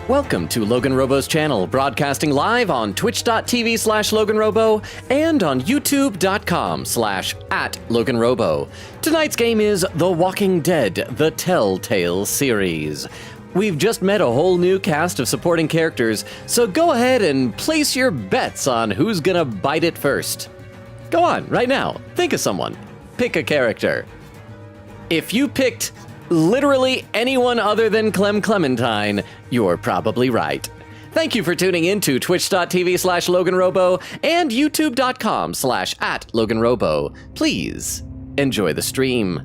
Welcome to LoganRobo's channel, broadcasting live on twitch.tv/LoganRobo and on youtube.com/@LoganRobo. Tonight's game is The Walking Dead, the Telltale series. We've just met a whole new cast of supporting characters, so go ahead and place your bets on who's gonna bite it first. Go on, right now, think of someone. Pick a character. If you picked literally anyone other than Clementine, you're probably right. Thank you for tuning in to twitch.tv/LoganRobo and youtube.com/@LoganRobo. Please enjoy the stream.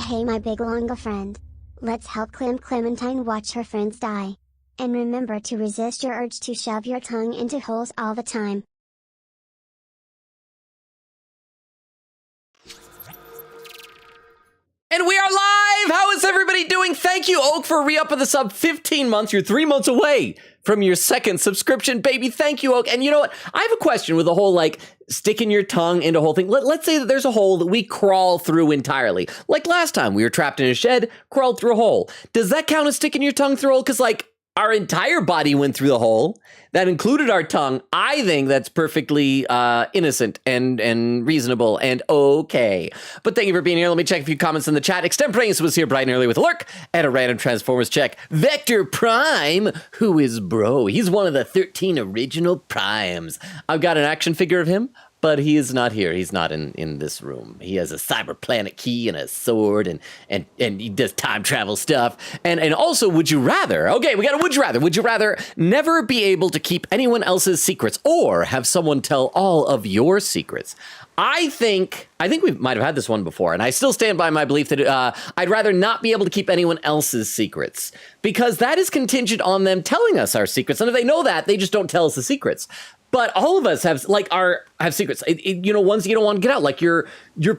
Hey my big longa friend. Let's help Clementine watch her friends die. And remember to resist your urge to shove your tongue into holes all the time. And we are live! How is everybody doing? Thank you, Oak, for re-upping the sub 15 months. You're 3 months away from your second subscription, baby. Thank you, Oak. And you know what? I have a question with the whole, sticking your tongue into a whole thing. Let's say that there's a hole that we crawl through entirely. Like last time, we were trapped in a shed, crawled through a hole. Does that count as sticking your tongue through a hole? Because, our entire body went through the hole. That included our tongue. I think that's perfectly innocent and reasonable and okay. But thank you for being here. Let me check a few comments in the chat. Extemporaneous was here bright and early with a lurk and a random Transformers check. Vector Prime, who is bro? He's one of the 13 original Primes. I've got an action figure of him, but he is not here. He's not in this room. He has a cyber planet key and a sword and he does time travel stuff. And also, would you rather? Okay, we got a would you rather. Would you rather never be able to keep anyone else's secrets or have someone tell all of your secrets? I think we might have had this one before, and I still stand by my belief that I'd rather not be able to keep anyone else's secrets, because that is contingent on them telling us our secrets. And if they know that, they just don't tell us the secrets. But all of us have secrets, ones you don't want to get out, like your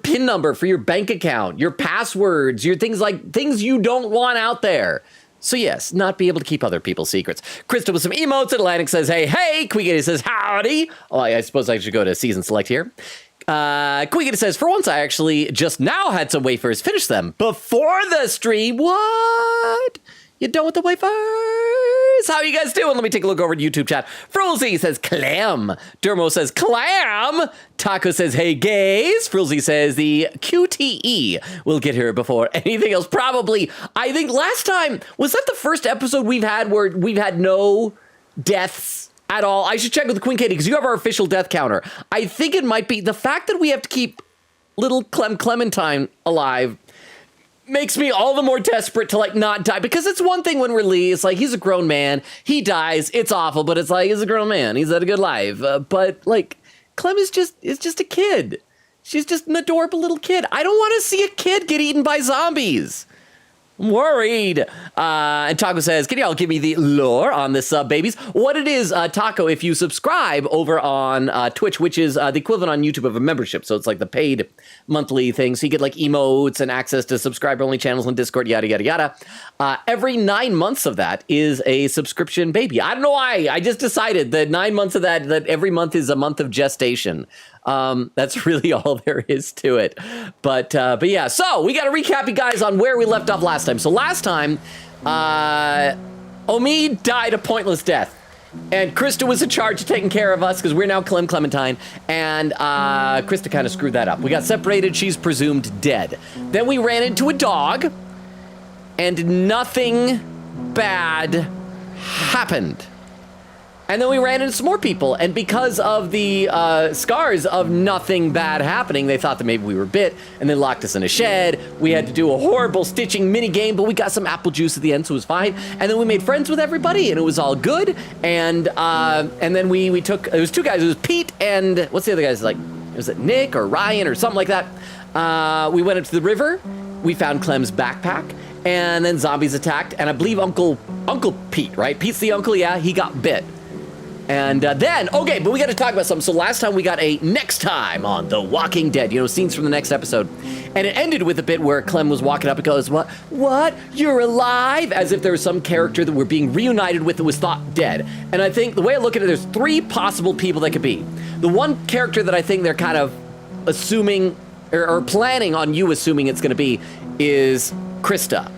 PIN number for your bank account, your passwords, your things you don't want out there. So yes, not be able to keep other people's secrets. Krista with some emotes. Atlantic says, hey. Quiggy says, howdy. Oh, I suppose I should go to season select here. Quiggy says, for once I actually just now had some wafers, finish them before the stream. What? You done with the wafers? How you guys doing? Let me take a look over to YouTube chat. Frolzy says, clam. Dermo says, clam. Taco says, hey, gays. Frolzy says, the QTE will get here before anything else. Probably. I think last time, was that the first episode we've had where we've had no deaths at all? I should check with Queen Katie, because you have our official death counter. I think it might be the fact that we have to keep little Clementine alive makes me all the more desperate to not die, because it's one thing when we're Lee, it's he's a grown man, he dies, it's awful, but it's he's a grown man, he's had a good life. But Clem is just a kid. She's just an adorable little kid. I don't want to see a kid get eaten by zombies. I'm worried. And Taco says, can y'all give me the lore on this babies? What it is, Taco, if you subscribe over on Twitch, which is the equivalent on YouTube of a membership, so it's the paid monthly thing, so you get emotes and access to subscriber-only channels and Discord, yada, yada, yada. Every 9 months of that is a subscription baby. I don't know why. I just decided that 9 months of that every month is a month of gestation. That's really all there is to it. But yeah, so we got to recap you guys on where we left off last time. So last time, Omi died a pointless death. And Krista was in charge of taking care of us, because we're now Clementine. And Krista kind of screwed that up. We got separated. She's presumed dead. Then we ran into a dog, and nothing bad happened. And then we ran into some more people, and because of the scars of nothing bad happening, they thought that maybe we were bit, and they locked us in a shed. We had to do a horrible stitching mini game, but we got some apple juice at the end, so it was fine. And then we made friends with everybody, and it was all good. And then we took, it was two guys, it was Pete and, what's the other guy's was it Nick or Ryan or something like that? We went into the river, we found Clem's backpack, and then zombies attacked, and I believe Uncle Pete, right? Pete's the uncle, yeah, he got bit. And then, okay, but we got to talk about something. So last time we got a next time on The Walking Dead, scenes from the next episode. And it ended with a bit where Clem was walking up and goes, what? You're alive? As if there was some character that we're being reunited with that was thought dead. And I think the way I look at it, there's 3 possible people that could be. The one character that I think they're kind of assuming or planning on you assuming it's going to be is Krista.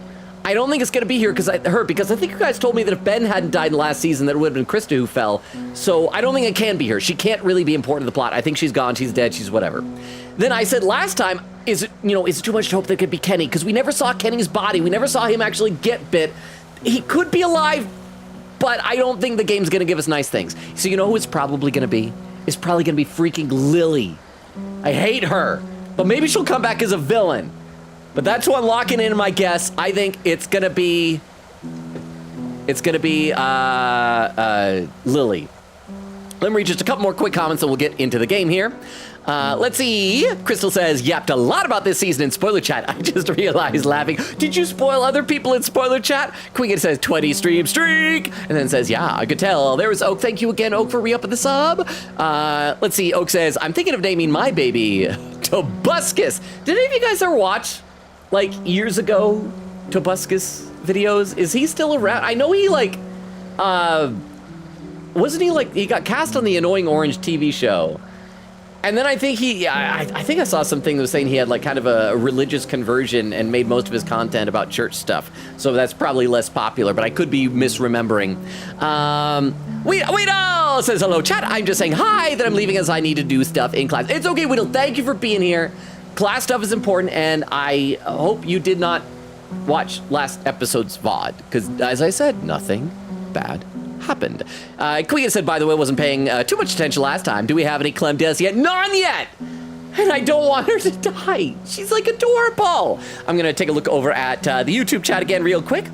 I don't think it's going to be here because I think you guys told me that if Ben hadn't died in the last season, that it would have been Krista who fell. So I don't think it can be her. She can't really be important to the plot. I think she's gone. She's dead. She's whatever. Then I said last time, is it too much to hope that it could be Kenny? Because we never saw Kenny's body. We never saw him actually get bit. He could be alive, but I don't think the game's going to give us nice things. So you know who it's probably going to be? It's probably going to be freaking Lily. I hate her, but maybe she'll come back as a villain. But that's who I'm locking in my guess. I think it's gonna be Lily. Let me read just a couple more quick comments and we'll get into the game here. Let's see. Crystal says, yapped a lot about this season in spoiler chat. I just realized laughing. Did you spoil other people in spoiler chat? Queen says 20 stream streak. And then says, yeah, I could tell. There was Oak. Thank you again, Oak, for re-upping the sub. Let's see. Oak says, I'm thinking of naming my baby Tobuscus. Did any of you guys ever watch, like, years ago, Tobuscus videos? Is he still around? I know he, like, wasn't he, like, he got cast on the Annoying Orange TV show. And then I think I think I saw something that was saying he had, like, kind of a religious conversion and made most of his content about church stuff. So that's probably less popular, but I could be misremembering. Weedle says, hello, chat. I'm just saying hi, that I'm leaving as I need to do stuff in class. It's okay, Weedle. Thank you for being here. Class stuff is important, and I hope you did not watch last episode's VOD, because, as I said, nothing bad happened. Queen said, by the way, wasn't paying too much attention last time. Do we have any Clem deaths yet? None yet! And I don't want her to die. She's, like, adorable. I'm going to take a look over at the YouTube chat again real quick.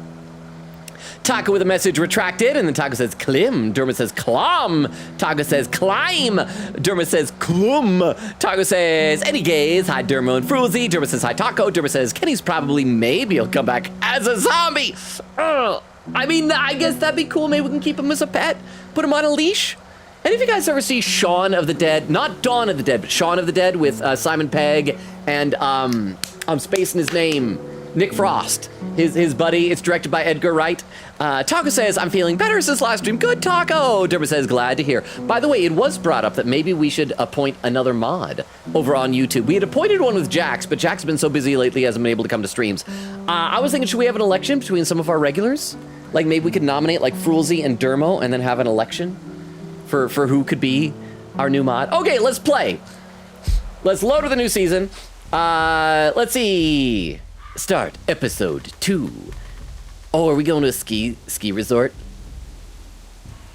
Taco with a message retracted, and then Taco says Klim. Dermot says Klom. Taco says Climb. Dermot says Klum. Taco says any gays. Hi Dermo and Fruzy. Dermot says hi Taco. Dermot says Kenny's probably maybe he'll come back as a zombie. I mean, I guess that'd be cool. Maybe we can keep him as a pet. Put him on a leash. Any of you guys ever see Shaun of the Dead? Not Dawn of the Dead, but Shaun of the Dead with Simon Pegg and I'm spacing his name. Nick Frost, his buddy. It's directed by Edgar Wright. Taco says, I'm feeling better since last stream. Good, Taco. Dermot says, glad to hear. By the way, it was brought up that maybe we should appoint another mod over on YouTube. We had appointed one with Jax, but Jack's been so busy lately he hasn't been able to come to streams. I was thinking, should we have an election between some of our regulars? Like maybe we could nominate like Frulzy and Dermo and then have an election for who could be our new mod. Okay, let's play. Let's load with the new season. Let's see. Start episode 2. Oh, are we going to a ski resort?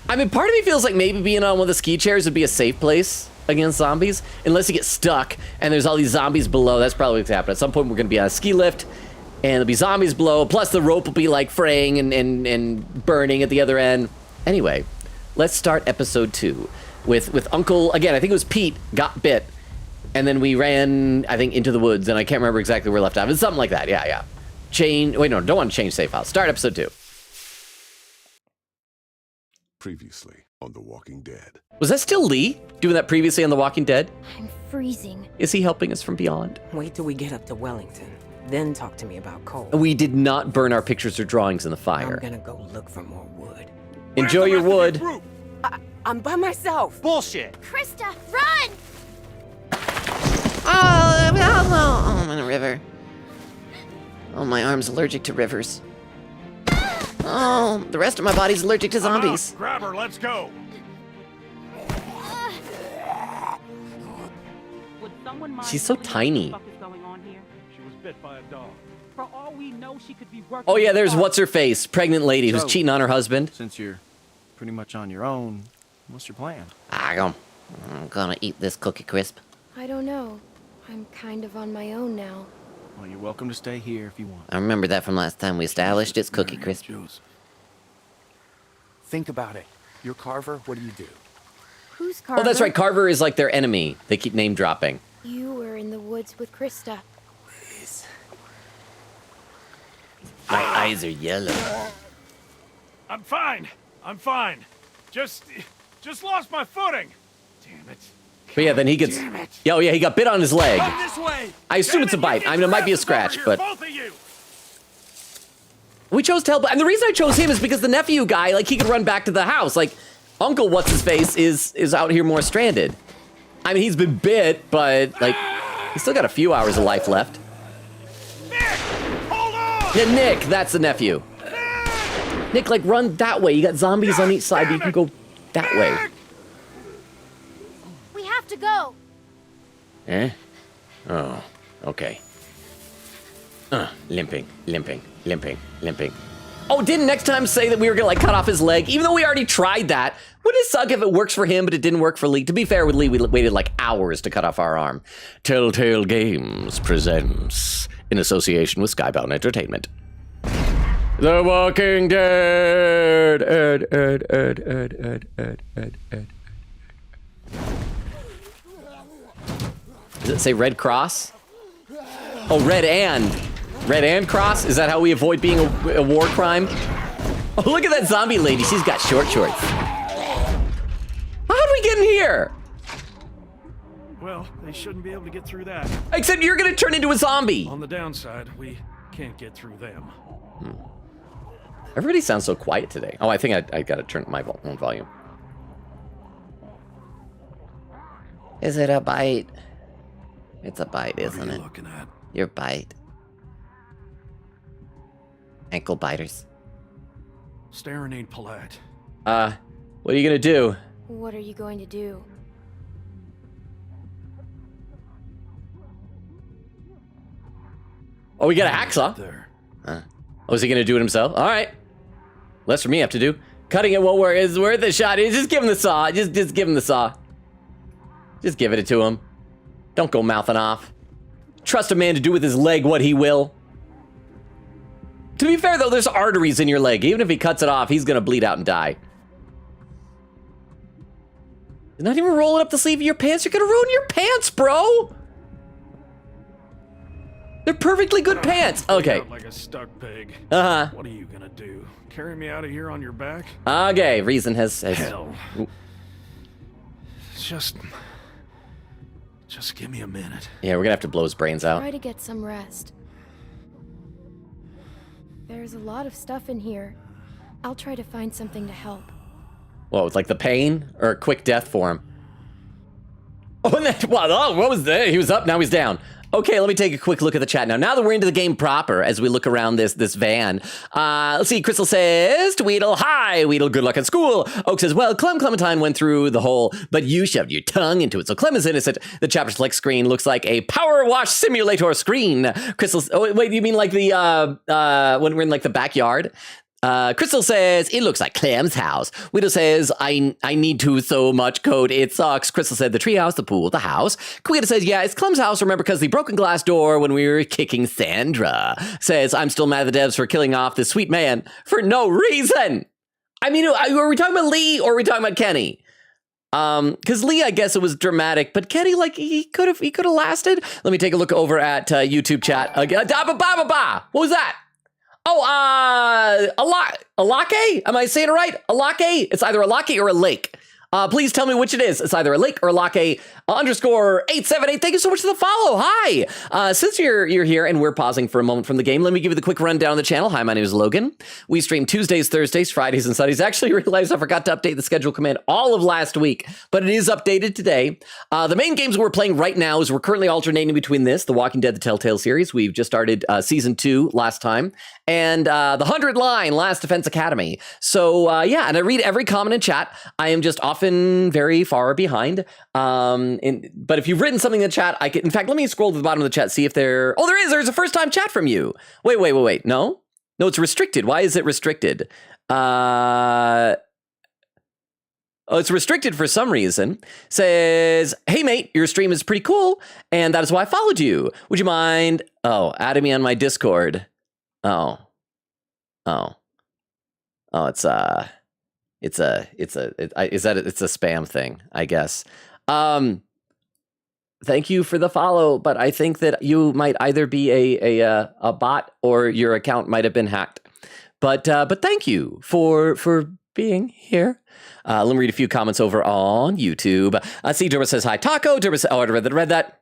I mean, part of me feels like maybe being on one of the ski chairs would be a safe place against zombies, unless you get stuck and there's all these zombies below. That's probably what's happening. At some point, we're going to be on a ski lift, and there'll be zombies below, plus the rope will be like fraying and burning at the other end. Anyway, let's start episode 2 with Uncle, again, I think it was Pete, got bit. And then we ran, I think, into the woods, and I can't remember exactly where we left off. It's something like that, yeah. Wait, no, don't want to change save file. Start episode 2. Previously on The Walking Dead. Was that still Lee doing that previously on The Walking Dead? I'm freezing. Is he helping us from beyond? Wait till we get up to Wellington. Then talk to me about Cole. We did not burn our pictures or drawings in the fire. I'm gonna go look for more wood. Enjoy your wood. I'm by myself. Bullshit. Krista, run! Oh, I'm in a river. Oh, my arm's allergic to rivers. Oh, the rest of my body's allergic to zombies. Grab her, let's go. She's so tiny. She was bit by a dog. For all we know, she could be working. Oh yeah, there's what's her face, pregnant lady who's So, cheating on her husband. Since you're pretty much on your own, what's your plan? I'm gonna eat this Cookie Crisp. I don't know. I'm kind of on my own now. Well, you're welcome to stay here if you want. I remember that from last time we established it's Cookie Mary Crisp. Jules. Think about it. You're Carver, what do you do? Who's Carver? Oh, that's right. Carver is like their enemy. They keep name dropping. You were in the woods with Krista. Please. My eyes are yellow. I'm fine. Just Just lost my footing. Damn it. But yeah, then he gets... Damn it. Oh, yeah, he got bit on his leg. Come this way. I assume it's a bite. I mean, it might be a scratch, but... Both of you. We chose Telltale, and the reason I chose him is because the nephew guy, like, he could run back to the house. Like, Uncle What's-His-Face is out here more stranded. I mean, he's been bit, but, like, he's still got a few hours of life left. Nick, hold on. Yeah, Nick, that's the nephew. Nick, like, run that way. You got zombies on each side, but you can go that way. We have to go. Eh? Oh, okay. Limping. Oh, didn't next time say that we were gonna, like, cut off his leg? Even though we already tried that. Wouldn't it suck if it works for him, but it didn't work for Lee? To be fair with Lee, we waited, like, hours to cut off our arm. Telltale Games presents, in association with Skybound Entertainment, The Walking Dead. Does it say Red Cross? Oh, Red and Cross? Is that how we avoid being a war crime? Oh, look at that zombie lady. She's got short shorts. How'd we get in here? Well, they shouldn't be able to get through that. Except you're gonna turn into a zombie. On the downside, we can't get through them. Everybody sounds so quiet today. Oh, I think I gotta turn my own volume. Is it a bite? It's a bite, isn't it? What are you looking at? Your bite. Ankle biters. Staring ain't polite. What are you gonna do? What are you going to do? Oh, we got a hacksaw. There. Oh, is he gonna do it himself? All right. Less for me have to do. Cutting it won't work. It's worth a shot. Just give him the saw. Just give him the saw. Just give it to him. Don't go mouthing off. Trust a man to do with his leg what he will. To be fair, though, there's arteries in your leg. Even if he cuts it off, he's gonna bleed out and die. You're not even rolling up the sleeve of your pants. You're gonna ruin your pants, bro. They're perfectly good pants. Okay. Out like a stuck pig. Uh-huh. What are you gonna do? Carry me out of here on your back? Okay, reason has... Hell. Just give me a minute. Yeah, we're gonna have to blow his brains out. Try to get some rest. There's a lot of stuff in here. I'll try to find something to help. What, with like the pain or a quick death for him? Oh, and that, what was that? He was up, now he's down. Okay, let me take a quick look at the chat now. Now that we're into the game proper, as we look around this van, let's see. Crystal says, Tweedle, hi, Weedle, good luck at school. Oak says, well, Clementine went through the hole, but you shoved your tongue into it. So Clem is innocent. The chapter select screen looks like a power wash simulator screen. Crystal, oh wait, you mean like the when we're in like the backyard? Crystal says, it looks like Clem's house. Widow says, I need to so much code, it sucks. Crystal said, the treehouse, the pool, the house. Quita says, yeah, it's Clem's house, remember, because the broken glass door when we were kicking Sandra. Says, I'm still mad at the devs for killing off this sweet man for no reason. I mean, are we talking about Lee or are we talking about Kenny? Because Lee, I guess it was dramatic, but Kenny, like, he could have lasted. Let me take a look over at YouTube chat. What was that? Oh, Alake? Am I saying it right? Alake? It's either Alake or a lake. Please tell me which it is. It's either a lake or Alake _878. Thank you so much for the follow. Hi. Since you're here and we're pausing for a moment from the game, let me give you the quick rundown of the channel. Hi, my name is Logan. We stream Tuesdays, Thursdays, Fridays, and Sundays. Actually realized I forgot to update the schedule command all of last week, but it is updated today. The main games we're playing right now is we're currently alternating between this, The Walking Dead, the Telltale series. We've just started season 2 last time, and the 100 line Last Defense Academy. So yeah, and I read every comment in chat. I am just often very far behind. But if you've written something in the chat, I can, in fact, let me scroll to the bottom of the chat, see if there's a first time chat from you. Wait. No, it's restricted. Why is it restricted? Oh, it's restricted for some reason. Says, hey mate, your stream is pretty cool, and that is why I followed you. Would you mind, adding me on my Discord? It's a spam thing, I guess. Thank you for the follow, but I think that you might either be a bot or your account might have been hacked. But thank you for being here. Let me read a few comments over on YouTube. See, Derma says hi. Taco. Derma says, oh, I read that.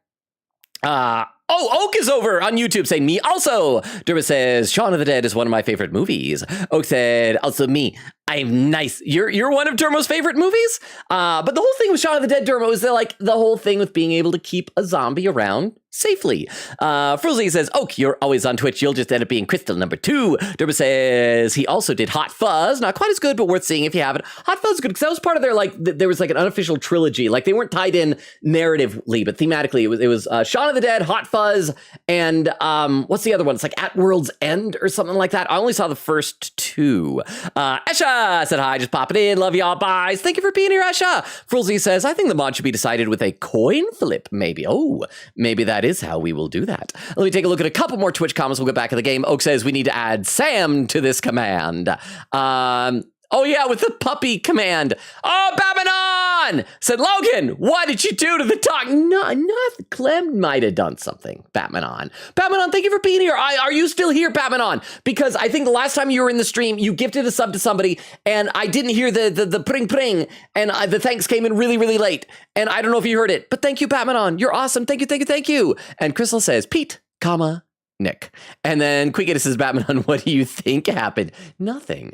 Oak is over on YouTube saying me also. Derma says Shaun of the Dead is one of my favorite movies. Oak said also me. I'm nice. You're one of Dermo's favorite movies. But the whole thing with Shaun of the Dead, Dermo, is that like the whole thing with being able to keep a zombie around safely. Fruzzy says, Oak, you're always on Twitch. You'll just end up being Crystal number 2. Derma says he also did Hot Fuzz. Not quite as good, but worth seeing if you haven't. Hot Fuzz is good because that was part of their like. There was like an unofficial trilogy. Like they weren't tied in narratively, but thematically, it was Shaun of the Dead, Hot Fuzz, and what's the other one? It's like At World's End or something like that. I only saw the first 2. Esha said hi, just popping in. Love y'all. Bye. Thank you for being here, Esha. Frulzy says, I think the mod should be decided with a coin flip, maybe. Oh, maybe that is how we will do that. Let me take a look at a couple more Twitch comments. We'll get back in the game. Oak says we need to add Sam to this command. Oh yeah, with the puppy command. Oh, Batmanon! Said, Logan, what did you do to the dog? No, nothing. Clem might have done something, Batmanon. Batmanon, thank you for being here. Are you still here, Batmanon? Because I think the last time you were in the stream, you gifted a sub to somebody, and I didn't hear the pring pring, and the thanks came in really, really late. And I don't know if you heard it, but thank you, Batmanon. You're awesome. Thank you, thank you, thank you. And Crystal says, Pete, comma, Nick. And then Quick says, Batman, what do you think happened? Nothing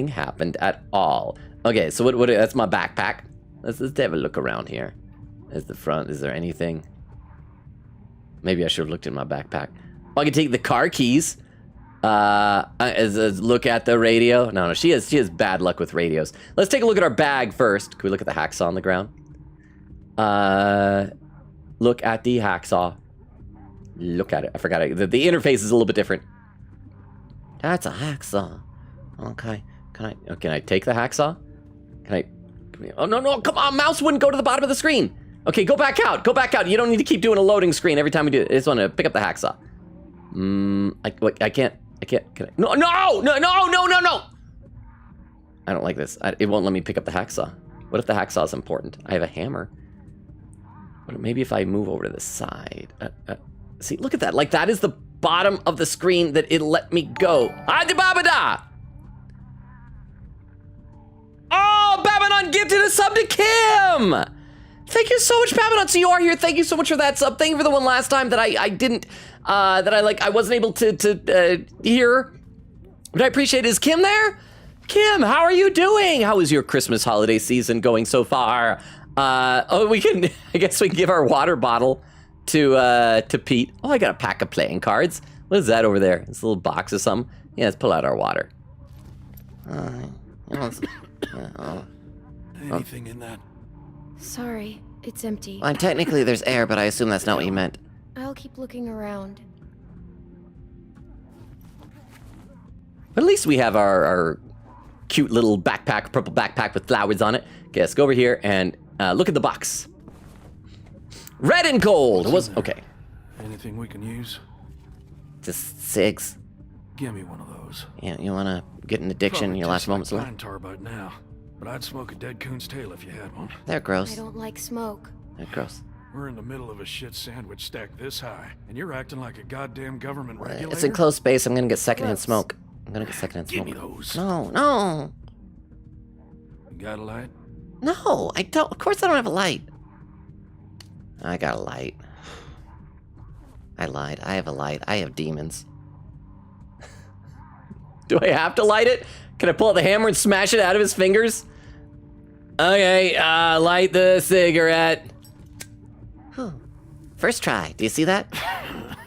happened at all. Okay, so what that's my backpack. Let's have a look around here. There's the front. Is there anything? Maybe I should have looked in my backpack. Oh, I can take the car keys. Look at the radio. No, she has bad luck with radios. Let's take a look at our bag first. Can we look at the hacksaw on the ground? Look at the hacksaw. Look at it. I forgot it. The interface is a little bit different. That's a hacksaw. Okay. Can I take the hacksaw? Oh, no. Come on. Mouse wouldn't go to the bottom of the screen. Okay, go back out. You don't need to keep doing a loading screen every time we do it. I just want to pick up the hacksaw. I can't. Can I? No. I don't like this. It won't let me pick up the hacksaw. What if the hacksaw is important? I have a hammer. But maybe if I move over to the side. See, look at that. Like, that is the bottom of the screen that it let me go. Adibabada! Oh, Babanon gifted a sub to Kim! Thank you so much, Babanon. So you are here. Thank you so much for that sub. Thank you for the one last time that I didn't, I wasn't able to hear. But I appreciate it. Is Kim there? Kim, how are you doing? How is your Christmas holiday season going so far? I guess we can give our water bottle to Pete. Oh, I got a pack of playing cards. What is that over there? It's a little box or something. Yeah, let's pull out our water. Anything in that? Sorry, it's empty. Well, technically there's air, but I assume that's not what you meant. I'll keep looking around. But at least we have our cute little backpack, purple backpack with flowers on it. Okay, let's go over here and look at the box. Red and gold. Okay. Anything we can use? Just cigs. Give me one of those. Yeah, you want to get an addiction in your last moments like left? pine tar about now, but I'd smoke a dead coon's tail if you had one. They're I gross. don't like smoke. They're gross. We're in the middle of a shit sandwich stacked this high, and you're acting like a goddamn government regulator. It's in close space. I'm gonna get secondhand Gross. smoke. I'm gonna get secondhand Give smoke. me those. No. You got a light? No, I don't. Of course I don't have a light. I got a light. I lied. I have a light. I have demons. Do I have to light it? Can I pull out the hammer and smash it out of his fingers? Okay, light the cigarette. First try. Do you see that?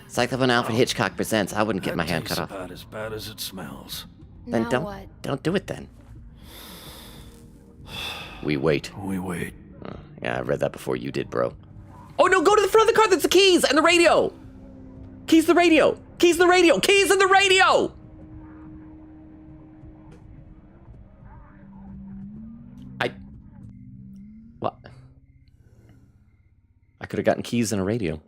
It's like when Alfred Hitchcock presents. I wouldn't get my hand cut off. About as bad as it smells. Then Now don't what? don't do it then. We wait. We wait. Yeah, I read that before you did, bro. Oh no, go to the front of the car. That's the keys and the radio. Keys the radio. Keys the radio. Keys in the radio. What? I could have gotten keys and a radio.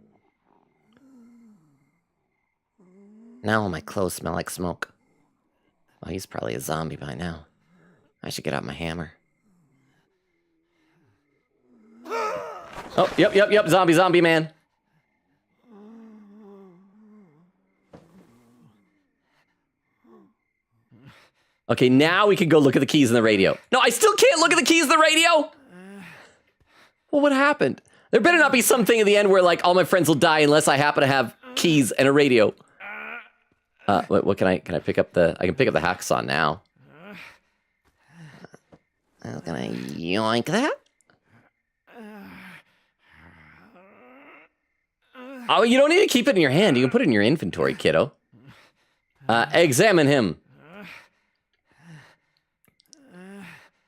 Now all my clothes smell like smoke. Well, he's probably a zombie by now. I should get out my hammer. Oh, yep, zombie man. Okay, now we can go look at the keys in the radio. No, I still can't look at the keys in the radio. Well, what happened? There better not be something at the end where like all my friends will die unless I happen to have keys and a radio. What can I pick up the? I can pick up the hacksaw now. How can I yoink that? Oh, you don't need to keep it in your hand. You can put it in your inventory, kiddo. Examine him.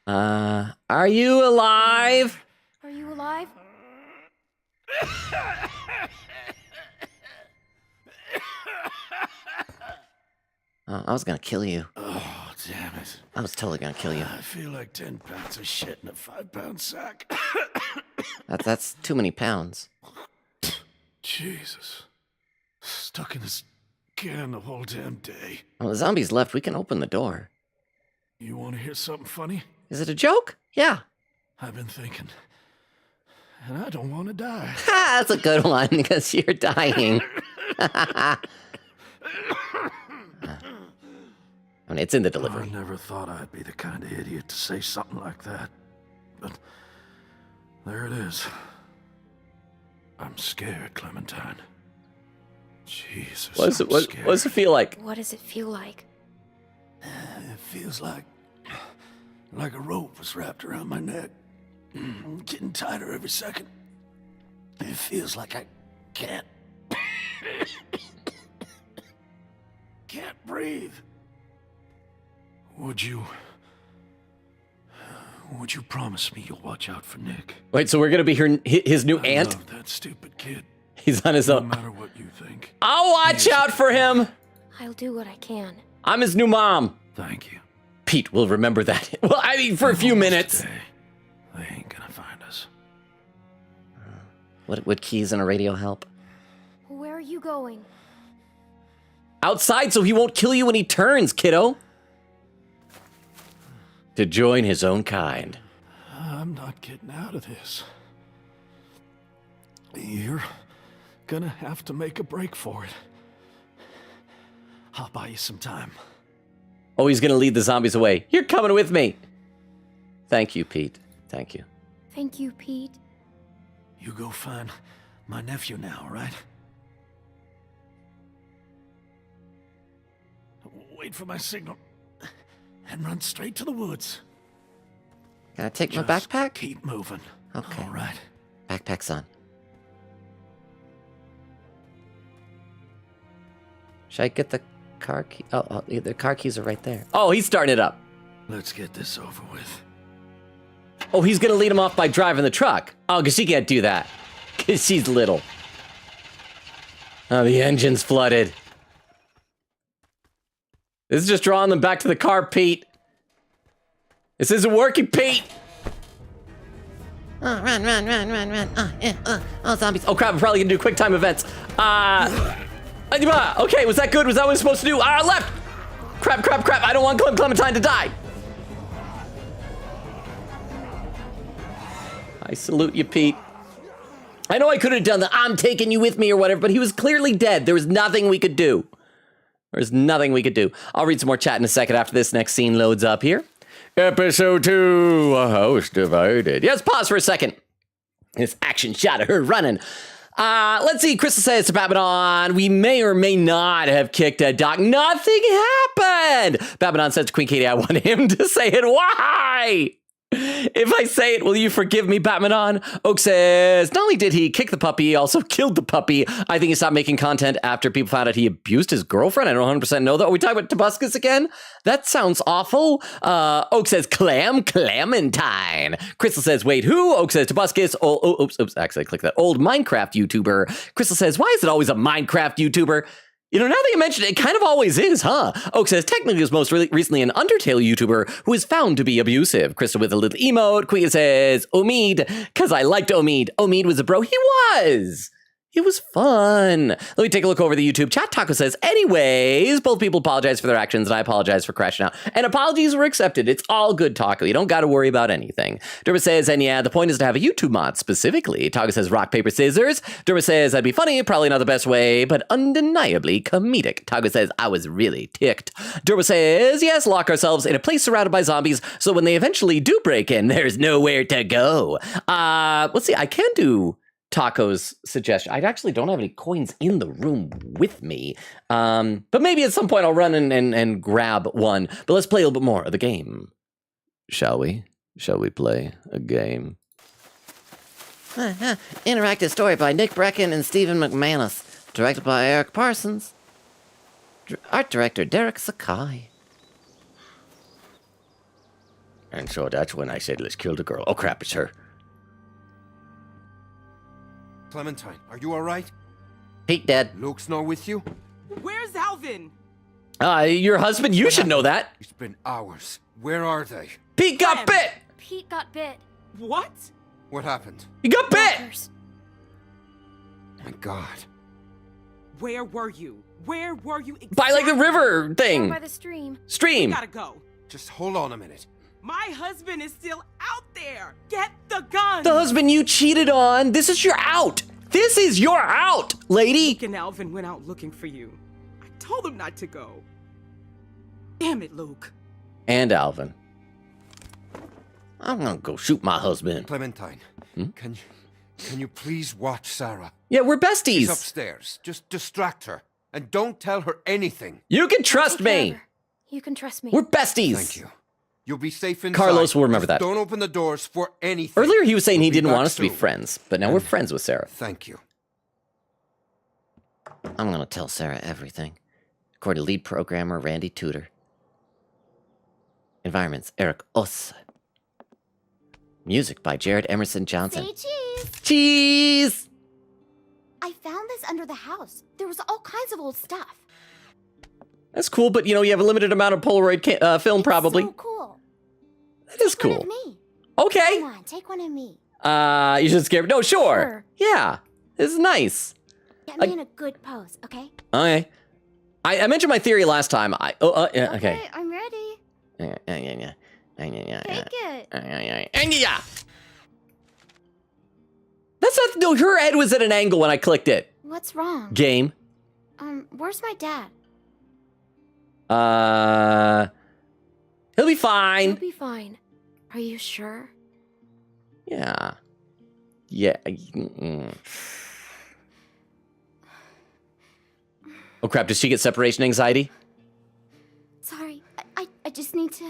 Are you alive? Are you alive? I was gonna kill you. Oh, damn it. I was totally gonna kill you. I feel like 10 pounds of shit in a 5-pound sack. That's too many pounds. Jesus. Stuck in this can the whole damn day. Well, the zombies left. We can open the door. You want to hear something funny? Is it a joke? Yeah. I've been thinking. And I don't want to die. Ha, that's a good one because you're dying. I mean, it's in the delivery. I never thought I'd be the kind of idiot to say something like that. But there it is. I'm scared, Clementine. Jesus, What does it feel like? What does it feel like? It feels like a rope was wrapped around my neck. Getting tighter every second. It feels like I can't breathe. Would you promise me you'll watch out for Nick? Wait, so we're gonna be his new I aunt? love that stupid kid. He's on his No own. matter what you think. I'll watch out for him. I'll do what I can. I'm his new mom. Thank you. Pete will remember that. Well, I mean, for a few minutes. They ain't gonna find us. Would keys and a radio help? Where are you going? Outside so he won't kill you when he turns, kiddo. To join his own kind. I'm not getting out of this. You're gonna have to make a break for it. I'll buy you some time. Oh, he's gonna lead the zombies away. You're coming with me. Thank you, Pete. Thank you. Thank you, Pete. You go find my nephew now, right? Wait for my signal. And run straight to the woods. Can I take my Just backpack? Keep moving. Okay. All right. Backpack's on. Should I get the car key? Oh, the car keys are right there. Oh, he's starting it up. Let's get this over with. Oh, he's gonna lead him off by driving the truck. Oh, because she can't do that. Because she's little. Oh, the engine's flooded. This is just drawing them back to the car, Pete. This isn't working, Pete. Oh, run. Oh, zombies. Oh, crap, I'm probably gonna do quick time events. Okay, was that good? Was that what I was supposed to do? Left. Crap. I don't want Clementine to die. I salute you, Pete. I know I could have done the I'm taking you with me or whatever, but he was clearly dead. There was nothing we could do. I'll read some more chat in a second after this next scene loads up here. Episode 2, a house divided. Yes, pause for a second. This action shot of her running. Let's see. Crystal says to Babadon, we may or may not have kicked a Doc. Nothing happened. Babadon says to Queen Katie, I want him to say it. Why? If I say it, will you forgive me, Batmanon? Oak says, not only did he kick the puppy, he also killed the puppy. I think he stopped making content after people found out he abused his girlfriend. I don't 100% know that. Are we talking about Tobuscus again? That sounds awful. Oak says, Clementine. Crystal says, wait, who? Oak says, Tobuscus. Oops, actually, I clicked that. Old Minecraft YouTuber. Crystal says, why is it always a Minecraft YouTuber? You know, now that you mention it, it kind of always is, huh? Oak says, technically he was most recently an Undertale YouTuber who is found to be abusive. Crystal with a little emote. Queen says, Omid, because I liked Omid. Omid was a bro. He was. It was fun. Let me take a look over the YouTube chat. Taco says, anyways, both people apologize for their actions, and I apologize for crashing out. And apologies were accepted. It's all good, Taco. You don't got to worry about anything. Derma says, and yeah, the point is to have a YouTube mod specifically. Taco says, rock, paper, scissors. Derma says, that'd be funny. Probably not the best way, but undeniably comedic. Taco says, I was really ticked. Derma says, yes, lock ourselves in a place surrounded by zombies, so when they eventually do break in, there's nowhere to go. Let's see, I can do Taco's suggestion. I actually don't have any coins in the room with me. But maybe at some point I'll run and grab one. But let's play a little bit more of the game. Shall we? Shall we play a game? Interactive story by Nick Brecken and Stephen McManus. Directed by Eric Parsons. Art director Derek Sakai. And so that's when I said, let's kill the girl. Oh crap, it's her. Clementine, are you alright? Pete dead. Luke's not with you? Where's Alvin? Your husband, you should know that. It's been hours. Where are they? Pete got bit! Pete got bit. What? What happened? He got bit! Walkers. My God. Where were you? Where were you exactly? By like the river Down thing. by the stream. Stream. Gotta go. Just hold on a minute. My husband is still out there. Get the gun. The husband you cheated on. This is your out. This is your out, lady. Luke and Alvin went out looking for you. I told them not to go. Damn it, Luke. And Alvin. I'm gonna go shoot my husband. Clementine, can you please watch Sarah? Yeah, we're besties. She's upstairs. Just distract her. And don't tell her anything. You can trust Take care of me. her. You can trust me. We're besties. Thank you. You'll be safe inside. Carlos will remember Just that. Don't open the doors for anything. Earlier he was saying he We'll be didn't back want us to be soon. friends, but now we're friends with Sarah. Thank you. I'm gonna tell Sarah everything. According to lead programmer Randy Tudor. Environments, Eric Oss. Music by Jared Emerson Johnson. Say cheese! Cheese! I found this under the house. There was all kinds of old stuff. That's cool, but you know, you have a limited amount of Polaroid film, probably. So cool. That is Take one cool. of me. Okay. Come on, take one of me. You should scare. No, sure. Sure. Yeah, this is nice. Get me in a good pose, okay? Okay. I mentioned my theory last time. Yeah, okay. I'm ready. Yeah. Take it. Yeah. That's not. No, her head was at an angle when I clicked it. What's wrong? Game. Where's my dad? He'll be fine. You'll be fine. Are you sure? Yeah. Yeah. Mm. Oh crap! Does she get separation anxiety? Sorry, I just need to...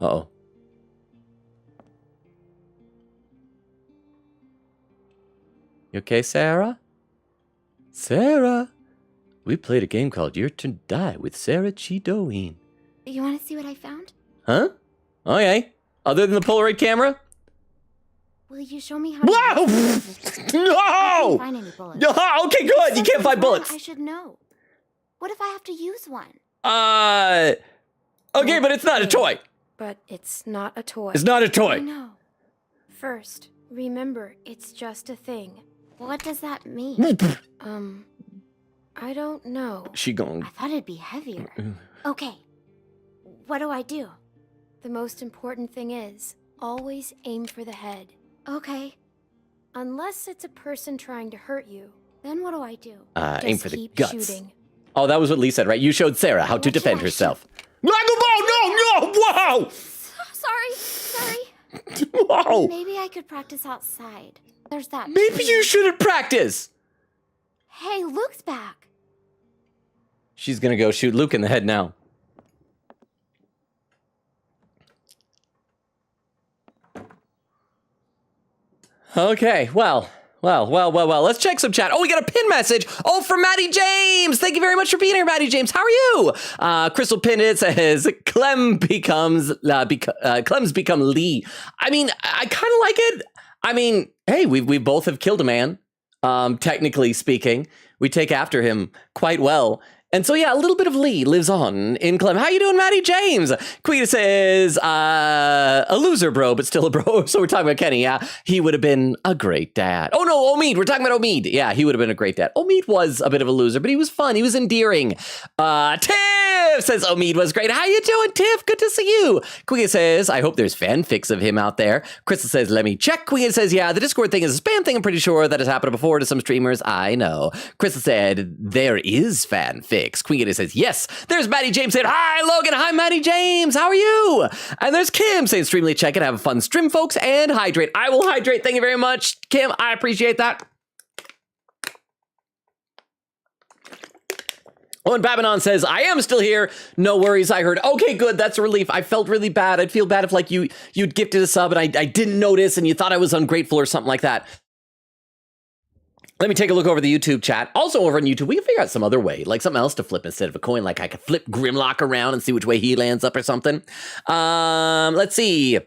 Uh-oh. You okay, Sarah? Sarah? We played a game called Your Turn to Die with Sarah Cheedoine. You want to see what I found? Huh? Okay. Other than the Polaroid camera? Will you show me how to... Whoa! I No! can't find any bullets. No! Okay, good. You can't find bullets. I should know. What if I have to use one? Okay, but it's not a toy. But it's not a toy. It's not a I toy. know. First, remember, it's just a thing. What does that mean? I don't know. She going. I thought it'd be heavier. Okay. What do I do? The most important thing is, always aim for the head. Okay. Unless it's a person trying to hurt you. Then what do I do? Aim Just for the keep guts. shooting. Oh, that was what Lee said, right? You showed Sarah how to What should defend I herself. No! Whoa! Sorry. Whoa! Maybe I could practice outside. There's that Maybe tree. you shouldn't practice. Hey, Luke's back. She's gonna go shoot Luke in the head now. Okay, well. Let's check some chat. Oh, we got a pin message. Oh, from Maddie James. Thank you very much for being here, Maddie James. How are you? Crystal Pinned says Clem's become Lee. I mean, I kind of like it. I mean, hey, we both have killed a man. Technically speaking, we take after him quite well. And so, yeah, a little bit of Lee lives on in Clem. How you doing, Maddie James? Quita says, a loser, bro, but still a bro. So we're talking about Kenny, yeah? He would have been a great dad. Oh, no, Omid. We're talking about Omid. Yeah, he would have been a great dad. Omid was a bit of a loser, but he was fun. He was endearing. Tiff says Omid was great. How you doing, Tiff? Good to see you. Quita says, I hope there's fanfics of him out there. Crystal says, let me check. Quita says, yeah, the Discord thing is a spam thing. I'm pretty sure that has happened before to some streamers. I know. Crystal said, there is fanfic. Queen says, yes. There's Maddie James saying, hi, Logan. Hi, Maddie James. How are you? And there's Kim saying, streamly check it. Have a fun stream, folks, and hydrate. I will hydrate. Thank you very much, Kim. I appreciate that. Oh, and Babanon says, I am still here. No worries. I heard. Okay, good. That's a relief. I felt really bad. I'd feel bad if like you'd gifted a sub and I didn't notice and you thought I was ungrateful or something like that. Let me take a look over the YouTube chat. Also over on YouTube, we can figure out some other way, like something else to flip instead of a coin. Like I could flip Grimlock around and see which way he lands up or something. Let's see.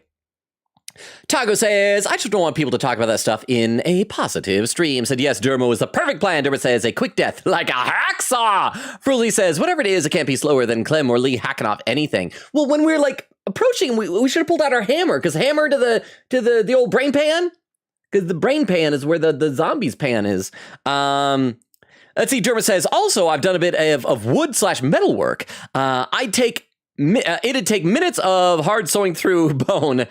Tago says, I just don't want people to talk about that stuff in a positive stream. Said, yes, Dermo is the perfect plan. Dermo says, a quick death like a hacksaw. Fruity says, whatever it is, it can't be slower than Clem or Lee hacking off anything. Well, when we're like approaching, we should have pulled out our hammer, because hammer to the old brain pan. Because the brain pan is where the zombies pan is. Let's see, Dermot says, also, I've done a bit of wood/metal work. It'd take minutes of hard sewing through bone.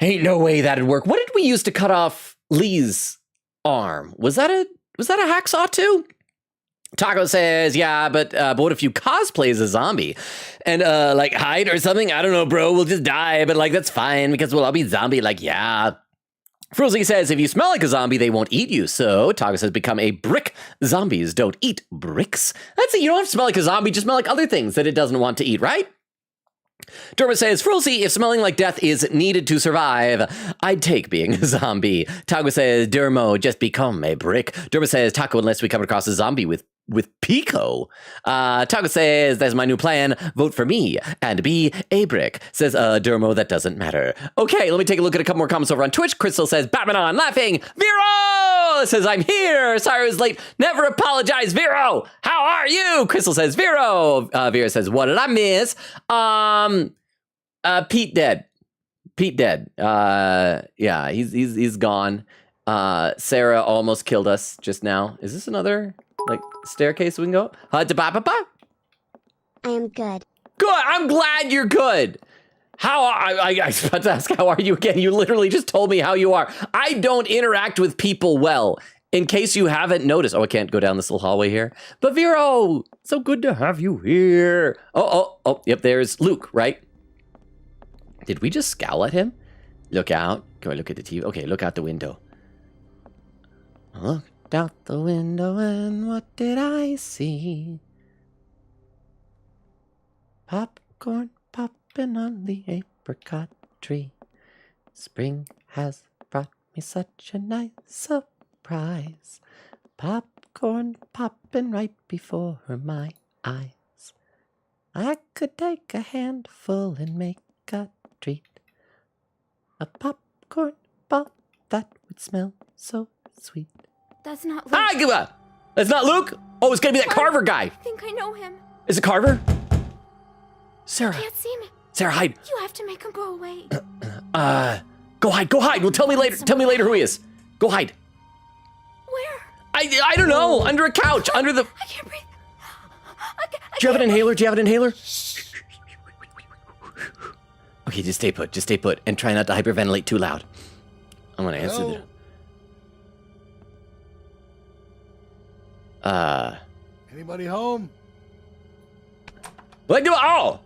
Ain't no way that'd work. What did we use to cut off Lee's arm? Was that a hacksaw too? Taco says, yeah, but what if you cosplay as a zombie and like hide or something? I don't know, bro. We'll just die, but like that's fine because we'll all be zombie. Like, yeah. Frozy says, if you smell like a zombie, they won't eat you. So Taco says, become a brick. Zombies don't eat bricks. That's it. You don't have to smell like a zombie. Just smell like other things that it doesn't want to eat, right? Dermot says, Frozy, if smelling like death is needed to survive, I'd take being a zombie. Taco says, Dermo, just become a brick. Dermot says, Taco, unless we come across a zombie with Pico. Taco says, that's my new plan. Vote for me and be a brick. Says, Dermo, that doesn't matter. Okay, let me take a look at a couple more comments over on Twitch. Crystal says, Batmanon, laughing. Vero says, I'm here. Sorry I was late. Never apologize, Vero. How are you? Crystal says, Vero. Vera says, what did I miss? Pete dead. Pete dead. Yeah, he's gone. Sarah almost killed us just now. Is this another like staircase we can go? I am good. Good. I'm glad you're good. How I was about to ask, how are you again? You literally just told me how you are. I don't interact with people well. In case you haven't noticed. Oh, I can't go down this little hallway here. But Vero, so good to have you here. Oh, yep, there's Luke, right? Did we just scowl at him? Look out. Go look at the TV. Okay, look out the window. Looked out the window and what did I see? Popcorn popping on the apricot tree. Spring has brought me such a nice surprise. Popcorn popping right before my eyes. I could take a handful and make a treat. A popcorn ball that would smell so sweet. That's not Luke. Ah, give up! That's not Luke? Oh, it's gonna be that Carver guy. I think I know him. Is it Carver? Sarah. I can't see me. Sarah, hide. You have to make him go away. Go hide. Well, tell me later. Tell me later who he is. Go hide. Where? I don't know. Under a couch. Under the. I can't breathe. Do you have an inhaler? Okay, just stay put. And try not to hyperventilate too loud. I'm gonna answer the... Anybody home? What do Oh!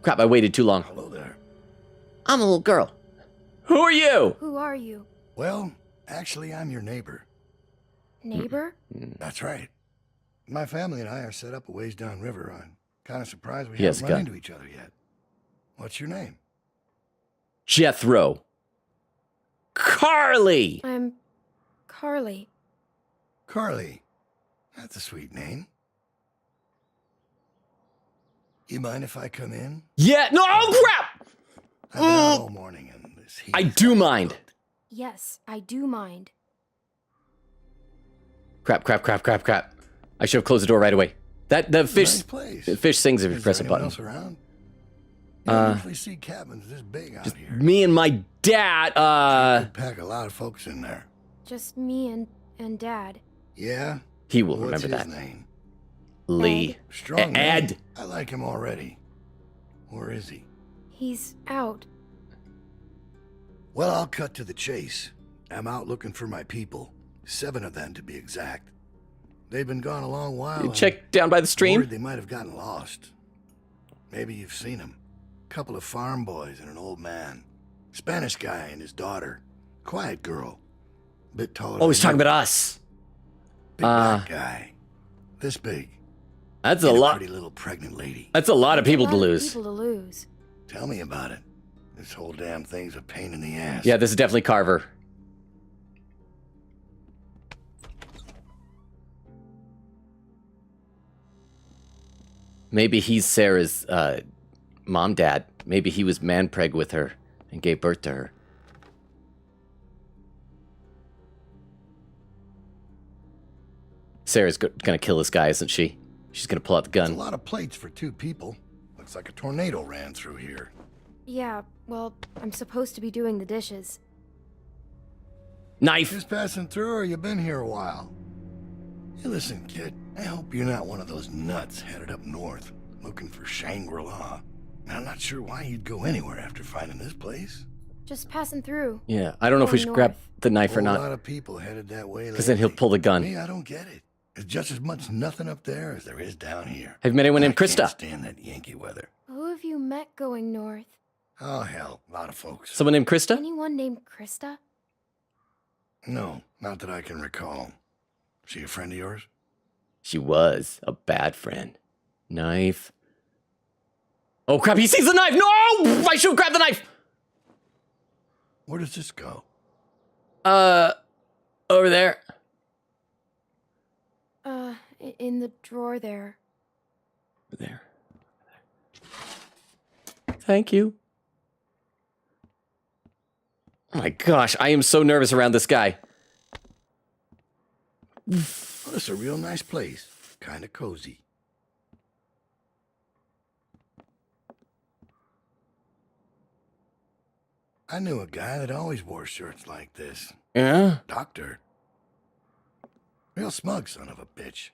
Crap, I waited too long. Hello there. I'm a little girl. Who are you? Who are you? Well, actually, I'm your neighbor. Neighbor? That's right. My family and I are set up a ways downriver. I'm kind of surprised we Yes, haven't run into each other yet. What's your name? Jethro. Carly! I'm Carly. Carly. That's a sweet name. You mind if I come in? Yeah, no, oh crap! I've been out all morning and this heat. I do mind. Yes, I do mind. Crap. I should have closed the door right away. That the fish Nice place. the fish sings if you Is press a there anyone button. else around? You don't usually see cabins this big out here. Me and my dad. Could pack a lot of folks in there. Just me and Dad. Yeah. He will What's remember his that. name? Lee. Strong Ed. name. I like him already. Where is he? He's out. Well, I'll cut to the chase. I'm out looking for my people. 7 of them, to be exact. They've been gone a long while. You check down by the stream. Worried they might have gotten lost. Maybe you've seen them. Couple of farm boys and an old man. Spanish guy and his daughter. Quiet girl. Bit taller. Oh, he's talking about us. Big black guy. This big. That's And a lot. Pretty little pregnant lady. That's a lot of people to A lot of lose. people to lose. Tell me about it. This whole damn thing's a pain in the ass. Yeah, this is definitely Carver. Maybe he's Sarah's mom, dad. Maybe he was man-preg with her and gave birth to her. Sarah's gonna kill this guy, isn't she? She's gonna pull out the That's gun. a lot of plates for 2 people. Looks like a tornado ran through here. Yeah, well, I'm supposed to be doing the dishes. Knife. Just passing through, or you been here a while? Hey, listen, kid. I hope you're not one of those nuts headed up north, looking for Shangri-La. I'm not sure why you'd go anywhere after finding this place. Just passing through. Yeah, I don't know if we should Going grab north. the knife or A not. lot of people headed that way. Because then he'll pull the gun. Me, I don't get it. There's just as much nothing up there as there is down here. Have you met anyone named I can't Krista? stand that Yankee weather. Who have you met going north? Oh, hell, a lot of folks. Someone named Krista? Anyone named Krista? No, not that I can recall. She a friend of yours? She was a bad friend. Knife. Oh crap, he sees the knife! No! I should have grabbed the knife! Where does this go? Over there. In the drawer there. Over there. Thank you. Oh my gosh, I am so nervous around this guy. Well, it's a real nice place. Kind of cozy. I knew a guy that always wore shirts like this. Yeah? Doctor. Real smug son of a bitch.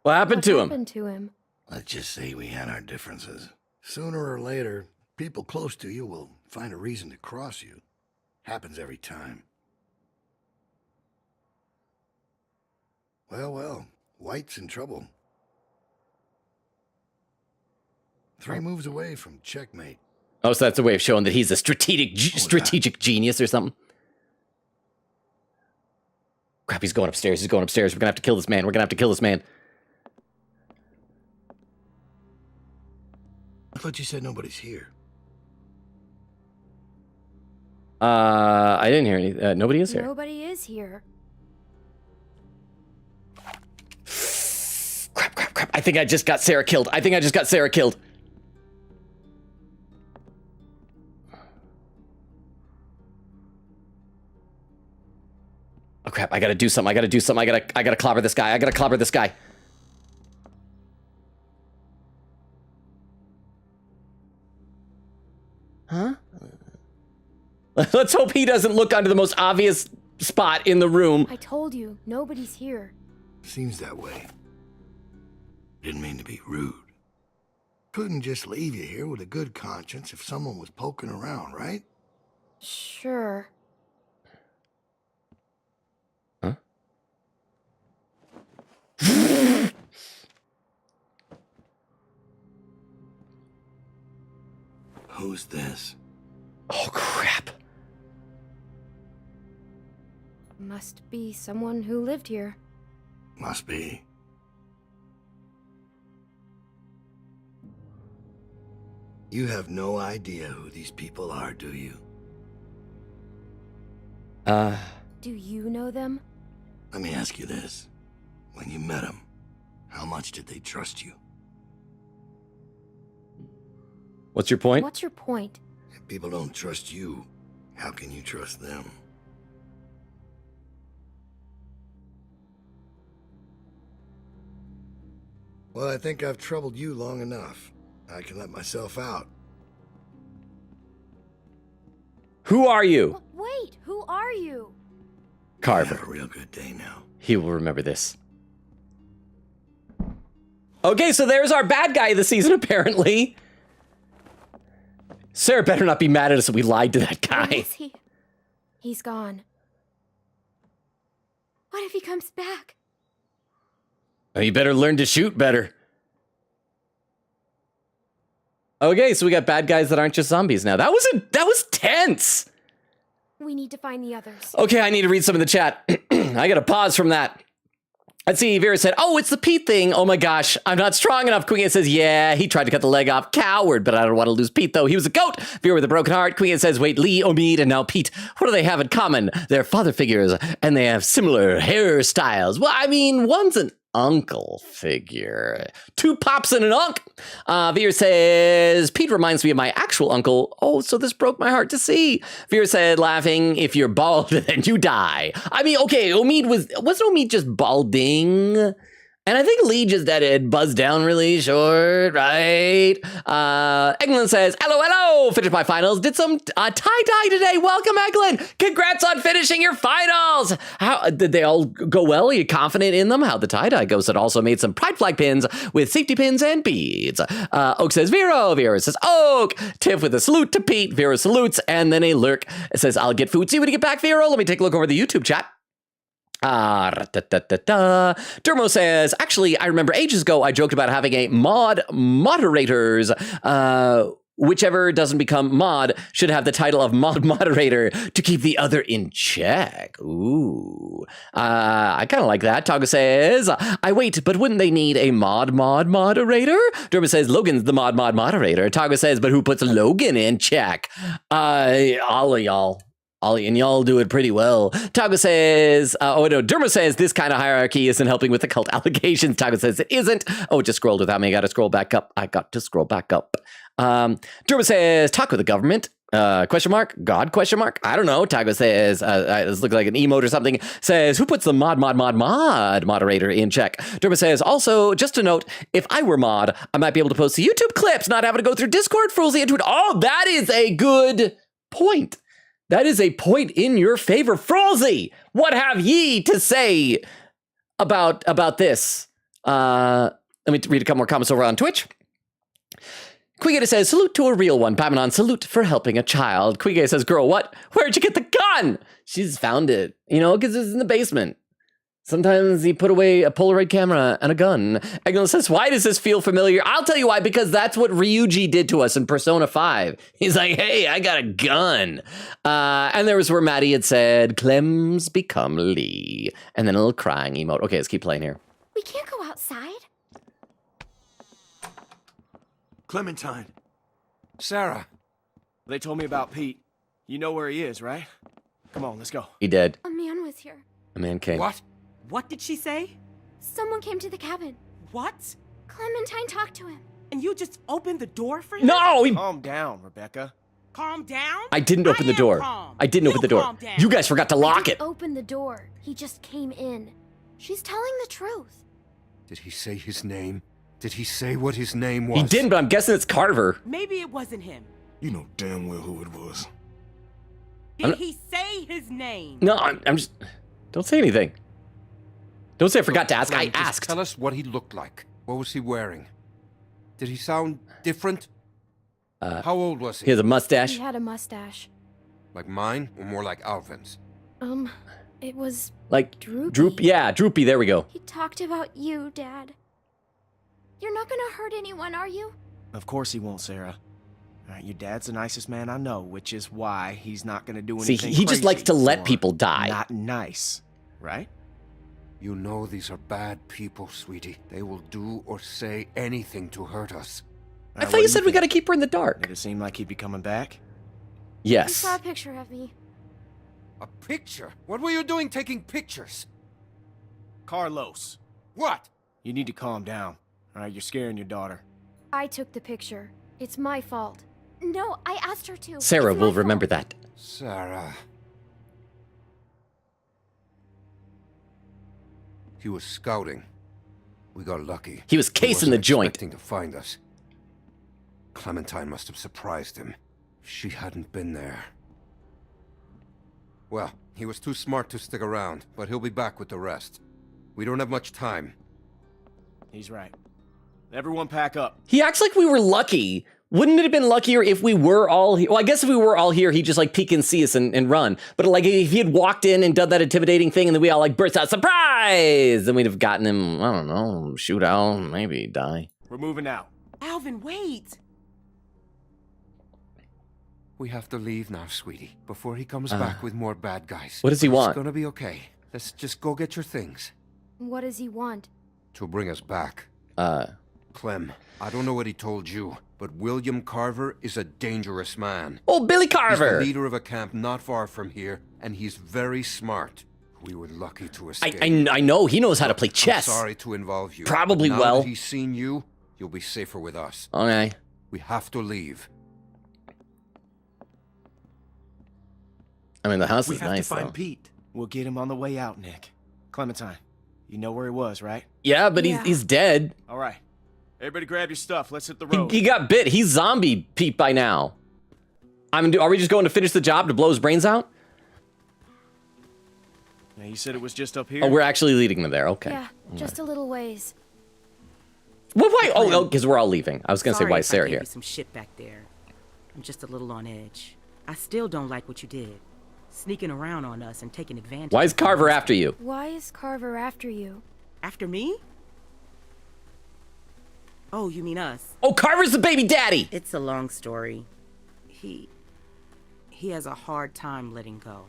What happened to him? Happened to him? Let's just say we had our differences. Sooner or later, people close to you will find a reason to cross you. Happens every time. Well, White's in trouble. 3 moves away from checkmate. Oh, so that's a way of showing that he's a strategic genius or something. Crap, he's going upstairs. He's going upstairs. We're gonna have to kill this man. We're gonna have to kill this man. I thought you said nobody's here. I didn't hear any. Nobody is here. Nobody is here. Crap. I think I just got Sarah killed. Oh crap, I gotta do something. I gotta clobber this guy. Huh? Let's hope he doesn't look under the most obvious spot in the room. I told you, nobody's here. Seems that way. Didn't mean to be rude. Couldn't just leave you here with a good conscience if someone was poking around, right? Sure. Huh? Who's this? Oh crap. Must be someone who lived here. Must be. You have no idea who these people are, do you? Do you know them? Let me ask you this. When you met them, how much did they trust you? What's your point? What's your point? If people don't trust you, how can you trust them? Well, I think I've troubled you long enough. I can let myself out. Who are you? Wait, who are you? Carver. Have a real good day now. He will remember this. Okay, so there's our bad guy of the season, apparently. Sarah better not be mad at us that we lied to that Where guy. is he? He's gone. What if he comes back? Oh, you better learn to shoot better. Okay, so we got bad guys that aren't just zombies now. That was tense. We need to find the others. Okay, I need to read some of the chat. I gotta pause from that. Let's see, Vera said, oh, it's the Pete thing. Oh my gosh, I'm not strong enough. Queen says, yeah, he tried to cut the leg off. Coward, but I don't want to lose Pete, though. He was a goat. Vera with a broken heart. Queen says, wait, Lee, Omid, and now Pete. What do they have in common? They're father figures, and they have similar hairstyles. Well, I mean, one's an uncle figure. Two pops and an unk. Vera says, Pete reminds me of my actual uncle. Oh, so this broke my heart to see. Vera said, laughing, if you're bald, then you die. I mean, okay, wasn't Omid just balding? And I think Lee just had buzzed down really short, right? Eglin says, hello, finished my finals. Did some tie-dye today. Welcome, Eglin. Congrats on finishing your finals. How did they all go well? Are you confident in them? How'd the tie-dye go? So it also made some pride flag pins with safety pins and beads. Oak says, Vera. Vera says, Oak. Tiff with a salute to Pete. Vera salutes. And then a lurk. It says, I'll get food. See when you get back, Vera. Let me take a look over the YouTube chat. Dermo says, actually, I remember ages ago I joked about having a moderators. Whichever doesn't become mod should have the title of moderator to keep the other in check. Ooh. I kind of like that. Toga says, I wait, but wouldn't they need a moderator? Dermo says, Logan's the moderator. Toga says, but who puts Logan in check? All of y'all. Ollie and y'all do it pretty well. Tago says, Dermo says this kind of hierarchy isn't helping with the cult allegations. Tago says it isn't. Oh, it just scrolled without me. I got to scroll back up. Dermo says, talk with the government. Question mark? God? Question mark? I don't know. Tago says, this looks like an emote or something. Says, who puts the moderator in check? Dermo says, also, just a note, if I were mod, I might be able to post the YouTube clips, not having to go through Discord, Foolsy, and Twitter. Oh, that is a good point. That is a point in your favor. Frolzy, what have ye to say about this? Let me read a couple more comments over on Twitch. Quigata says, salute to a real one. Pamanon, salute for helping a child. Quigata says, girl, what? Where'd you get the gun? She's found it, because it's in the basement. Sometimes he put away a Polaroid camera and a gun. Eglin says, why does this feel familiar? I'll tell you why, because that's what Ryuji did to us in Persona 5. He's like, hey, I got a gun. And there was where Maddie had said, Clem's become Lee. And then a little crying emote. Okay, let's keep playing here. We can't go outside. Clementine. Sarah. They told me about Pete. You know where he is, right? Come on, let's go. He did. A man was here. A man came. What? What did she say? Someone came to the cabin. What? Clementine talked to him. And you just opened the door for him? No! Calm down, Rebecca. Calm down? I didn't open the door. Calm. I didn't open the door. Calm down. You guys forgot to lock it. Open the door. He just came in. She's telling the truth. Did he say his name? Did he say what his name was? He didn't, but I'm guessing it's Carver. Maybe it wasn't him. You know damn well who it was. Did he say his name? No, I'm just... Don't say anything. Don't say I forgot to ask. I Just asked. tell us what he looked like. What was he wearing? Did he sound different? How old was He he? has a mustache. He had a mustache. Like mine, or more like Alvin's? It was Like droopy. Yeah, droopy. There we go. He talked about you, Dad. You're not gonna hurt anyone, are you? Of course he won't, Sarah. All right, your dad's the nicest man I know, which is why he's not gonna do See, anything he just likes to crazy let or people die. Not nice, right? You know these are bad people, sweetie. They will do or say anything to hurt us. I thought you said we got to keep her in the dark. Did it seem like he'd be coming back? He Yes. saw a picture of me. A picture? What were you doing taking pictures? Carlos, What? you need to calm down. All right, you're scaring your daughter. I took the picture. It's my fault. No, I asked her to. Sarah It's my will remember fault. that. Sarah. He was scouting. We got lucky. He was casing the joint. Expecting to find us. Clementine must have surprised him. She hadn't been there. Well, he was too smart to stick around, but he'll be back with the rest. We don't have much time. He's right. Everyone pack up. He acts like we were lucky. Wouldn't it have been luckier if we were all here? Well, I guess if we were all here, he'd just like peek and see us and run. But like if he had walked in and done that intimidating thing and then we all like burst out, surprise! Then we'd have gotten him, I don't know, shoot out, maybe die. We're moving out. Alvin, wait. We have to leave now, sweetie, before he comes back with more bad guys. What does he want? It's gonna be okay. Let's just go get your things. What does he want? To bring us back. Clem, I don't know what he told you, but William Carver is a dangerous man. Oh, Billy Carver! He's the leader of a camp not far from here, and he's very smart. We were lucky to escape. I know, he knows how to play chess. I'm sorry to involve you. Probably now well. That he's seen you, you'll be safer with us. Okay. We have to leave. I mean, the house is nice, We have to find though. Pete. We'll get him on the way out, Nick. Clementine, you know where he was, right? Yeah, but Yeah. he's dead. All right. Everybody grab your stuff. Let's hit the road. He got bit. He's zombie Pete by now. Are we just going to finish the job to blow his brains out? Now, you said it was just up here? Oh, we're actually leading them there. Okay. Yeah, just a little ways. Well, why? Oh, because we're all leaving. I was going to say, why is Sarah Sorry if I here? gave you some shit back there. I'm just a little on edge. I still don't like what you did. Sneaking around on us and taking advantage. Why is Carver after you? Why is Carver after you? After me? Oh, you mean us? Oh, Carver's the baby daddy! It's a long story. He has a hard time letting go.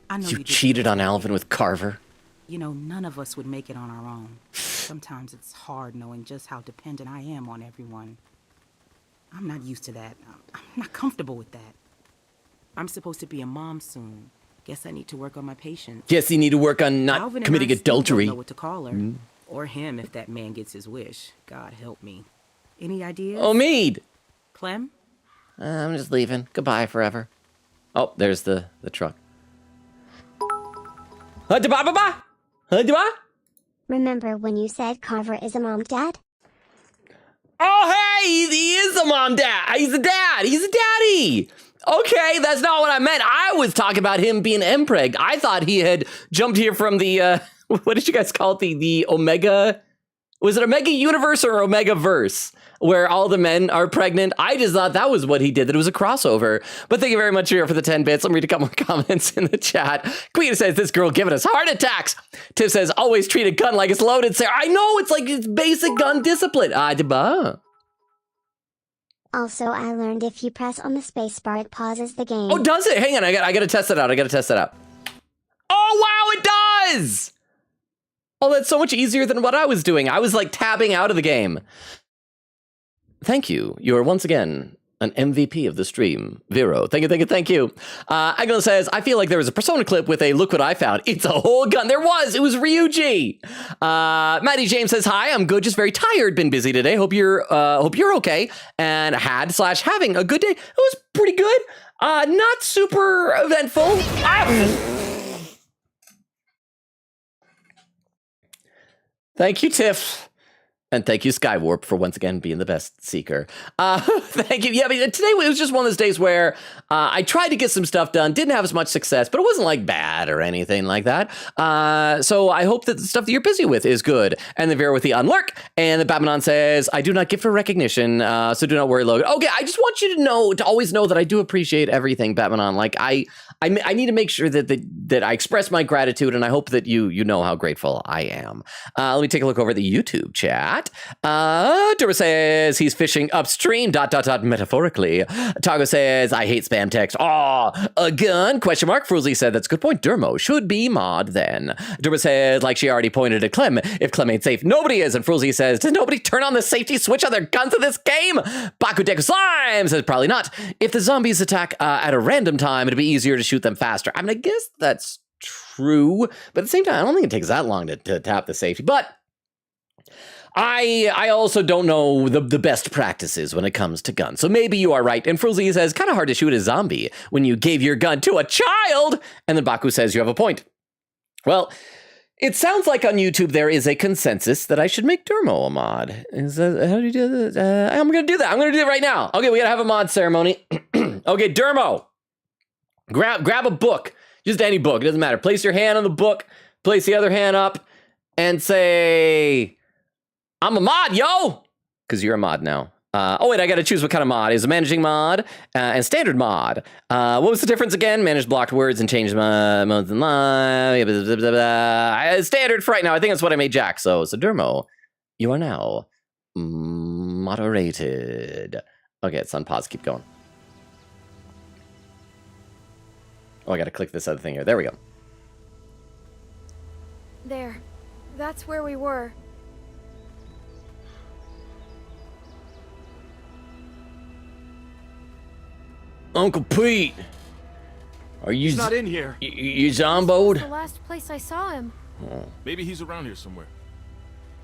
I know You did cheated on Alvin with Carver? You know, none of us would make it on our own. Sometimes it's hard knowing just how dependent I am on everyone. I'm not used to that. I'm not comfortable with that. I'm supposed to be a mom soon. Guess I need to work on my patience. Yes, you need to work on not Alvin and committing I still adultery. don't know what to call her. Or him if that man gets his wish. God help me. Any ideas? Oh, Mead! Clem? I'm just leaving. Goodbye forever. Oh, there's the truck. Huh-da-ba-ba-ba? Remember when you said Carver is a mom dad? Oh, hey, he is a mom dad. He's a dad. He's a daddy. Okay, that's not what I meant. I was talking about him being empregged. I thought he had jumped here from the, what did you guys call it? The Omega, was it Omega Universe or Omega Verse? Where all the men are pregnant. I just thought that was what he did, that it was a crossover. But thank you very much here for the 10 bits. Let me read a couple more comments in the chat. Queen says, this girl giving us heart attacks. Tiff says, always treat a gun like it's loaded. Sarah, I know, it's like it's basic gun discipline. Also, I learned if you press on the spacebar, it pauses the game. Oh, does it? Hang on, I gotta test it out. Oh, wow, it does! Oh, that's so much easier than what I was doing. I was like tabbing out of the game. Thank you. You are once again an MVP of the stream. Vero. Thank you. Agla says, I feel like there was a Persona clip with a look what I found. It's a whole gun. There was. It was Ryuji. Maddie James says, hi, I'm good. Just very tired. Been busy today. Hope you're okay. And having a good day. It was pretty good. Not super eventful. Thank you, Tiff. And thank you, Skywarp, for once again being the best seeker. Thank you. Yeah, but today it was just one of those days where I tried to get some stuff done, didn't have as much success, but it wasn't like bad or anything like that. So I hope that the stuff that you're busy with is good. And then Vera with the unlurk. And the Batmanon says, I do not gift for recognition, so do not worry, Logan. Okay, I just want you to always know that I do appreciate everything, Batmanon. Like, I need to make sure that I express my gratitude, and I hope that you know how grateful I am. Let me take a look over the YouTube chat. Dura says he's fishing upstream, ... metaphorically. Tago says, I hate spam text. Aw, a gun? ? Fruzzy said, that's a good point. Dermo should be mod then. Dura says, like she already pointed at Clem, if Clem ain't safe, nobody is. And Fruzzy says, does nobody turn on the safety switch on their guns in this game? Baku Deku Slime says, probably not. If the zombies attack at a random time, it'd be easier to shoot them faster. I mean, I guess that's true. But at the same time, I don't think it takes that long to tap the safety. But I also don't know the best practices when it comes to guns. So maybe you are right. And Fruzzy says, kind of hard to shoot a zombie when you gave your gun to a child. And then Baku says, you have a point. Well, It sounds like on YouTube there is a consensus that I should make Dermo a mod. Is that, how do you do this? I'm going to do that. I'm going to do it right now. Okay, we got to have a mod ceremony. Okay, Dermo, grab a book. Just any book. It doesn't matter. Place your hand on the book. Place the other hand up and say, I'm a mod, yo! Because you're a mod now. Oh, wait, I got to choose what kind of mod. Is a managing mod and standard mod. What was the difference again? Manage blocked words and change modes in live. Standard for right now. I think that's what I made Jack. So Dermo, you are now moderated. Okay, it's on pause. Keep going. Oh, I got to click this other thing here. There we go. There. That's where we were. Uncle Pete, are you? He's not in here. You zomboed? The last place I saw him. Oh. Maybe he's around here somewhere.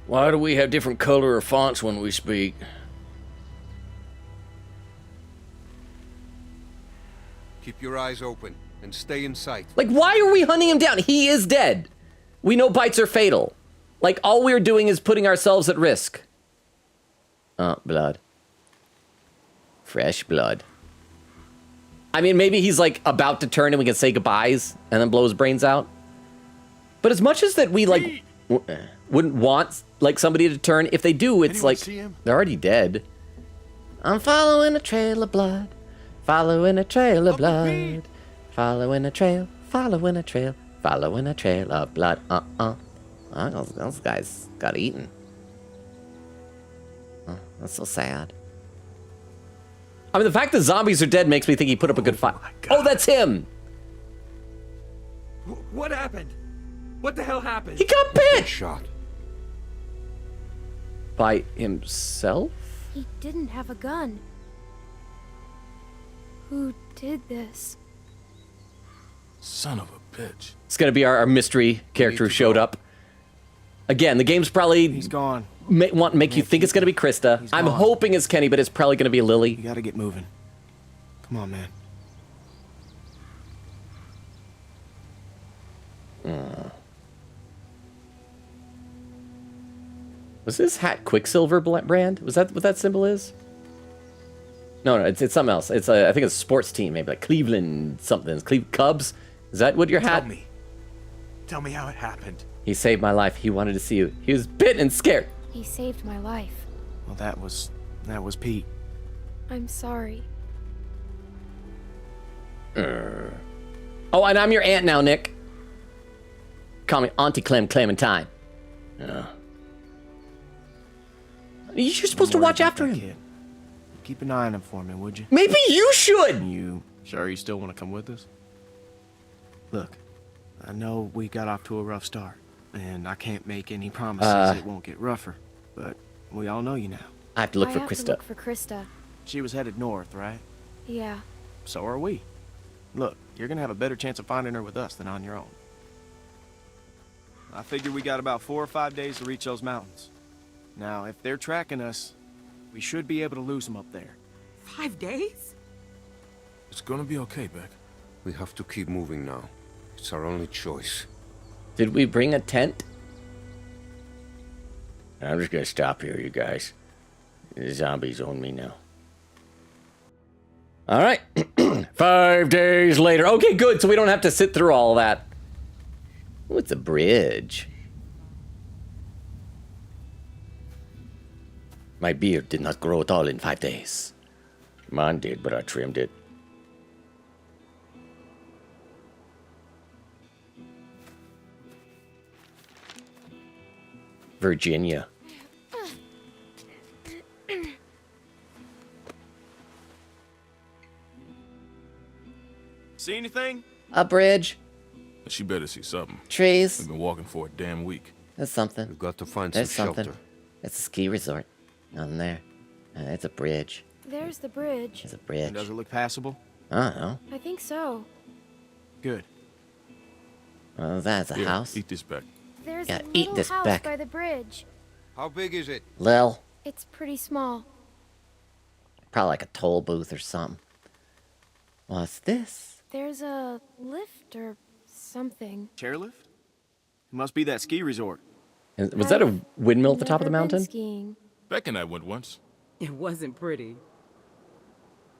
Why do we have different color or fonts when we speak? Keep your eyes open and stay in sight. Like, why are we hunting him down? He is dead. We know bites are fatal. Like, all we're doing is putting ourselves at risk. Oh, blood. Fresh blood. I mean, maybe he's, like, about to turn and we can say goodbyes and then blow his brains out. But as much as that we, like, wouldn't want, like, somebody to turn, if they do, it's like, they're already dead. I'm following a trail of blood. Following a trail of blood. Following a trail. Following a trail. Following a trail of blood. Those guys got eaten. Oh, that's so sad. I mean, the fact that zombies are dead makes me think he put up a good fight. Oh, that's him! What happened? What the hell happened? He got bit! Shot. By himself? He didn't have a gun. Who did this? Son of a bitch. It's gonna be our mystery character who showed up. Again, the game's probably... He's gone. Make you think it's gonna be Krista. I'm hoping it's Kenny, but it's probably gonna be Lily. You gotta get moving. Come on, man. Was this hat Quicksilver brand? Was that what that symbol is? No, it's something else. It's I think it's a sports team, maybe like Cleveland something. Cubs? Is that what your hat? Tell me how it happened. He saved my life. He wanted to see you. He was bit and scared. He saved my life. Well, that was Pete. I'm sorry. Oh, and I'm your aunt now, Nick. Call me Auntie Clementine. You're supposed to watch after him. Kid. Keep an eye on him for me, would you? Maybe you should! You sure you still want to come with us? Look, I know we got off to a rough start, and I can't make any promises it won't get rougher, but we all know you now. I have to look I for have Krista. to look for Krista. She was headed north, right? Yeah. So are we. Look, you're gonna have a better chance of finding her with us than on your own. I figure we got about 4 or 5 days to reach those mountains. Now, if they're tracking us, we should be able to lose them up there. 5 days? It's gonna be okay, Beck. We have to keep moving now. It's our only choice. Did we bring a tent? I'm just gonna stop here, you guys. The zombies own me now. All right. 5 days later. Okay, good. So we don't have to sit through all that. Oh, it's a bridge. My beard did not grow at all in 5 days. Mine did, but I trimmed it. Virginia. See anything? A bridge. She better see something. Trees. We've been walking for a damn week. There's something. We've got to find There's some something. shelter. It's a ski resort. Down there. It's a bridge. There's the bridge. It's a bridge. And does it look passable? I don't know. I think so. Good. Well, that's a Here, house. Eat this, Beck. There's Yeah, a eat little this house back. by the bridge. How big is it? Lil. It's pretty small. Probably like a toll booth or something. What's this? There's a lift or something. Chairlift? Must be that ski resort. Was that a windmill at the top of the Never been mountain? Skiing. Beck and I went once. It wasn't pretty.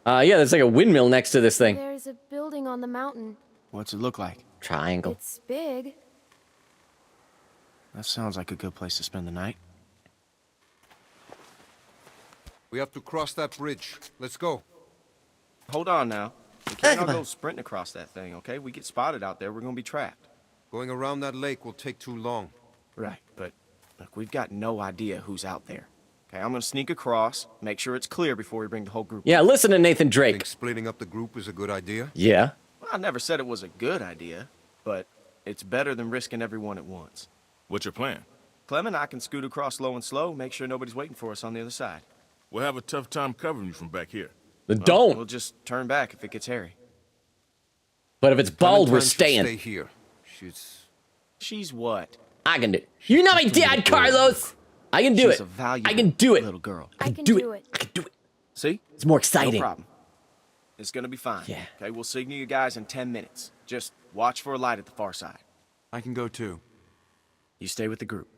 Yeah, there's like a windmill next to this thing. There's a building on the mountain. What's it look like? Triangle. It's big. That sounds like a good place to spend the night. We have to cross that bridge. Let's go. Hold on now. We can't all go sprinting across that thing, okay? We get spotted out there, we're gonna be trapped. Going around that lake will take too long. Right, but look, we've got no idea who's out there. Okay, I'm gonna sneak across, make sure it's clear before we bring the whole group. Yeah, listen to Nathan Drake. Think splitting up the group is a good idea? Yeah. Well, I never said it was a good idea, but it's better than risking everyone at once. What's your plan? Clem and I can scoot across low and slow, make sure nobody's waiting for us on the other side. We'll have a tough time covering you from back here. Don't. We'll just turn back if it gets hairy. But if it's bald, we're Clementine should staying. Stay here. She's what? I can do it. You're not my dad, Carlos. I can do She's it. a valuable I can do it. little girl. I can do it. I can do it. See? It's more exciting. No problem. It's gonna be fine. Yeah. Okay, we'll signal you guys in 10 minutes. Just watch for a light at the far side. I can go too. You stay with the group.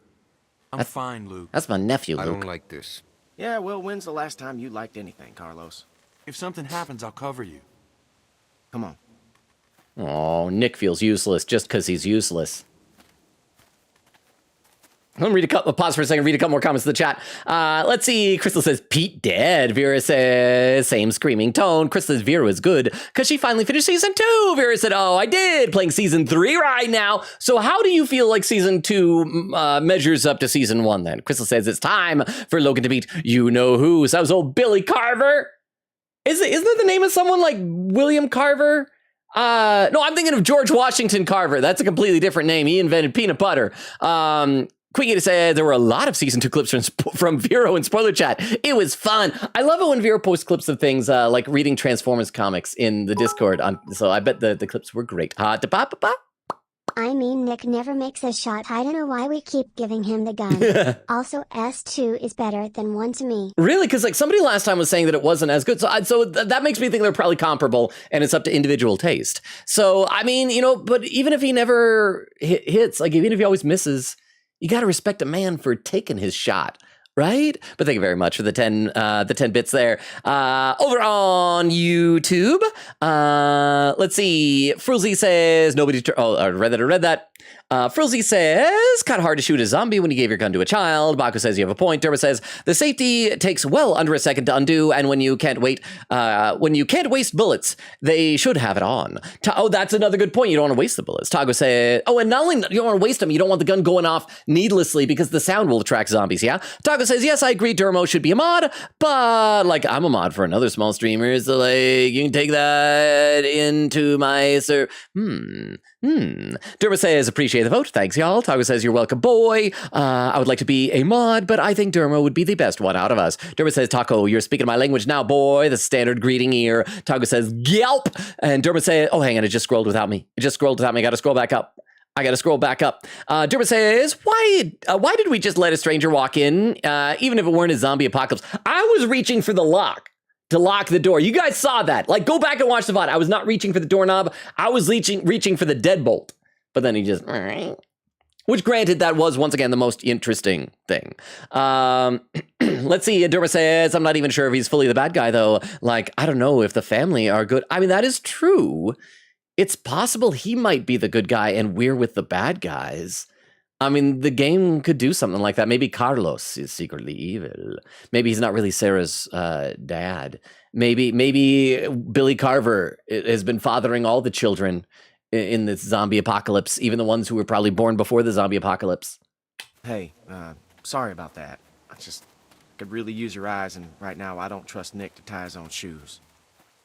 I'm fine, Luke. That's my nephew, Luke. I don't like this. Yeah, well, when's the last time you liked anything, Carlos? If something happens, I'll cover you. Come on. Oh, Nick feels useless just because he's useless. Let me read a couple. Pause for a second. Read a couple more comments in the chat. Let's see. Crystal says Pete dead. Vera says same screaming tone. Crystal says Vera was good because she finally finished season 2. Vera said, "Oh, I did. Playing season 3 right now." So how do you feel like season 2 measures up to season 1? Then Crystal says it's time for Logan to meet you know who. So that was old Billy Carver. Isn't that the name of someone like William Carver? No, I'm thinking of George Washington Carver. That's a completely different name. He invented peanut butter. Quickie said there were a lot of season 2 clips from Vero in spoiler chat. It was fun. I love it when Vero posts clips of things like reading Transformers comics in the Discord. So I bet the clips were great. I mean, Nick never makes a shot. I don't know why we keep giving him the gun. Also, S2 is better than 1 to me. Really? Because like somebody last time was saying that it wasn't as good. So that makes me think they're probably comparable, and it's up to individual taste. So I mean, but even if he never hits, like even if he always misses, you got to respect a man for taking his shot, right? But thank you very much for the 10 bits there. Over on YouTube, let's see. Frilzy says nobody. I read that. Frilzy says, kind of hard to shoot a zombie when you gave your gun to a child. Baku says you have a point. Derma says the safety takes well under a second to undo, and when you can't waste bullets, they should have it on. That's another good point. You don't want to waste the bullets. Tago said, and not only you don't want to waste them, you don't want the gun going off needlessly because the sound will attract zombies. Yeah. Tago says, yes, I agree. Dermo should be a mod, but like I'm a mod for another small streamer, so like you can take that into my Derma says, appreciate the vote. Thanks, y'all. Tago says, you're welcome, boy. I would like to be a mod, but I think Derma would be the best one out of us. Derma says, Taco, you're speaking my language now, boy. The standard greeting here. Tago says, yelp. And Derma says, oh, hang on, it just scrolled without me. I got to scroll back up. Derma says, why did we just let a stranger walk in, even if it weren't a zombie apocalypse? I was reaching for the lock to lock the door. You guys saw that. Like, go back and watch the VOD. I was not reaching for the doorknob. I was reaching for the deadbolt. But then he just... Which, granted, that was, once again, the most interesting thing. Let's see. Derma says, I'm not even sure if he's fully the bad guy, though. Like, I don't know if the family are good. I mean, that is true. It's possible he might be the good guy and we're with the bad guys. I mean, the game could do something like that. Maybe Carlos is secretly evil. Maybe he's not really Sarah's dad. Maybe Billy Carver has been fathering all the children in this zombie apocalypse, even the ones who were probably born before the zombie apocalypse. Hey, sorry about that. I just could really use your eyes, and right now I don't trust Nick to tie his own shoes.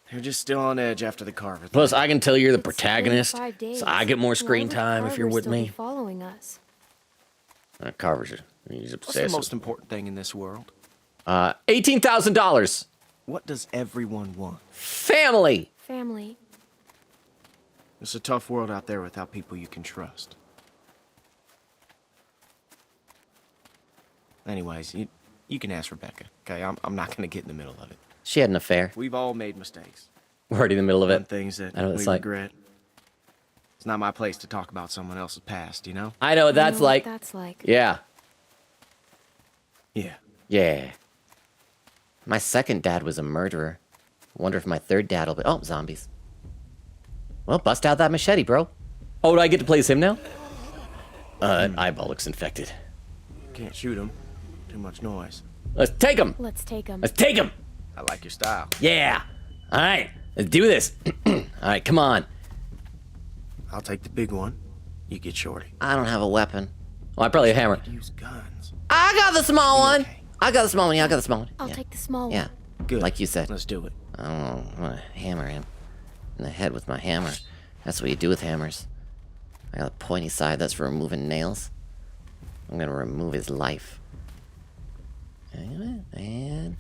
They're just still on edge after the Carver thing. Plus, I can tell you're the protagonist, so I get more screen time if you're with me. Following us. Carver's he's obsessive. What's the most important thing in this world? $18,000. What does everyone want? Family. It's a tough world out there without people you can trust. Anyways, you can ask Rebecca, okay? I'm not going to get in the middle of it. She had an affair. We've all made mistakes. We're already in the middle of it. Things that I know what we it's like. regret. It's not my place to talk about someone else's past, you know? I know what that's like. That's like. Yeah. Yeah. Yeah. My second dad was a murderer. Wonder if my third dad will be... Oh, zombies. Well, bust out that machete, bro. Oh, do I get to play as him now? Eyeball looks infected. Can't shoot him. Too much noise. Let's take him. Let's take him. Let's take him. I like your style. Yeah. All right. Let's do this. All right, come on. I'll take the big one. You get Shorty. I don't have a weapon. Well, I probably have a hammer. Use guns. I got the small one. I got the small one. Yeah, I got the small one. I'll Yeah. take the small Yeah. one. Good. Like you said. Let's do it. I don't know. I'm gonna hammer him in the head with my hammer. That's what you do with hammers. I got a pointy side. That's for removing nails. I'm gonna remove his life. And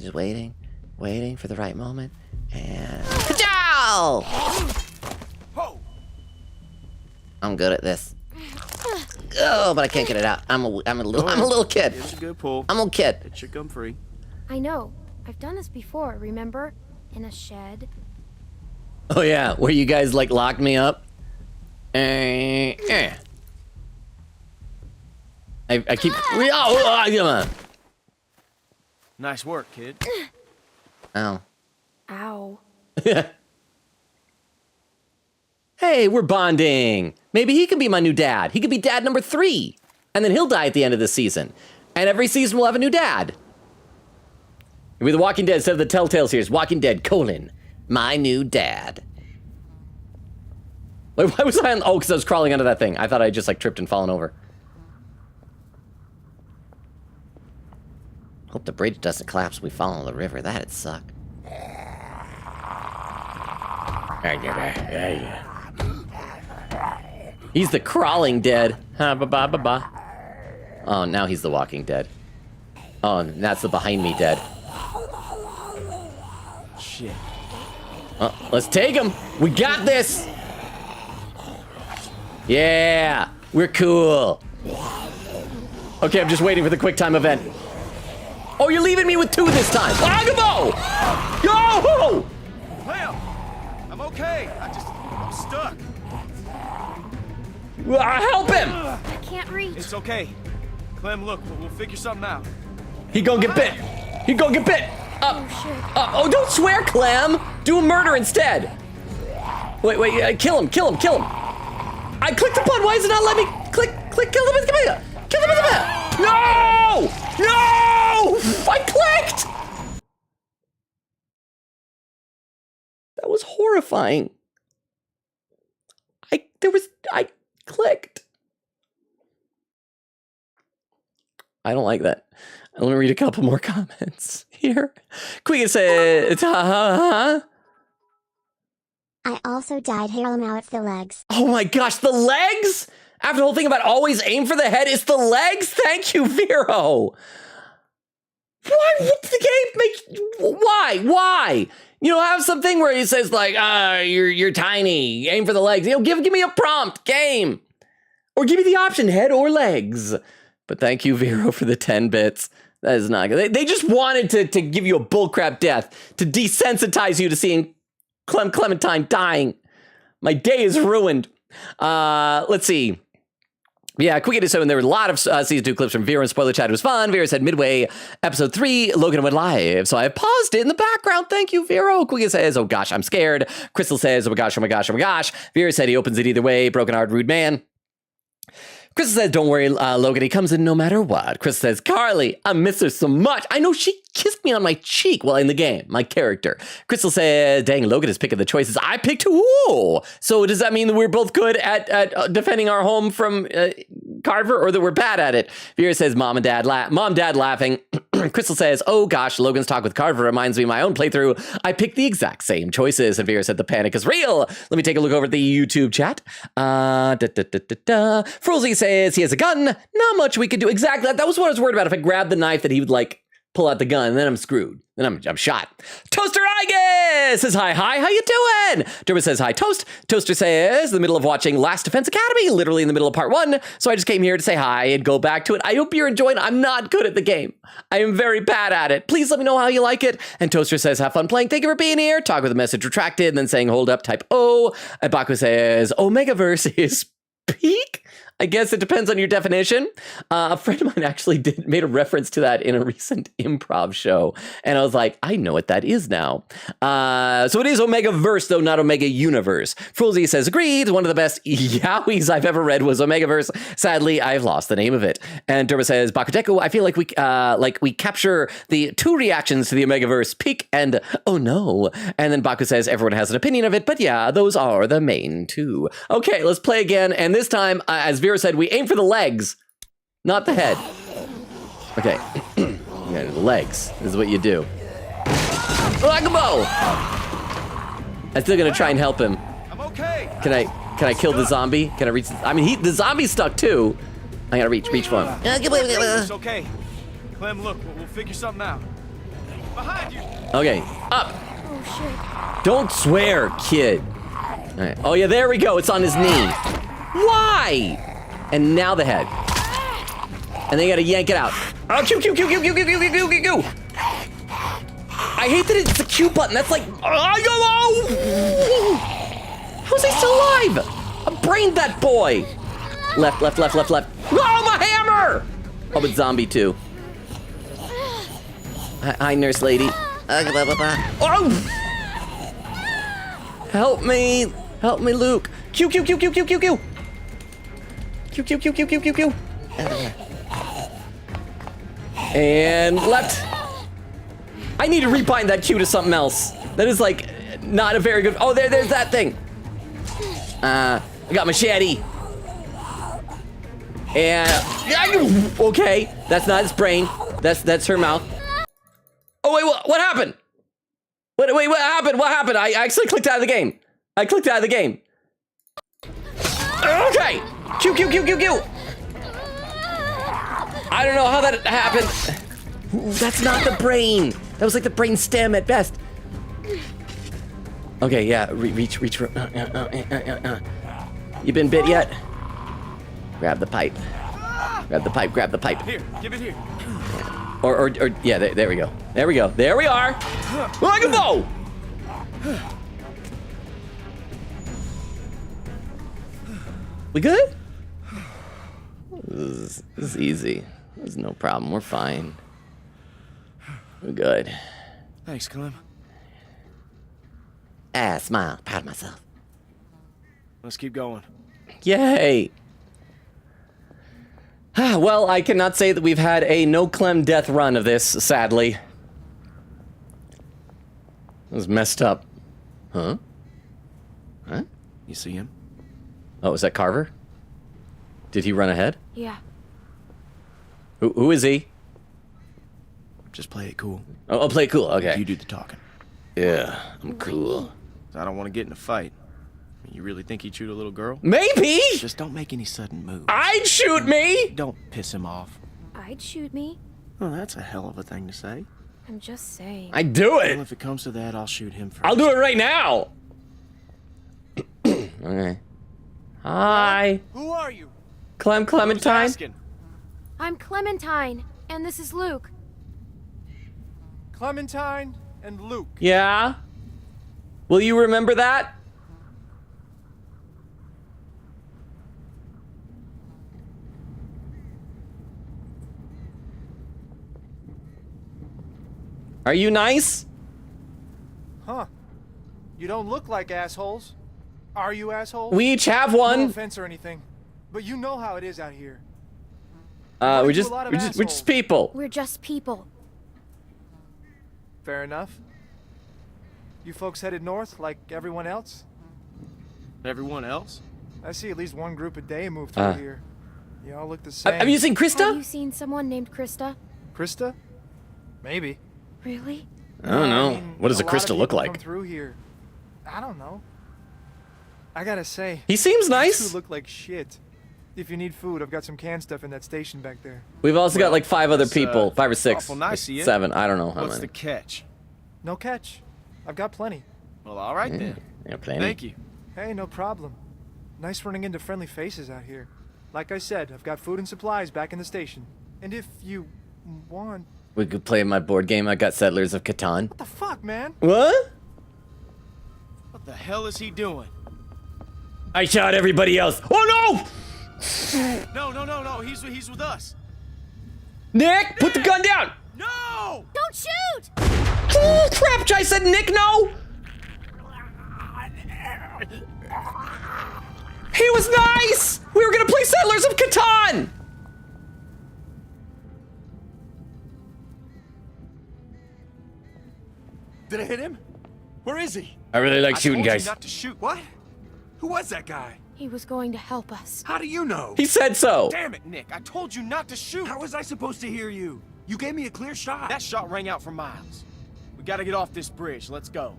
just waiting for the right moment. And ka-chow! I'm good at this. Oh, but I can't get it out. I'm a little kid. It's a good pull. I'm a little kid. It should come free. I know. I've done this before, remember? In a shed. Oh, yeah. Where you guys, like, locked me up. I keep... Nice work, kid. Ow. Ow. Hey, we're bonding. Maybe he can be my new dad. He could be dad number 3. And then he'll die at the end of the season. And every season we'll have a new dad. It'll be The Walking Dead instead of the Telltale series. Walking Dead, my new dad. Wait, why was I on... Oh, because I was crawling under that thing. I thought I just, like, tripped and fallen over. Hope the bridge doesn't collapse when we fall in the river. That'd suck. He's the crawling dead. Ha-ba-ba-ba-ba. Oh, now he's the Walking Dead. Oh, and that's the behind me dead. Shit. Oh, let's take him. We got this. Yeah, we're cool. Okay, I'm just waiting for the quick time event. Oh, you're leaving me with 2 this time. Agamo! Go! Clem! I'm okay. I'm stuck. Help him! I can't reach. It's okay. Clem, look, we'll figure something out. He gonna get bit. He gonna get bit. Oh, shit. Oh, don't swear, Clem. Do a murder instead. Wait, kill him. I clicked the button. Why is it not letting me click, kill him? Kill him. No! I clicked! That was horrifying. I clicked. I don't like that. Let me read a couple more comments here. Queen said, I also died. Here, now it's the legs. oh my gosh, the legs? After the whole thing about always aim for the head, it's the legs? Thank you, Vero. Why would the game make... Why? You know, have something where he says, like, you're tiny, aim for the legs. You know, give me a prompt, game. Or give me the option, head or legs. But thank you, Vero, for the 10 bits. That is not good. They just wanted to give you a bullcrap death, to desensitize you to seeing Clementine dying. My day is ruined. Let's see. Yeah, quick so there were a lot of season 2 clips from Vera and Spoiler Chat. It was fun. Vera said midway episode 3, Logan went live. So I paused it in the background. Thank you, Vero. Quick says, oh gosh, I'm scared. Crystal says, oh my gosh. Vera said he opens it either way. Broken heart, rude man. Crystal says, don't worry, Logan, he comes in no matter what. Crystal says, Carly, I miss her so much. I know she kissed me on my cheek. Well, in the game, my character. Crystal says, dang, Logan is picking the choices. I picked who? So does that mean that we're both good at defending our home from Carver, or that we're bad at it? Vera says, Mom, Dad laughing. Crystal says, oh gosh, Logan's talk with Carver reminds me of my own playthrough. I picked the exact same choices. And Vera said, the panic is real. Let me take a look over at the YouTube chat. Frolsey says he has a gun. Not much we could do. Exactly. That was what I was worried about. If I grabbed the knife, that he would, like, pull out the gun, and then I'm screwed. Then I'm shot. Toaster Igus says hi, how you doing? Dermot says hi, Toast. Toaster says, the middle of watching Last Defense Academy, literally in the middle of part 1. So I just came here to say hi and go back to it. I hope you're enjoying. I'm not good at the game. I am very bad at it. Please let me know how you like it. And Toaster says, have fun playing. Thank you for being here. Talk with a message retracted, and then saying, hold up, type O. And Baku says, Omegaverse is peak? I guess it depends on your definition. A friend of mine actually made a reference to that in a recent improv show. And I was like, I know what that is now. So it is Omegaverse, though, not Omega Universe. Frulzy says, agreed. One of the best yaois I've ever read was Omegaverse. Sadly, I've lost the name of it. And Derma says, Bakuteko, I feel like we capture the 2 reactions to the Omegaverse, peak and oh no. And then Baku says, everyone has an opinion of it, but yeah, those are the main 2. Okay, let's play again. And this time, as Vera said, we aim for the legs, not the head. Okay, the legs is what you do. Like a bow. I'm still gonna try and help him. I'm okay. Can I kill the zombie? Can I reach? I mean, the zombie's stuck too. I gotta reach for him. It's okay. Clem, look, we'll figure something out. Behind you. Okay, up. Oh shit. Don't swear, kid. All right. Oh yeah, there we go. It's on his knee. Why? And now the head. And then you gotta yank it out. Oh, Q. I hate that it's the Q button. That's like, how's he still alive? I brained that boy. Left. Oh, my hammer! Oh, but zombie too. Hi, nurse lady. Oh! Help me, Luke. Q. And left. I need to rebind that Q to something else. That is like not a very good. Oh, there's that thing. I got machete. And okay, that's not his brain. That's her mouth. Oh wait, what happened? Wait, what happened? What happened? I actually clicked out of the game. Okay. Q. I don't know how that happened. Ooh, that's not the brain. That was like the brain stem at best. Okay, yeah, reach for. You been bit yet? Grab the pipe. Grab the pipe. Here, give it here. Or yeah, there we go. There we are. Like a bow. We good? This is easy. There's no problem. We're fine. We're good. Thanks, Clem. Smile. Proud of myself. Let's keep going. Yay. Well, I cannot say that we've had a no Clem death run of this, sadly. It was messed up. Huh? You see him? Oh, is that Carver? Did he run ahead? Yeah. Who is he? Just play it cool. Oh, play it cool. Okay. You do the talking. Yeah, I'm cool. I don't want to get in a fight. You really think he'd shoot a little girl? Maybe! Just don't make any sudden moves. I'd shoot me! Don't piss him off. I'd shoot me. Well, that's a hell of a thing to say. I'm just saying. I'd do it! Well, if it comes to that, I'll shoot him first. I'll do it right now! Okay. Hi. Who are you? Clementine? I'm Clementine, and this is Luke. Clementine and Luke. Yeah? Will you remember that? Are you nice? Huh. You don't look like assholes. Are you assholes? We each have one. No offense or anything, but you know how it is out here. We're just people. We're just people. Fair enough. You folks headed north like everyone else? Everyone else? I see at least one group a day move through here. You all look the same. Have you seen Krista? Have you seen someone named Krista? Krista? Maybe. Really? I don't know. I mean, What does a lot Krista of look people like? come through here. I don't know. I gotta say, He seems you nice. two look like shit. If you need food, I've got some canned stuff in that station back there. We've also got like 5 other people, 5 or 6, awful nice of you. 7. I don't know how What's many. the catch? No catch. I've got plenty. Well, all right then. Yeah, plenty. Thank you. Hey, no problem. Nice running into friendly faces out here. Like I said, I've got food and supplies back in the station. And if you want... We could play my board game. I got Settlers of Catan. What the fuck, man? What? What the hell is he doing? I shot everybody else. Oh No. He's with us. no! Nick, put the gun down. No! Don't shoot! Oh, crap! I said Nick, no. He was nice. We were gonna play Settlers of Catan. Did I hit him? Where is he? I really like shooting told you guys. not to shoot. What? Who was that guy? He was going to help us. How do you know? He said so. Damn it, Nick! I told you not to shoot. How was I supposed to hear you? You gave me a clear shot. That shot rang out for miles. We gotta get off this bridge. Let's go.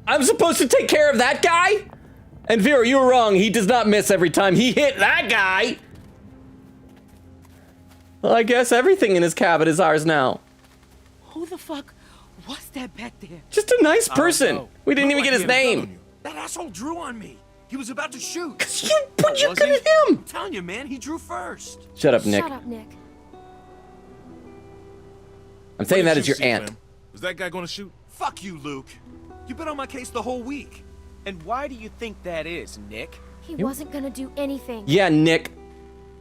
I'm supposed to take care of that guy? And Vera, you were wrong. He does not miss every time he hit that guy. Well, I guess everything in his cabin is ours now. Who the fuck was that back there? Just a nice person. We didn't even get his name. That asshole drew on me. He was about to shoot. But you could have him. I'm telling you, man, he drew first. Shut up, Nick. Shut up, Nick. I'm saying that as your aunt. Was that guy gonna shoot? Fuck you, Luke. You've been on my case the whole week. And why do you think that is, Nick? He wasn't gonna do anything. Yeah, Nick.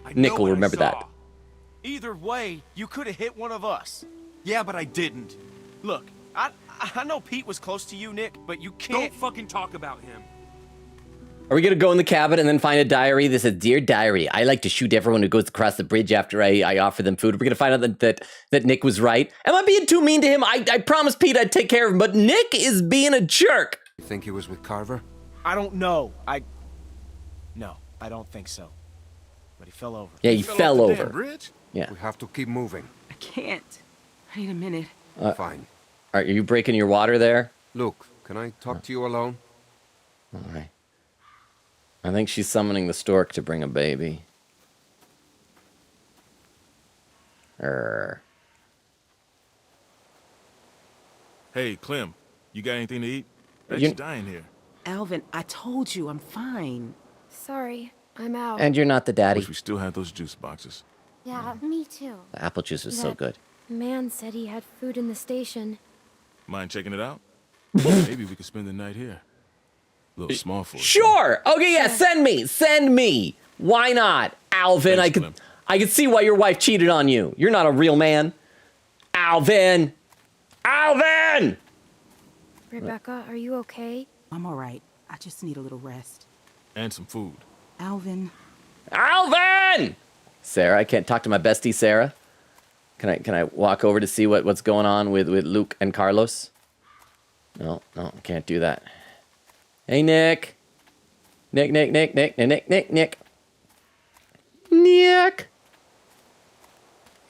I Nick know will what I remember that. saw. Either way, you could have hit one of us. Yeah, but I didn't. Look, I know Pete was close to you, Nick, but you can't... Don't fucking talk about him. Are we gonna go in the cabin and then find a diary that says, "Dear diary, I like to shoot everyone who goes across the bridge after I offer them food." We're gonna find out that Nick was right. Am I being too mean to him? I promised Pete I'd take care of him, but Nick is being a jerk. You think he was with Carver? I don't know. No, I don't think so. But he fell over. Yeah, he fell off the over. damn bridge? Yeah. We have to keep moving. I can't. I need a minute. Fine. Are you breaking your water there? Luke, can I talk to you alone? All right. I think she's summoning the stork to bring a baby. Hey, Clem, you got anything to eat? Bet You- you're dying here. Alvin, I told you I'm fine. Sorry, I'm out. And you're not the daddy. Wish we still had those juice boxes. Yeah, me too. The apple juice was so That good. Man said he had food in the station. Mind checking it out? Maybe we could spend the night here. A little small for us. Sure. Okay, yeah, send me. Why not? Alvin, Thanks, I could see why your wife cheated on you. You're not a real man. Alvin! Rebecca, are you okay? I'm all right. I just need a little rest. And some food. Alvin. Sarah, I can't talk to my bestie Sarah. Can I walk over to see what's going on with Luke and Carlos? No, I can't do that. Hey, Nick. Nick.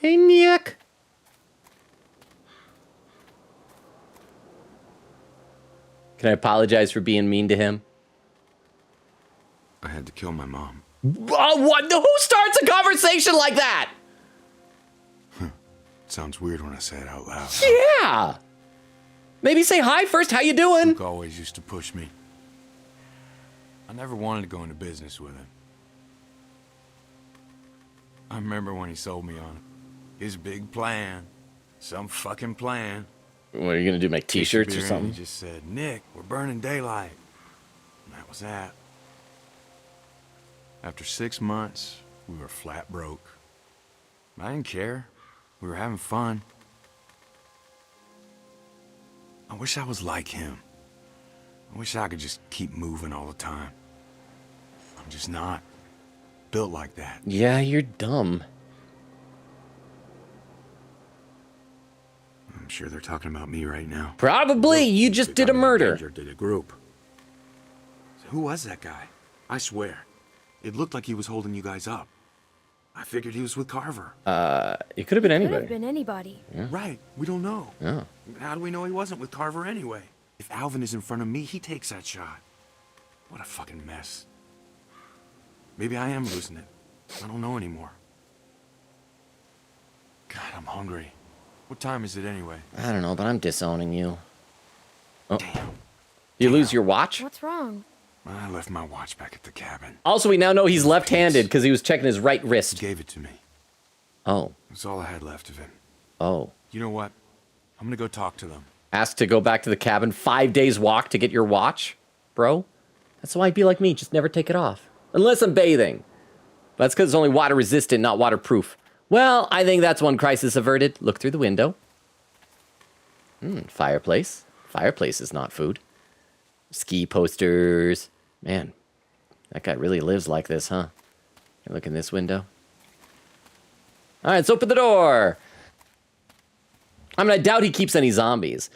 Hey, Nick. Can I apologize for being mean to him? I had to kill my mom. What? Who starts a conversation like that? Sounds weird when I say it out loud. Yeah. Maybe say hi first. How you doing? Luke always used to push me. I never wanted to go into business with him. I remember when he sold me on it. His big plan. Some fucking plan. What are you gonna do? Make T-shirts or Beer, and something? He just said, "Nick, we're burning daylight." And that was that. After 6 months, we were flat broke. I didn't care. We were having fun. I wish I was like him. I wish I could just keep moving all the time. I'm just not built like that. Yeah, you're dumb. I'm sure they're talking about me right now. Probably. You just did a murder. Did a group. So who was that guy? I swear. It looked like he was holding you guys up. I figured he was with Carver. It could have been Could anybody. have been anybody. Yeah. Right. We don't know. Yeah. How do we know he wasn't with Carver anyway? If Alvin is in front of me, he takes that shot. What a fucking mess. Maybe I am losing it. I don't know anymore. God, I'm hungry. What time is it anyway? I don't know, but I'm disowning you. Oh. Damn. You lose your watch? What's wrong? I left my watch back at the cabin. Also, we now know he's left-handed because he was checking his right wrist. He gave it to me. Oh. That's all I had left of him. Oh. You know what? I'm gonna go talk to them. Asked to go back to the cabin, 5 days walk to get your watch, bro. That's why I'd be like me, just never take it off. Unless I'm bathing. That's because it's only water resistant, not waterproof. Well, I think that's one crisis averted. Look through the window. Fireplace. Fireplace is not food. Ski posters. Man, that guy really lives like this, huh? Look in this window. All right, let's open the door. I mean, I doubt he keeps any zombies.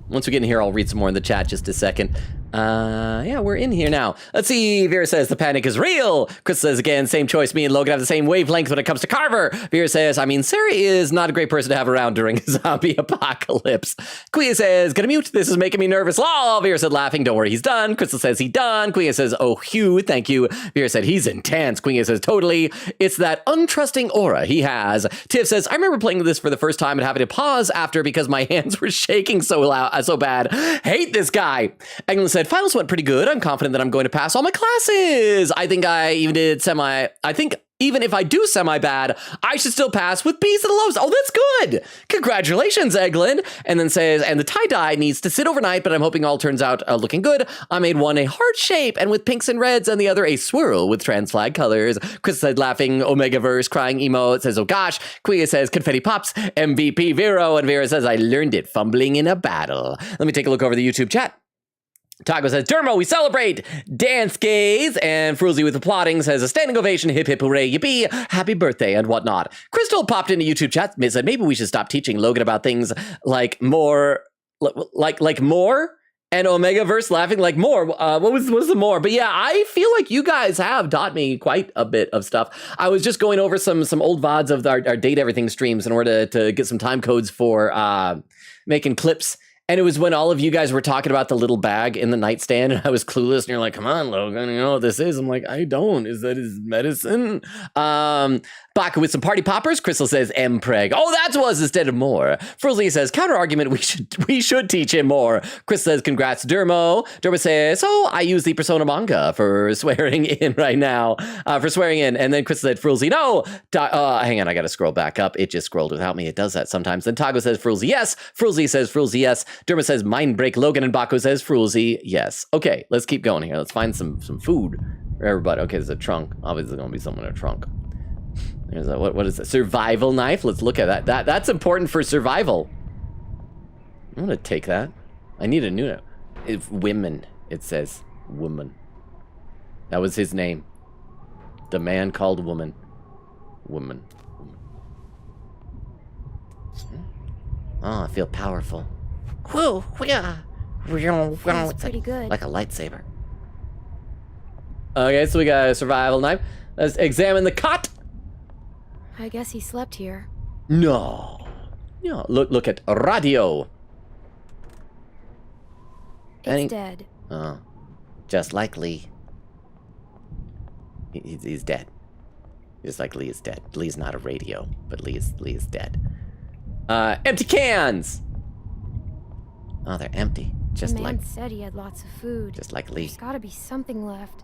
Once we get in here, I'll read some more in the chat just a second. Yeah, we're in here now. Let's see. Vera says the panic is real. Chris says again, same choice. Me and Logan have the same wavelength when it comes to Carver. Vera says, I mean, Sarah is not a great person to have around during a zombie apocalypse. Quia says, gonna mute. This is making me nervous. Lol. Vera said, laughing. Don't worry, he's done. Crystal says, he done. Quia says, oh, Hugh, thank you. Vera said, he's intense. Quia says, totally. It's that untrusting aura he has. Tiff says, I remember playing this for the first time and having to pause after because my hands were shaking so loud, so bad. Hate this guy. Eglin said, finals went pretty good. I'm confident that I'm going to pass all my classes. I think even if I do semi-bad, I should still pass with B's and lows. Oh, that's good. Congratulations, Eglin. And then says, and the tie-dye needs to sit overnight, but I'm hoping all turns out looking good. I made one a heart shape and with pinks and reds, and the other a swirl with trans flag colors. Chris said, laughing, Omegaverse, crying emo. It says, oh gosh. Quia says, confetti pops, MVP Vero. And Vera says, I learned it fumbling in a battle. Let me take a look over the YouTube chat. Taco says, Dermo, we celebrate! Dance gaze! And Fruzy with applauding says, a standing ovation, hip hip hooray, yippee, happy birthday, and whatnot. Crystal popped into YouTube chat, said, maybe we should stop teaching Logan about things like more, like more? And Omegaverse laughing like more. What was the more? But yeah, I feel like you guys have taught me quite a bit of stuff. I was just going over some old VODs of our Date Everything streams in order to get some time codes for making clips. And it was when all of you guys were talking about the little bag in the nightstand, and I was clueless, and you're like, come on, Logan, you know what this is? I'm like, I don't. Is that his medicine? Baka with some party poppers. Crystal says, Mpreg. Oh, that was instead of more. Frozley says, counter argument, we should teach him more. Chris says, congrats, Dermo. Dermo says, oh, I use the Persona manga for swearing in right now. For swearing in. And then Chris said, Frozley, no. Hang on, I got to scroll back up. It just scrolled without me. It does that sometimes. Then Tago says, Frozley, yes. Frozley says, Frozley, yes. Dermo says, mind break Logan, and Baku says, Frozley, yes. Okay, let's keep going here. Let's find some food for everybody. Okay, there's a trunk. Obviously, there's going to be someone in a trunk. There's a, what is it? Survival knife. Let's look at that. That's important for survival. I'm gonna take that. I need a new note. It's women. It says woman. That was his name. The man called woman. Woman. Oh, I feel powerful. Whoa, yeah. Feels pretty good. Like a lightsaber. Okay, so we got a survival knife. Let's examine the cot. I guess he slept here. No. Look at radio. It's dead. Oh. Just like Lee. He's dead. Just like Lee is dead. Lee's not a radio, but Lee is dead. Empty cans. Oh, they're empty. Just the like man said he had lots of food. Just like Lee. There's gotta be something left.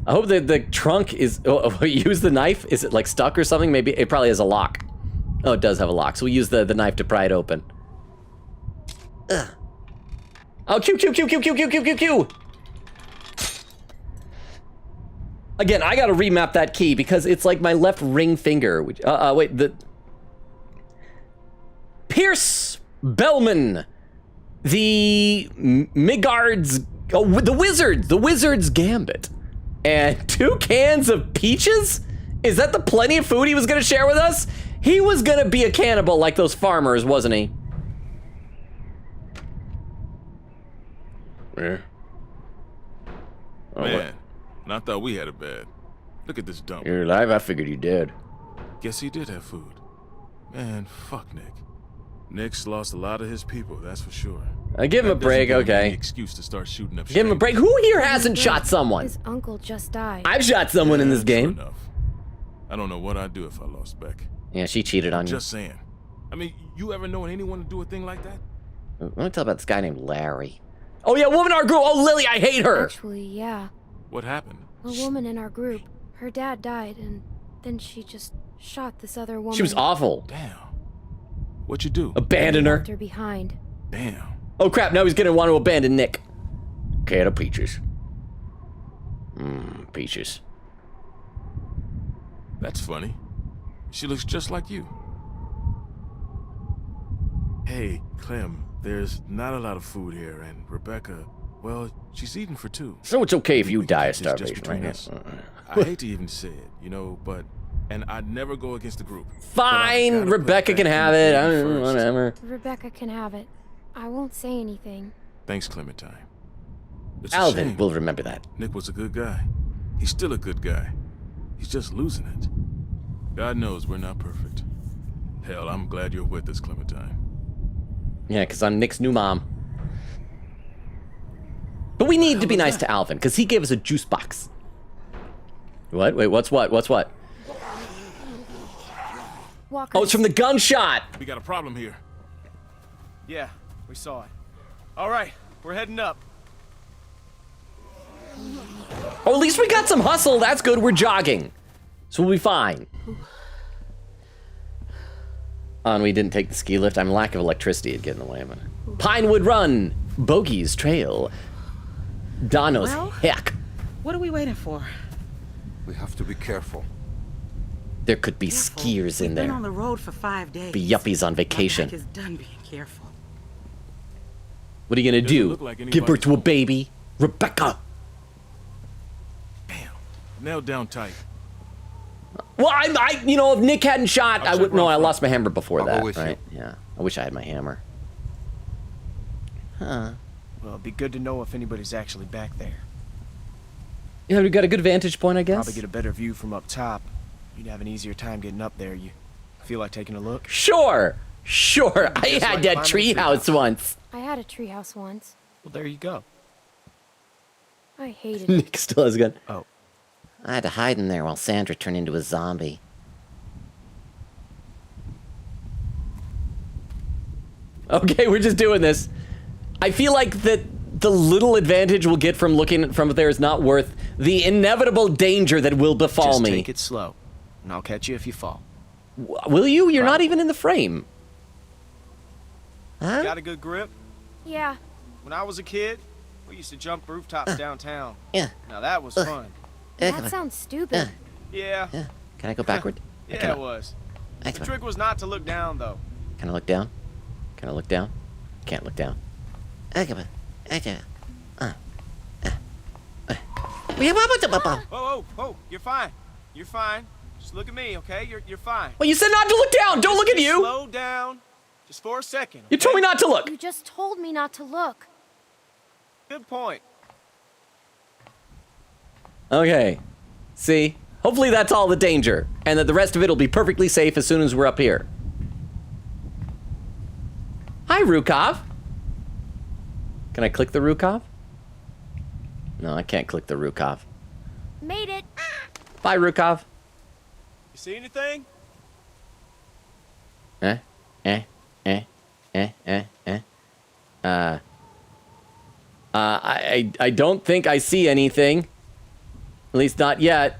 I hope that the trunk is... use the knife? Is it like stuck or something? Maybe it probably has a lock. Oh, it does have a lock. So we use the knife to pry it open. Ugh. Oh, Q. Again, I gotta remap that key because it's like my left ring finger. Which, wait, the... Pierce Bellman. The Midgard's... Oh, the Wizard's Gambit. And 2 cans of peaches? Is that the plenty of food he was gonna share with us? He was gonna be a cannibal like those farmers, wasn't he? Yeah. Man, and I thought we had it bad. Look at this dump. You're alive? I figured you did. Guess he did have food. Man, fuck Nick. Nick's lost a lot of his people, that's for sure. Give him a break, okay. Excuse to start shooting up. Give him a break. Who here hasn't shot someone? His uncle just died. I've shot someone in this game. Enough. I don't know what I'd do if I lost Beck. Yeah, she cheated on you. Just saying. I mean, you ever known anyone to do a thing like that? Let me tell about this guy named Larry. Oh yeah, woman in our group. Oh, Lily, I hate her. Actually, yeah. What happened? A woman in our group. Her dad died, and then she just shot this other woman. She was awful. Damn. What'd you do? Abandon her. Left her behind. Damn. Oh crap! Now he's gonna want to abandon Nick. Can of peaches. Peaches. That's funny. She looks just like you. Hey, Clem, there's not a lot of food here, and Rebecca, well, she's eating for two. So it's okay if you die of It's just starvation, between right? us. I hate to even say it, you know, and I'd never go against the group. Fine, Rebecca can have it. I don't know, whatever. Rebecca can have it. I won't say anything. Thanks, Clementine. It's a Alvin shame. will remember that. Nick was a good guy. He's still a good guy. He's just losing it. God knows we're not perfect. Hell, I'm glad you're with us, Clementine. Yeah, because I'm Nick's new mom. But we need to be nice to Alvin, because he gave us a juice box. What? Wait, what's what? What's what? Walker. Oh, it's from the gunshot! We got a problem here. Yeah, we saw it. All right, we're heading up. Oh, at least we got some hustle. That's good. We're jogging. So we'll be fine. And we didn't take the ski lift. I'm lack of electricity to get in the way of it. Pinewood Run. Bogey's Trail. Dono's Heck. What are we waiting for? We have to be careful. There could be skiers in We've been there. on the road for 5 days. Be yuppies on vacation. My back is done being careful. What are you gonna do? look like Give birth to a baby? Rebecca. Nailed down tight. Well, you know, if Nick hadn't shot, I would. No, I front. lost my hammer before I'll go that, with you. right? Yeah. I wish I had my hammer. Huh. Well, it'd be good to know if anybody's actually back there. Yeah, we got a good vantage point, I guess. Probably get a better view from up top. You'd have an easier time getting up there. You feel like taking a look? Sure. I Just had like that climbing a treehouse once. I had a treehouse once. Well, there you go. I hated it. Nick still has a gun. Oh. I had to hide in there while Sandra turned into a zombie. Okay, we're just doing this. I feel like that the little advantage we'll get from looking from there is not worth the inevitable danger that will befall Just me. take it slow, and I'll catch you if you fall. Will you? You're not even in the frame. Huh? Got a good grip? Yeah. When I was a kid, we used to jump rooftops downtown. Yeah. Now that was fun. That sounds stupid. Yeah. Can I go backward? Yeah, it was. The trick was not to look down, though. Can I look down? Can I look down? Can't look down. Whoa, you're fine. You're fine. Just look at me, okay? You're fine. Well, you said not to look down. Don't look at you. Slow down. Just for a second. You told me not to look. You just told me not to look. Good point. Okay. See? Hopefully that's all the danger, and that the rest of it will be perfectly safe as soon as we're up here. Hi, Rukov. Can I click the Rukov? No, I can't click the Rukov. Made it. Bye, Rukov. You see anything? I don't think I see anything. At least not yet.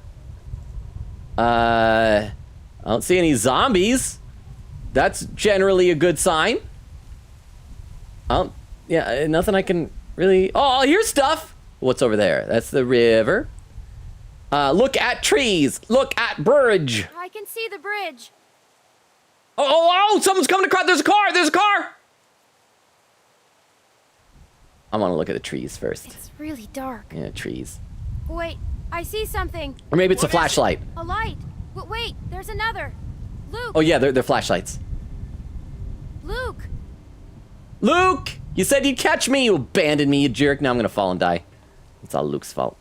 I don't see any zombies. That's generally a good sign. Yeah, nothing I can really... Oh, here's stuff! What's over there? That's the river. Look at trees. Look at bridge. I can see the bridge. Oh, someone's coming across. There's a car. There's a car. I want to look at the trees first. It's really dark. Yeah, trees. Wait, I see something. Or maybe it's a flashlight. A light. Wait, there's another. Luke. Oh, yeah, they're flashlights. Luke. Luke! You said you'd catch me. You abandoned me, you jerk. Now I'm going to fall and die. It's all Luke's fault.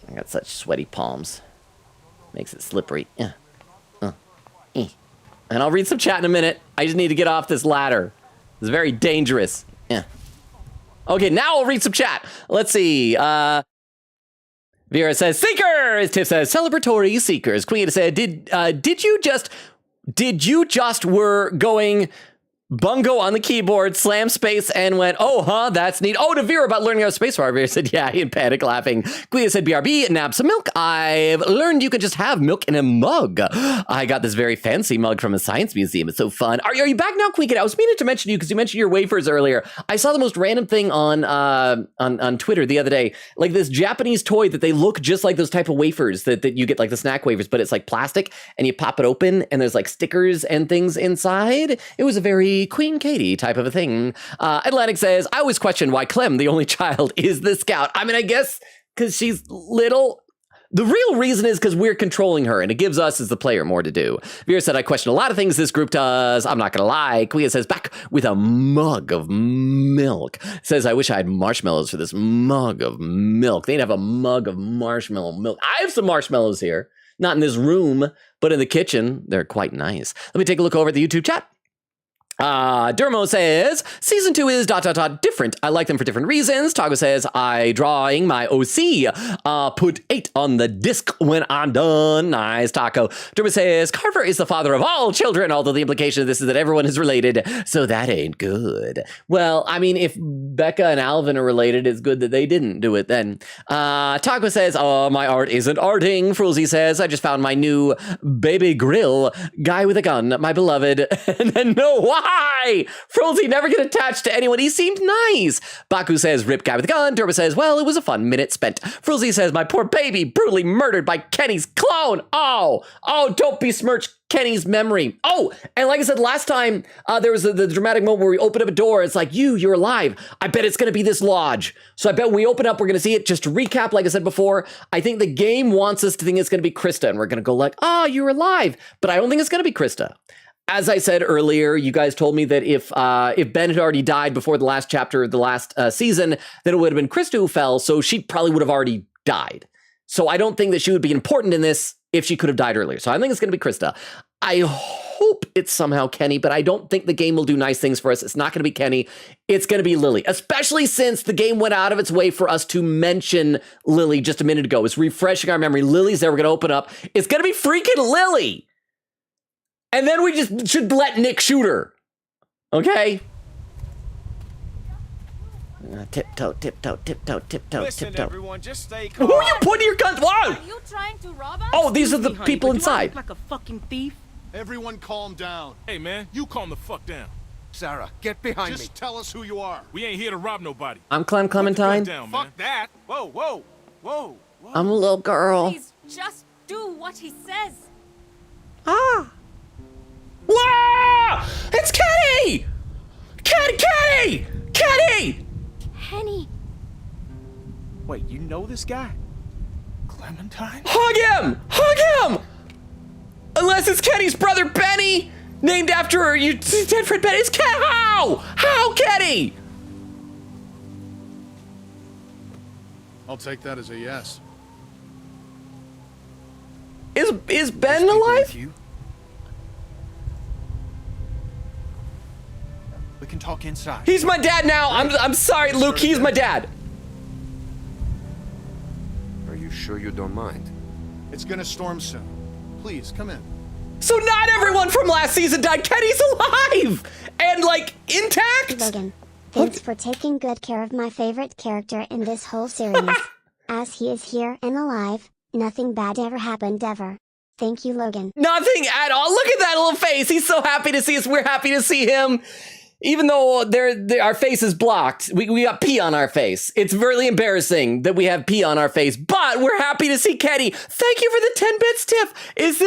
I got such sweaty palms. Makes it slippery. And I'll read some chat in a minute. I just need to get off this ladder. It's very dangerous. Yeah. Okay, now I'll read some chat. Let's see. Vera says, Seekers! Tiff says, celebratory Seekers. Queen said, did you just were going bungo on the keyboard, slam space, and went, oh, huh, that's neat. Oh, to Vera about learning how to space war. Vera said, yeah, in panic laughing. Guia said, BRB, nab some milk. I've learned you can just have milk in a mug. I got this very fancy mug from a science museum. It's so fun. Are you back now, Queen? I was meaning to mention you because you mentioned your wafers earlier. I saw the most random thing on Twitter the other day, like this Japanese toy that they look just like those type of wafers that you get, like the snack wafers, but it's like plastic, and you pop it open, and there's like stickers and things inside. It was a very Queen Katie type of a thing. Atlantic says, I always question why Clem, the only child, is the scout. I mean, I guess because she's little. The real reason is because we're controlling her, and it gives us as the player more to do. Vera said, I question a lot of things this group does. I'm not going to lie. Quia says, back with a mug of milk. Says, I wish I had marshmallows for this mug of milk. They'd have a mug of marshmallow milk. I have some marshmallows here. Not in this room, but in the kitchen. They're quite nice. Let me take a look over at the YouTube chat. Dermo says, season 2 is ... different. I like them for different reasons. Tago says, I drawing my OC. Put 8 on the disc when I'm done. Nice, Taco. Dermo says, Carver is the father of all children, although the implication of this is that everyone is related, so that ain't good. Well, I mean, if Becca and Alvin are related, it's good that they didn't do it then. Taco says, oh, my art isn't arting. Frulzy says, I just found my new baby grill. Guy with a gun, my beloved. And then no, why? Frolzy never get attached to anyone. He seemed nice. Baku says, rip guy with a gun. Turbo says, well, it was a fun minute spent. Frolzy says, my poor baby brutally murdered by Kenny's clone. Oh, don't besmirch Kenny's memory. Oh, and like I said last time, there was the dramatic moment where we open up a door. It's like, you're alive. I bet it's going to be this lodge. So I bet when we open up, we're going to see it. Just to recap, like I said before, I think the game wants us to think it's going to be Krista, and we're going to go like, you're alive. But I don't think it's going to be Krista. As I said earlier, you guys told me that if Ben had already died before the last chapter of the last season, then it would have been Krista who fell, so she probably would have already died. So I don't think that she would be important in this if she could have died earlier. So I think it's going to be Krista. I hope it's somehow Kenny, but I don't think the game will do nice things for us. It's not going to be Kenny. It's going to be Lily, especially since the game went out of its way for us to mention Lily just a minute ago. It's refreshing our memory. Lily's there. We're going to open up. It's going to be freaking Lily. And then we just should let Nick shoot her. Okay? Tiptoe, tiptoe, tiptoe, tiptoe, Listen, tiptoe. everyone, just stay calm. Who are you pointing your guns? Whoa! Are you trying to rob us? Oh, these are the Honey, people but do I inside. look like a fucking thief? Everyone calm down. Hey, man, you calm the fuck down. Sarah, get behind me. Just tell us who you are. We ain't here to rob nobody. I'm Clem Clementine. Down, fuck that. Whoa, whoa, whoa, whoa. I'm a little girl. Please, just do what he says. Whoa! It's Kenny! Kenny! Kenny! Wait, you know this guy? Clementine? Hug him! Unless it's Kenny's brother Benny, named after your dead friend Benny. It's How, Kenny? I'll take that as a yes. Is Ben alive? We can talk inside. He's my dad now. I'm sorry, Luke. He's my dad. Are you sure you don't mind? It's gonna storm soon. Please, come in. So not everyone from last season died. Kenny's alive and like intact. Logan, thanks for taking good care of my favorite character in this whole series. As he is here and alive, nothing bad ever happened ever. Thank you, Logan. Nothing at all. Look at that little face. He's so happy to see us. We're happy to see him. Even though our face is blocked, we got pee on our face. It's really embarrassing that we have pee on our face, but we're happy to see Kenny. Thank you for the 10 bits, Tiff. Is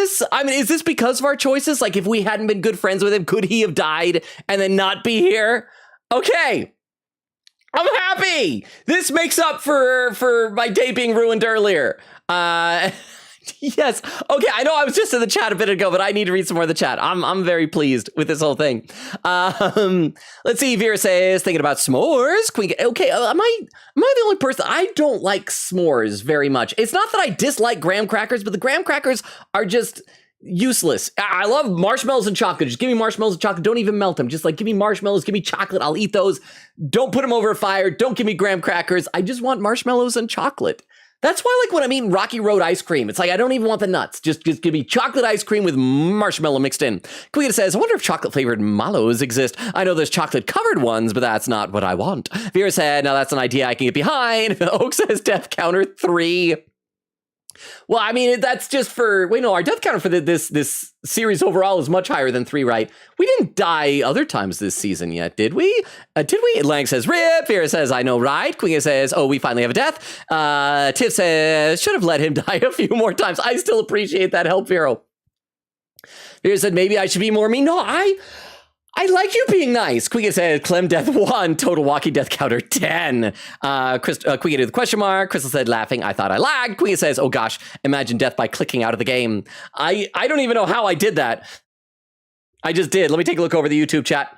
this because of our choices? Like, if we hadn't been good friends with him, could he have died and then not be here? Okay. I'm happy. This makes up for my day being ruined earlier. Yes. Okay, I know I was just in the chat a bit ago, but I need to read some more of the chat. I'm very pleased with this whole thing. Let's see. Vera says, thinking about s'mores. Okay, am I the only person? I don't like s'mores very much. It's not that I dislike graham crackers, but the graham crackers are just useless. I love marshmallows and chocolate. Just give me marshmallows and chocolate. Don't even melt them. Just like give me marshmallows, give me chocolate. I'll eat those. Don't put them over a fire. Don't give me graham crackers. I just want marshmallows and chocolate. That's why, like, when I'm eating Rocky Road ice cream, it's like I don't even want the nuts. Just give me chocolate ice cream with marshmallow mixed in. Quita says, I wonder if chocolate-flavored mallows exist. I know there's chocolate-covered ones, but that's not what I want. Vera said, now that's an idea I can get behind. Oak says, death counter 3. Well, I mean, that's just for... Wait, no, our death counter for this series overall is much higher than 3, right? We didn't die other times this season yet, did we? Did we? Lang says, rip. Vera says, I know, right? Queen says, oh, we finally have a death. Tiff says, should have let him die a few more times. I still appreciate that help, Vero. Vera said, maybe I should be more mean. No, I like you being nice. Quigga said, Clem death 1, total walking death counter 10. Quigga did the question mark. Crystal said, laughing, I thought I lagged. Quigga says, oh gosh, imagine death by clicking out of the game. I don't even know how I did that. I just did. Let me take a look over the YouTube chat.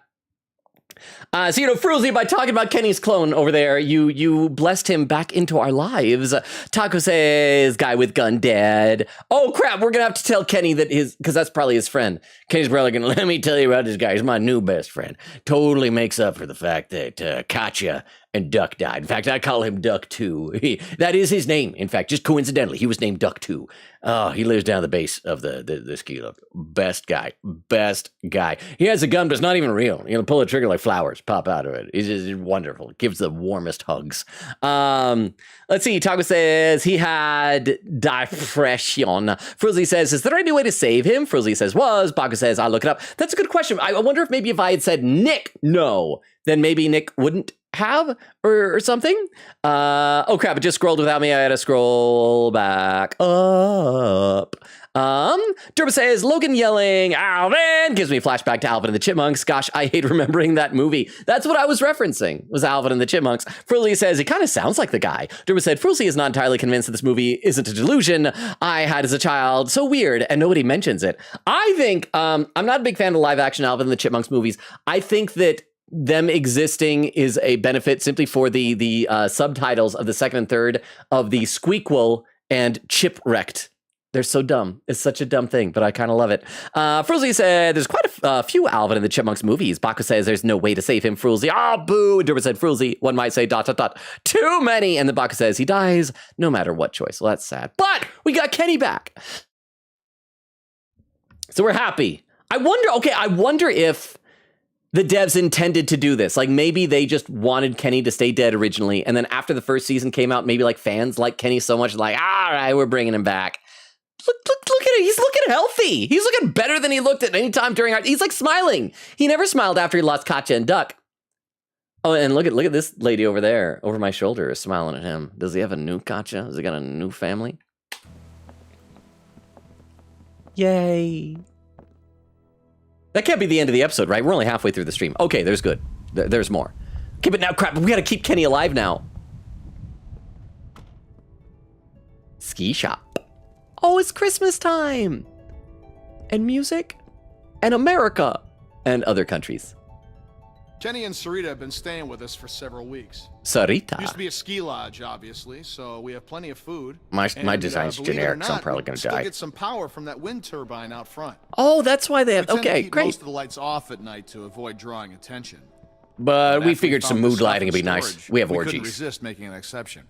So, you know, Fruzzy, by talking about Kenny's clone over there, you blessed him back into our lives. Taco says, guy with gun dead. Oh, crap, we're going to have to tell Kenny that because that's probably his friend. Kenny's probably going to, let me tell you about this guy. He's my new best friend. Totally makes up for the fact that Katya and Duck died. In fact, I call him Duck 2. That is his name. In fact, just coincidentally, he was named Duck 2. Oh, he lives down the base of the ski lift. Best guy. Best guy. He has a gun, but it's not even real. You know, pull the trigger like flowers pop out of it. He's just wonderful. Gives the warmest hugs. Let's see. Taco says he had depression. Fruzzy says, is there any way to save him? Fruzzy says, was. Baco says, I'll look it up. That's a good question. I wonder if maybe if I had said Nick, no, then maybe Nick wouldn't have or something. Oh crap, it just scrolled without me. I had to scroll back up. Durba says, Logan yelling, Alvin, gives me a flashback to Alvin and the Chipmunks. Gosh, I hate remembering that movie. That's what I was referencing, was Alvin and the Chipmunks. Frully says, he kind of sounds like the guy. Durba said, Frully is not entirely convinced that this movie isn't a delusion I had as a child. So weird, and nobody mentions it. I think, I'm not a big fan of live action Alvin and the Chipmunks movies. I think that them existing is a benefit simply for the subtitles of the second and third of the Squeakquel and Chipwrecked. They're so dumb. It's such a dumb thing, but I kind of love it. Frulzy said, there's quite a few Alvin and the Chipmunks movies. Baco says, there's no way to save him, Frulzy. Oh, boo. Durba said, Frulzy, one might say ... Too many. And then Baco says, he dies no matter what choice. Well, that's sad. But we got Kenny back. So we're happy. I wonder if the devs intended to do this. Like maybe they just wanted Kenny to stay dead originally. And then after the first season came out, maybe like fans like Kenny so much, like, all right, we're bringing him back. Look at it. He's looking healthy. He's looking better than he looked at any time during he's like smiling. He never smiled after he lost Katya and Duck. Oh, and look at this lady over there, over my shoulder, is smiling at him. Does he have a new Katya? Has he got a new family? Yay. That can't be the end of the episode, right? We're only halfway through the stream. Okay, there's good. There's more. Okay, but now, crap, we gotta keep Kenny alive now. Ski shop. Oh, it's Christmas time. And music. And America. And other countries. Kenny and Sarita have been staying with us for several weeks. Sarita. Used to be a ski lodge, obviously, so we have plenty of food. My design's generic, so I'm probably gonna still die. Get some power from that wind turbine out front. Oh, that's why they have. We tend to Okay, keep great. Most of the lights off at night to avoid drawing attention. But we after figured some found the mood stuff lighting in would be nice. storage, We have couldn't orgies. resist making an exception.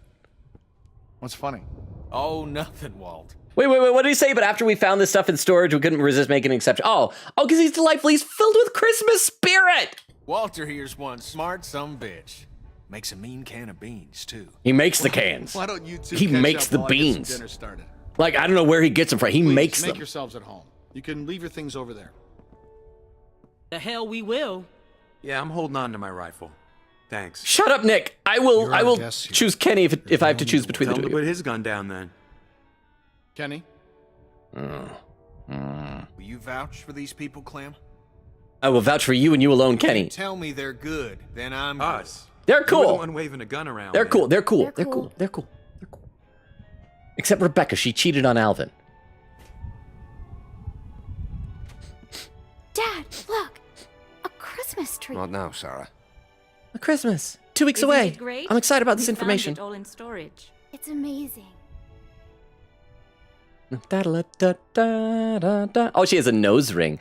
What's funny? Oh, nothing, Walt. Wait, what did he say? But after we found this stuff in storage, we couldn't resist making an exception. Oh, because he's delightful. He's filled with Christmas spirit. Walter here's one smart bitch. Makes a mean can of beans, too. He makes the cans. Why don't you two He catch makes up the while I get some beans. dinner started? Like, I don't know where he gets them from. He Please, makes make them. yourselves at home. You can leave your things over there. The hell we will. Yeah, I'm holding on to my rifle. Thanks. Shut up, Nick. I will You're our choose Kenny if I have to choose between Tell the him two. to put his gun down then. Kenny? Will you vouch for these people, Clem? I will vouch for you and you alone, Kenny. Tell me they're good, then I'm Us. They're You were cool. the one waving a gun around. They're man. cool. They're cool. They're cool. They're cool. They're cool. Except Rebecca. She cheated on Alvin. Dad, look! A Christmas tree. Not now, Sarah. A Christmas. 2 weeks Isn't away. it great? I'm excited about this We found it information. all in storage. It's amazing. Oh, she has a nose ring.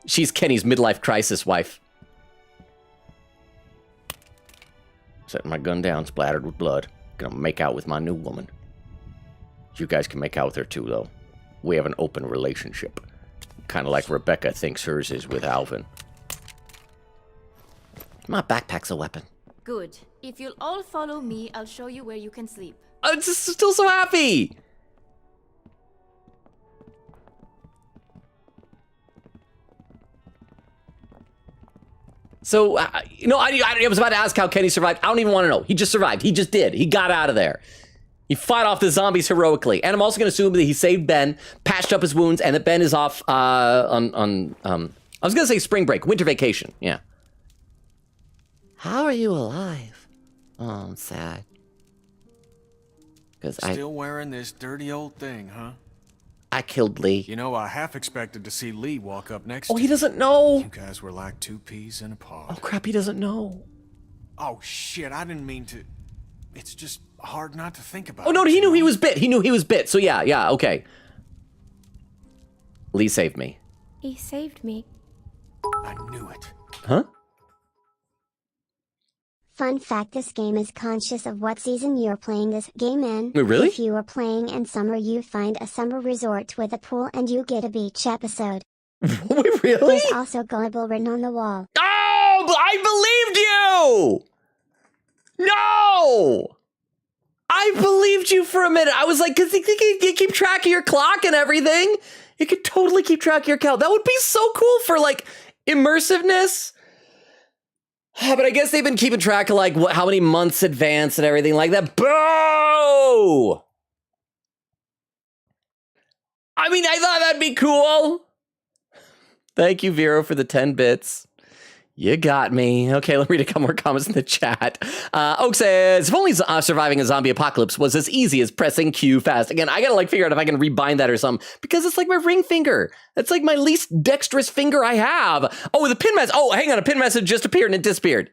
She's Kenny's midlife crisis wife. Setting my gun down, splattered with blood. Gonna make out with my new woman. You guys can make out with her too, though. We have an open relationship. Kind of like Rebecca thinks hers is with Alvin. My backpack's a weapon. Good. If you'll all follow me, I'll show you where you can sleep. I'm just still so happy. So, I was about to ask how Kenny survived. I don't even want to know. He just survived. He just did. He got out of there. He fought off the zombies heroically. And I'm also going to assume that he saved Ben, patched up his wounds, and that Ben is off I was going to say spring break, winter vacation. Yeah. How are you alive? Oh, I'm sad. Still wearing this dirty old thing, huh? I killed Lee. You know, I half expected to see Lee walk up next Oh, to he doesn't know. You guys were like two peas in a pod. Oh, crap, he doesn't know. Oh, shit, I didn't mean to... It's just hard not to think about. Oh, no, he knew he was bit. He knew he was bit. So, yeah, okay. Lee saved me. He saved me. I knew it. Huh? Fun fact, this game is conscious of what season you're playing this game in. Wait, really? If you are playing in summer, you find a summer resort with a pool and you get a beach episode. Wait, really? There's also gullible written on the wall. Oh, I believed you! No! I believed you for a minute. I was like, because you keep track of your clock and everything. You could totally keep track of your count. That would be so cool for, like, immersiveness. But I guess they've been keeping track of, like, how many months advance and everything like that. Boo! I mean, I thought that'd be cool. Thank you, Vero, for the 10 bits. You got me. Okay, let me read a couple more comments in the chat. Oak says, if only surviving a zombie apocalypse was as easy as pressing Q fast. Again, I gotta like figure out if I can rebind that or something, because it's like my ring finger. That's like my least dexterous finger I have. Oh, the pin message. Oh, hang on, a pin message just appeared and it disappeared.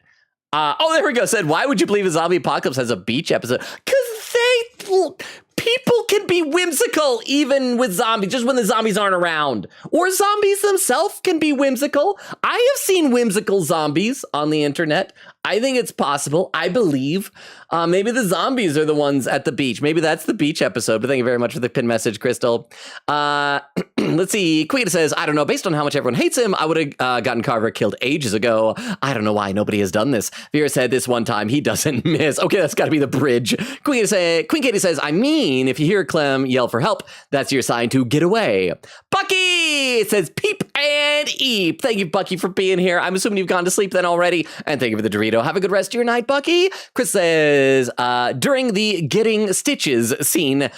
Oh, there we go. Said, why would you believe a zombie apocalypse has a beach episode? Because people can be whimsical even with zombies, just when the zombies aren't around. Or zombies themselves can be whimsical. I have seen whimsical zombies on the internet. I think it's possible. I believe. Maybe the zombies are the ones at the beach. Maybe that's the beach episode. But thank you very much for the pin message, Crystal. Let's see. Quita says, I don't know. Based on how much everyone hates him, I would have gotten Carver killed ages ago. I don't know why nobody has done this. Vera said this one time he doesn't miss. Okay, that's got to be the bridge. Queen Katie says, I mean, if you hear Clem yell for help, that's your sign to get away. Bucky says, peep and eep. Thank you, Bucky, for being here. I'm assuming you've gone to sleep then already. And thank you for the Dorito. Have a good rest of your night, Bucky. Chris says, during the getting stitches scene,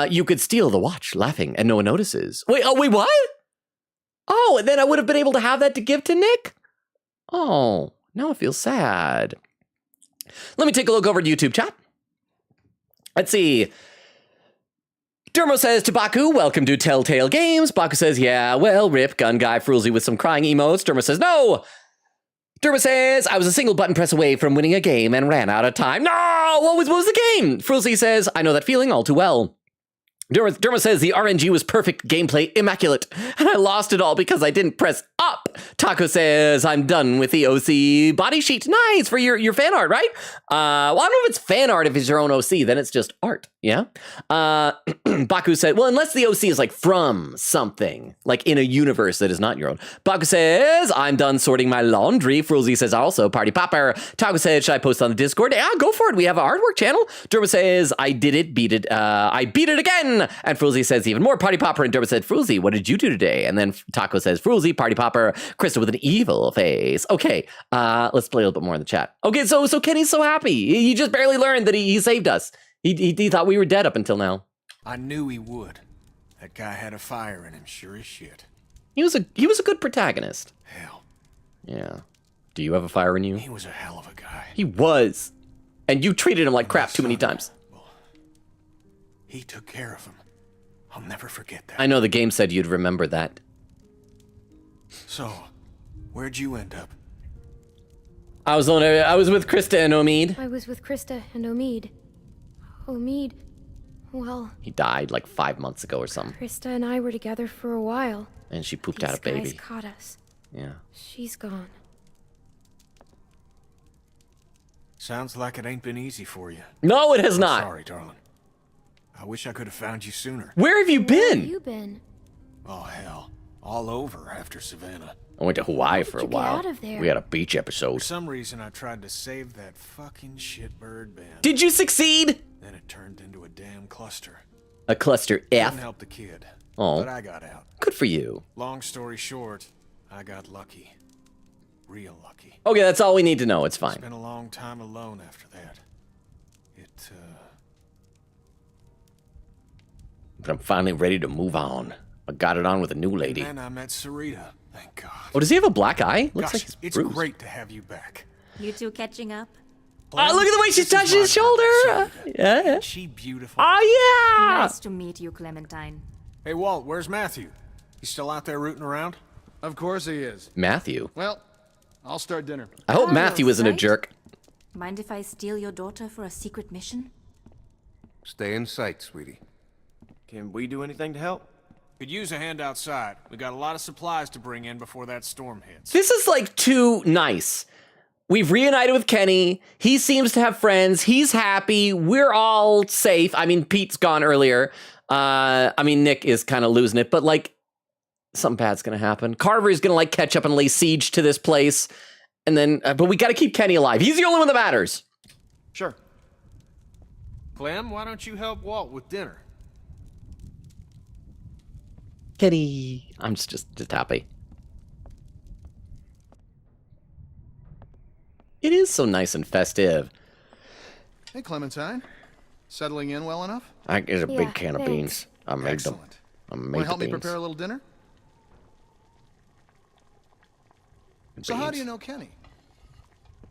you could steal the watch laughing and no one notices. Wait, what? Oh, and then I would have been able to have that to give to Nick? Oh, now I feel sad. Let me take a look over at YouTube chat. Let's see. Dermo says to Baku, welcome to Telltale Games. Baku says, yeah, well, rip, gun guy, Frulzy with some crying emotes. Dermo says, no. Dermo says, I was a single button press away from winning a game and ran out of time. No, what was the game? Frulzy says, I know that feeling all too well. Dermo says the RNG was perfect gameplay, immaculate, and I lost it all because I didn't press up. Taco says, I'm done with the OC body sheet. Nice for your fan art, right? Well, I don't know if it's fan art if it's your own OC, then it's just art, yeah? Baku said, well, unless the OC is like from something, like in a universe that is not your own. Baku says, I'm done sorting my laundry. Frulzy says also, party popper. Taco says, should I post on the Discord? Yeah, go for it. We have a artwork channel. Dermo says, I beat it again. And Frulzy says even more, party popper. And Dermo said, Frulzy, what did you do today? And then Taco says, Frulzy, party popper. Krista with an evil face. Okay, let's play a little bit more in the chat. Okay, so Kenny's so happy. He just barely learned that he saved us. He thought we were dead up until now. I knew he would. That guy had a fire in him, sure as shit. He was a good protagonist. Hell. Yeah. Do you have a fire in you? He was a hell of a guy. He was. And you treated him like crap too many times. He took care of him. I'll never forget that. I know the game said you'd remember that. So, where'd you end up? I was with Krista and Omid. I was with Krista and Omid. Well, He died like 5 months ago or something. Krista and I were together for a while. And she pooped These out a baby. guys caught us. Yeah. She's gone. Sounds like it ain't been easy for you. No, it has not. Sorry, darling. I wish I could have found you sooner. Where have you Where been? have you been? Oh, hell. All over after Savannah. I went to Hawaii for a did you get while. out of there? We had a beach episode. For some reason, I tried to save that fucking shitbird band. Did you succeed? Then it turned into a damn cluster. A cluster Didn't F. help the kid. Oh. But I got out. Good for you. Long story short, I got lucky. Real lucky. Okay, that's all we need to know. It's fine. Spent a long time alone after that. But I'm finally ready to move on. I got it on with a new lady. And then I met Sarita. Thank God. Oh, does he have a black eye? Looks Gosh, like he's it's bruised. great to have you back. You two catching up? Oh, look at the way she's touching his shoulder. Yeah. She beautiful. Oh, yeah. Nice to meet you, Clementine. Hey, Walt, where's Matthew? He's still out there rooting around? Of course he is. Matthew. Well, I'll start dinner. I hope Oh, Matthew isn't a right. jerk. Mind if I steal your daughter for a secret mission? Stay in sight, sweetie. Can we do anything to help? Could use a hand outside. We got a lot of supplies to bring in before that storm hits. This is like too nice. We've reunited with Kenny. He seems to have friends. He's happy. We're all safe. I mean, Pete's gone earlier. I mean, Nick is kind of losing it, but like, something bad's gonna happen. Carver is gonna like catch up and lay siege to this place, and then, but we got to keep Kenny alive. He's the only one that matters. Sure. Clem, why don't you help Walt with dinner? Kenny, I'm just happy. It is so nice and festive. Hey, Clementine. Settling in well enough? I get a Yeah, big can of thanks. beans. I made Excellent. them. I made Want to the help me beans. prepare a little dinner? So how do you know Kenny?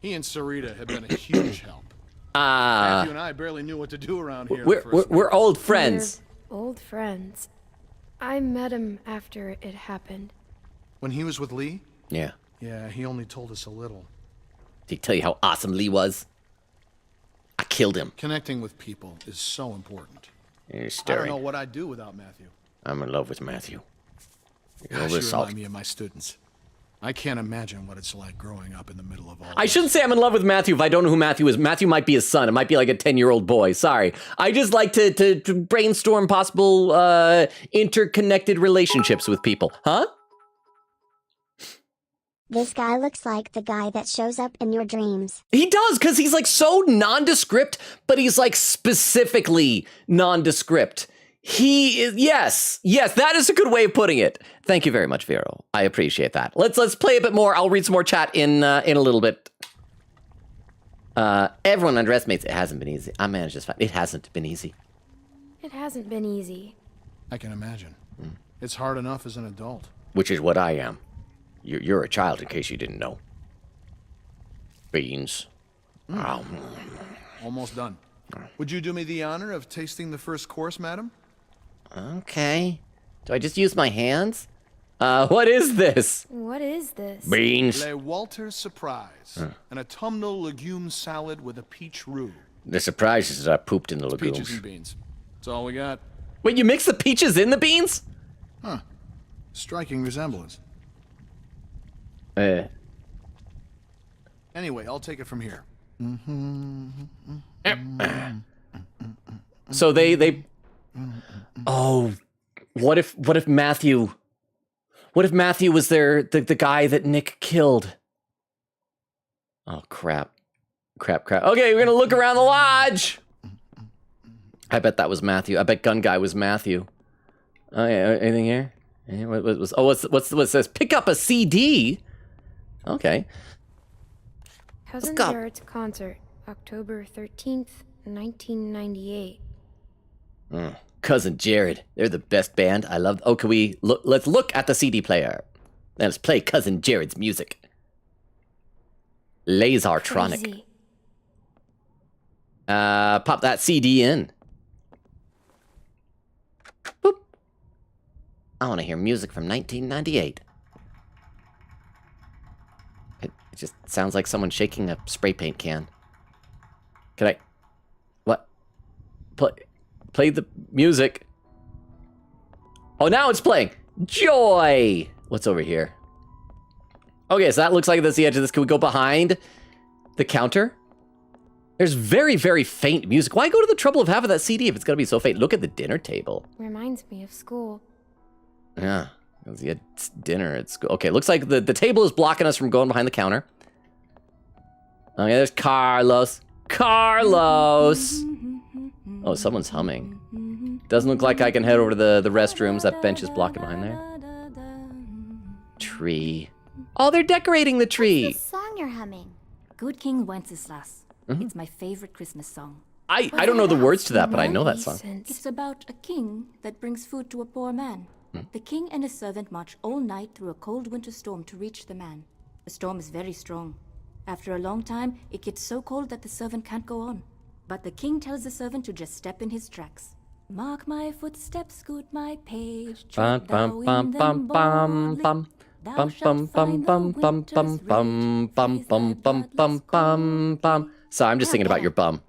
He and Sarita have been a huge help. Matthew and I barely knew what to do around here. We're old friends. We're old friends. I met him after it happened. When he was with Lee? Yeah. Yeah, he only told us a little. Did he tell you how awesome Lee was? I killed him. Connecting with people is so important. You're I don't staring. know what I'd do without Matthew. I'm in love with Matthew. You're Gosh, over you salt. remind me of my students. I can't imagine what it's like growing up in the middle of all I this. shouldn't say I'm in love with Matthew if I don't know who Matthew is. Matthew might be his son. It might be like a 10-year-old boy. Sorry. I just like to brainstorm possible interconnected relationships with people. Huh? This guy looks like the guy that shows up in your dreams. He does, because he's like so nondescript, but he's like specifically nondescript. He is, yes, that is a good way of putting it. Thank you very much, Vero. I appreciate that. Let's play a bit more. I'll read some more chat in a little bit. Everyone underestimates. It hasn't been easy. I managed this fine. It hasn't been easy. It hasn't been easy. I can imagine. It's hard enough as an adult. Which is what I am. You're a child, in case you didn't know. Beans. Almost done. Would you do me the honor of tasting the first course, madam? Okay. Do I just use my hands? What is this? What is this? Beans. Le Walter Surprise. An autumnal legume salad with a peach roux. The surprise is that I pooped in the It's legumes. peaches and beans. That's all we got. Wait, you mix the peaches in the beans? Huh. Striking resemblance. Anyway, I'll take it from here. So they oh, what if Matthew was the guy that Nick killed? Oh crap. Okay, we're gonna look around the lodge. I bet that was Matthew. I bet Gun Guy was Matthew. Oh yeah, anything here? What's this? Pick up a CD. Okay. Cousin go. Jared's concert, October 13th, 1998. Cousin Jared, they're the best band. I love. Oh, can we look? Let's look at the CD player. Let's play Cousin Jared's music. Lasertronic. Crazy. Pop that CD in. Boop. I want to hear music from 1998. It just sounds like someone shaking a spray paint can. Can I? What? Play the music. Oh, now it's playing. Joy. What's over here? Okay, so that looks like that's the edge of this. Can we go behind the counter? There's very, very faint music. Why go to the trouble of having that CD if it's gonna be so faint? Look at the dinner table. Reminds me of school. Yeah, you had dinner at school. Okay, looks like the table is blocking us from going behind the counter. Oh yeah, there's Carlos. Carlos! Oh, someone's humming. Doesn't look like I can head over to the restrooms. That bench is blocking behind there. Tree. Oh, they're decorating the tree. What's the song you're humming? Good King Wenceslas. It's my favorite Christmas song. I don't know the words to that, but I know that song. It's about a king that brings food to a poor man. The king and his servant march all night through a cold winter storm to reach the man. The storm is very strong. After a long time, it gets so cold that the servant can't go on. But the king tells the servant to just step in his tracks. Mark my footsteps, good my page. Tread thou in them boldly. Thou shalt find the winter's rage. So I'm just thinking about your bum.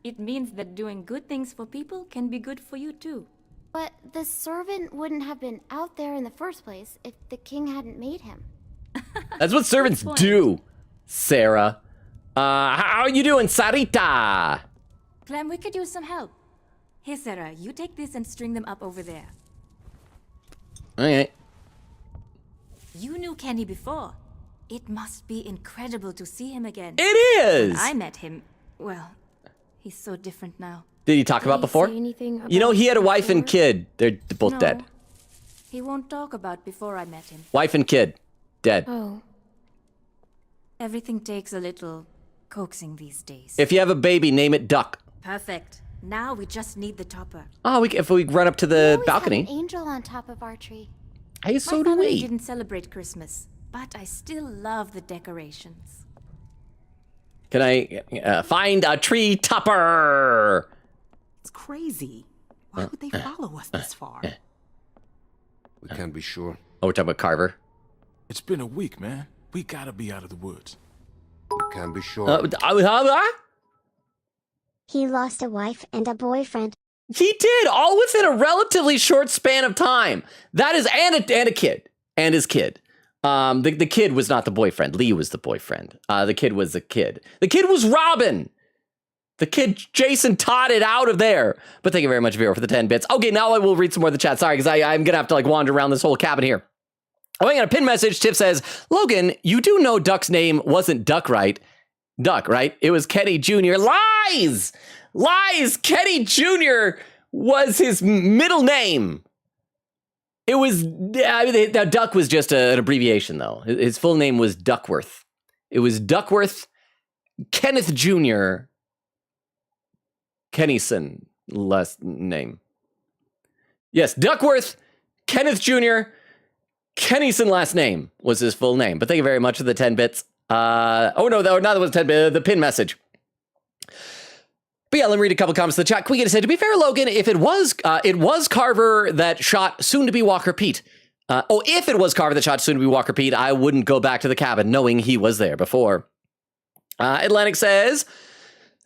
It means that doing good things for people can be good for you too. But the servant wouldn't have been out there in the first place if the king hadn't made him. That's what servants do, Sarah. How are you doing, Sarita? Clem, we could use some help. Here, Sarah, you take this and string them up over there. Okay. You knew Kenny before. It must be incredible to see him again. It is! When I met him, well, he's so different now. Did he talk about before? You know, he had a wife and kid. They're both dead. He won't talk about before I met him. Wife and kid, dead. Oh. Everything takes a little coaxing these days. If you have a baby, name it Duck. Perfect. Now we just need the topper. Oh, if we run up to the balcony. Have an angel on top of our tree. Hey, so My do family we. didn't celebrate Christmas, but I still love the decorations. Can I find a tree topper? It's crazy. Why would they follow us this far? We can't be sure. Oh, we're talking about Carver. It's been a week, man. We gotta be out of the woods. We can't be sure. He lost a wife and a boyfriend. He did, all within a relatively short span of time. That is, and a kid, and his kid. The kid was not the boyfriend. Lee was the boyfriend. The kid was the kid. The kid was Robin. The kid, Jason, taught it out of there. But thank you very much, Vera, for the 10 bits. Okay, now I will read some more of the chat. Sorry, because I'm going to have to wander around this whole cabin here. Oh, hang on, a pin message. Tiff says, Logan, you do know Duck's name wasn't Duck, right? Duck, right? It was Kenny Jr. Lies! Lies! Kenny Jr. was his middle name. It was, now Duck was just an abbreviation, though. His full name was Duckworth. It was Duckworth Kenneth Jr. Kennyson, last name. Yes, Duckworth Kenneth Jr. Kennyson last name was his full name. But thank you very much for the 10 bits. Oh no, that was 10 bits, the pin message. But yeah, let me read a couple comments in the chat. Quick, said, to be fair, Logan, if it was Carver that shot soon-to-be Walker Pete. If it was Carver that shot soon-to-be Walker Pete, I wouldn't go back to the cabin knowing he was there before. Atlantic says,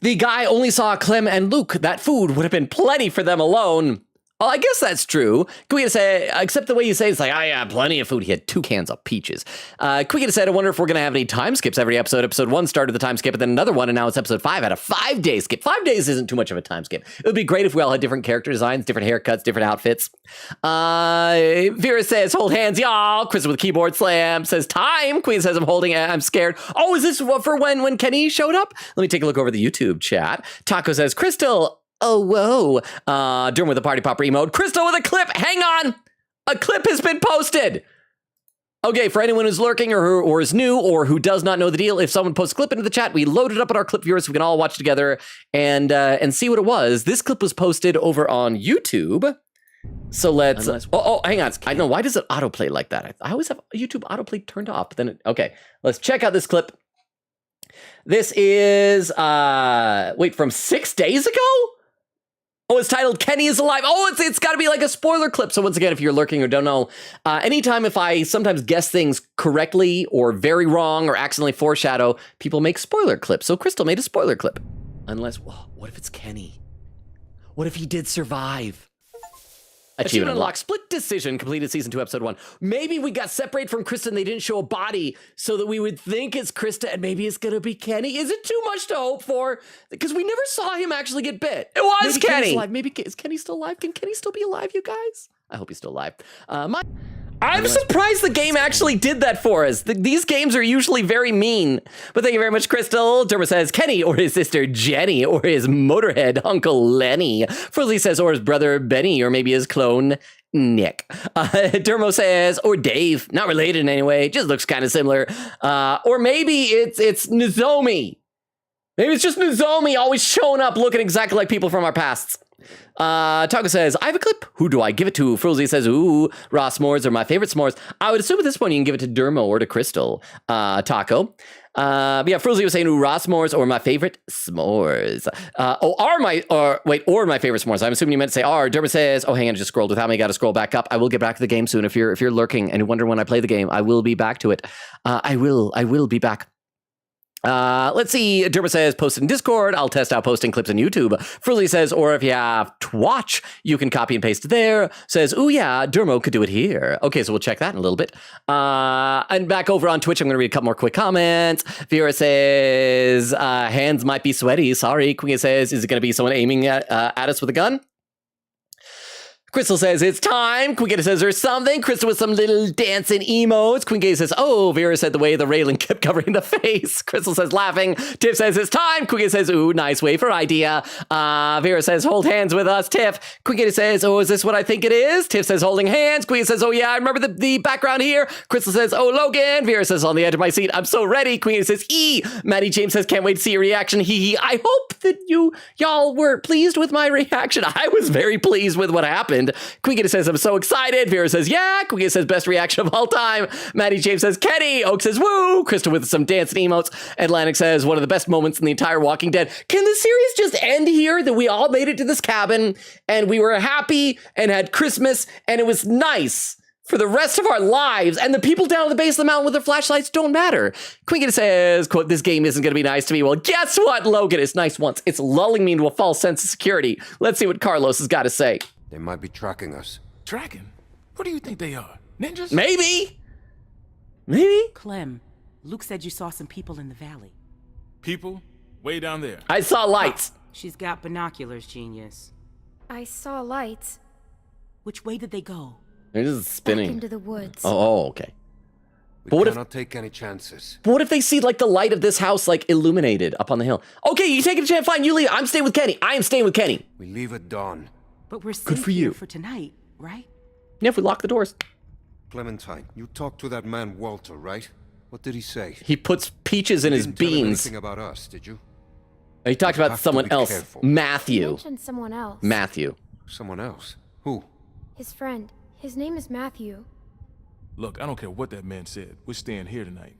the guy only saw Clem and Luke. That food would have been plenty for them alone. Well, I guess that's true. Quick say, except the way you say it's like, oh yeah, plenty of food. He had 2 cans of peaches. Quick said, I wonder if we're going to have any time skips every episode. Episode 1 started the time skip, and then another one, and now it's episode 5 had a 5-day skip. 5 days isn't too much of a time skip. It would be great if we all had different character designs, different haircuts, different outfits. Vera says, hold hands, y'all. Chris with keyboard slam says, time. Queen says, I'm scared. Oh, is this for when Kenny showed up? Let me take a look over the YouTube chat. Taco says, Crystal. Oh, whoa. Durham with a party popper emote. Crystal with a clip. Hang on. A clip has been posted. Okay, for anyone who's lurking or is new or who does not know the deal, if someone posts a clip into the chat, we load it up on our clip viewers so we can all watch together and see what it was. This clip was posted over on YouTube. So let's... hang on. I know. Why does it autoplay like that? I always have YouTube autoplay turned off. But then okay, let's check out this clip. This is, from 6 days ago? Oh, it's titled Kenny is Alive. Oh, it's got to be like a spoiler clip. So once again, if you're lurking or don't know, anytime if I sometimes guess things correctly or very wrong or accidentally foreshadow, people make spoiler clips. So Crystal made a spoiler clip. Unless, what if it's Kenny? What if he did survive? Achievement unlocked. Split decision. Completed season 2, episode 1. Maybe we got separated from Krista and they didn't show a body so that we would think it's Krista and maybe it's going to be Kenny. Is it too much to hope for? Because we never saw him actually get bit. It was maybe Kenny. Alive. Maybe is Kenny still alive? Can Kenny still be alive, you guys? I hope he's still alive. I'm surprised the game actually did that for us. These games are usually very mean. But thank you very much, Crystal. Derma says Kenny or his sister Jenny or his motorhead Uncle Lenny. Frizzly says or his brother Benny or maybe his clone Nick. Dermo says or Dave. Not related in any way. Just looks kind of similar. Or maybe it's Nozomi. Maybe it's just Nozomi always showing up looking exactly like people from our pasts. Taco says, I have a clip. Who do I give it to? Frozy says, ooh, raw s'mores are my favorite s'mores. I would assume at this point you can give it to Dermo or to Crystal. Taco. Yeah, Frozy was saying, ooh, raw s'mores or my favorite s'mores. Or my favorite s'mores. I'm assuming you meant to say are. Dermo says, oh, hang on, I just scrolled without me. Got to scroll back up. I will get back to the game soon. If you're lurking and you wonder when I play the game, I will be back to it. I will be back. Let's see. Derma says, post in Discord. I'll test out posting clips on YouTube. Frizzly says, or if you have Twatch, you can copy and paste there. Says, oh yeah, Dermo could do it here. Okay, so we'll check that in a little bit. And back over on Twitch, I'm going to read a couple more quick comments. Vera says, hands might be sweaty. Sorry. Queen says, is it going to be someone aiming at us with a gun? Crystal says, it's time. Queen says, there's something. Crystal with some little dancing emotes. Queen Gay says, oh, Vera said the way the railing kept covering the face. Crystal says, laughing. Tiff says, it's time. Queen says, ooh, nice wafer idea. Vera says, hold hands with us, Tiff. Queen says, oh, is this what I think it is? Tiff says, holding hands. Queen says, oh, yeah, I remember the background here. Crystal says, oh, Logan. Vera says, on the edge of my seat, I'm so ready. Queen says, Maddie James says, can't wait to see your reaction. Hee hee. I hope that y'all were pleased with my reaction. I was very pleased with what happened. Queen says, I'm so excited. Vera says, yeah. Queen says, best reaction of all time. Maddie James says, Kenny. Oak says, woo. Crystal with some dancing emotes. Atlantic says, one of the best moments in the entire Walking Dead. Can the series just end here? That we all made it to this cabin and we were happy and had Christmas and it was nice for the rest of our lives, and the people down at the base of the mountain with their flashlights don't matter. Queen says, quote, this game isn't going to be nice to me. Well, guess what, Logan? It's nice once. It's lulling me into a false sense of security. Let's see what Carlos has got to say. They might be tracking us. Tracking? What do you think they are? Ninjas? Maybe. Clem, Luke said you saw some people in the valley. People? Way down there. I saw lights. She's got binoculars, genius. I saw lights. Which way did they go? They're just spinning. Back into the woods. Oh, okay. We cannot take any chances. But what if they see like the light of this house like illuminated up on the hill? Okay, you take a chance. Fine, you leave. I'm staying with Kenny. I am staying with Kenny. We leave at dawn. But we're safe good for here you for tonight, right? Yeah, if we lock the doors. Clementine, you talked to that man Walter, right? What did he say? He puts peaches in his didn't tell him beans. anything about us, did you? He talked about someone else. Careful. Matthew. You mentioned someone else. Matthew. Someone else? Who? His friend. His name is Matthew. Look, I don't care what that man said. We're staying here tonight.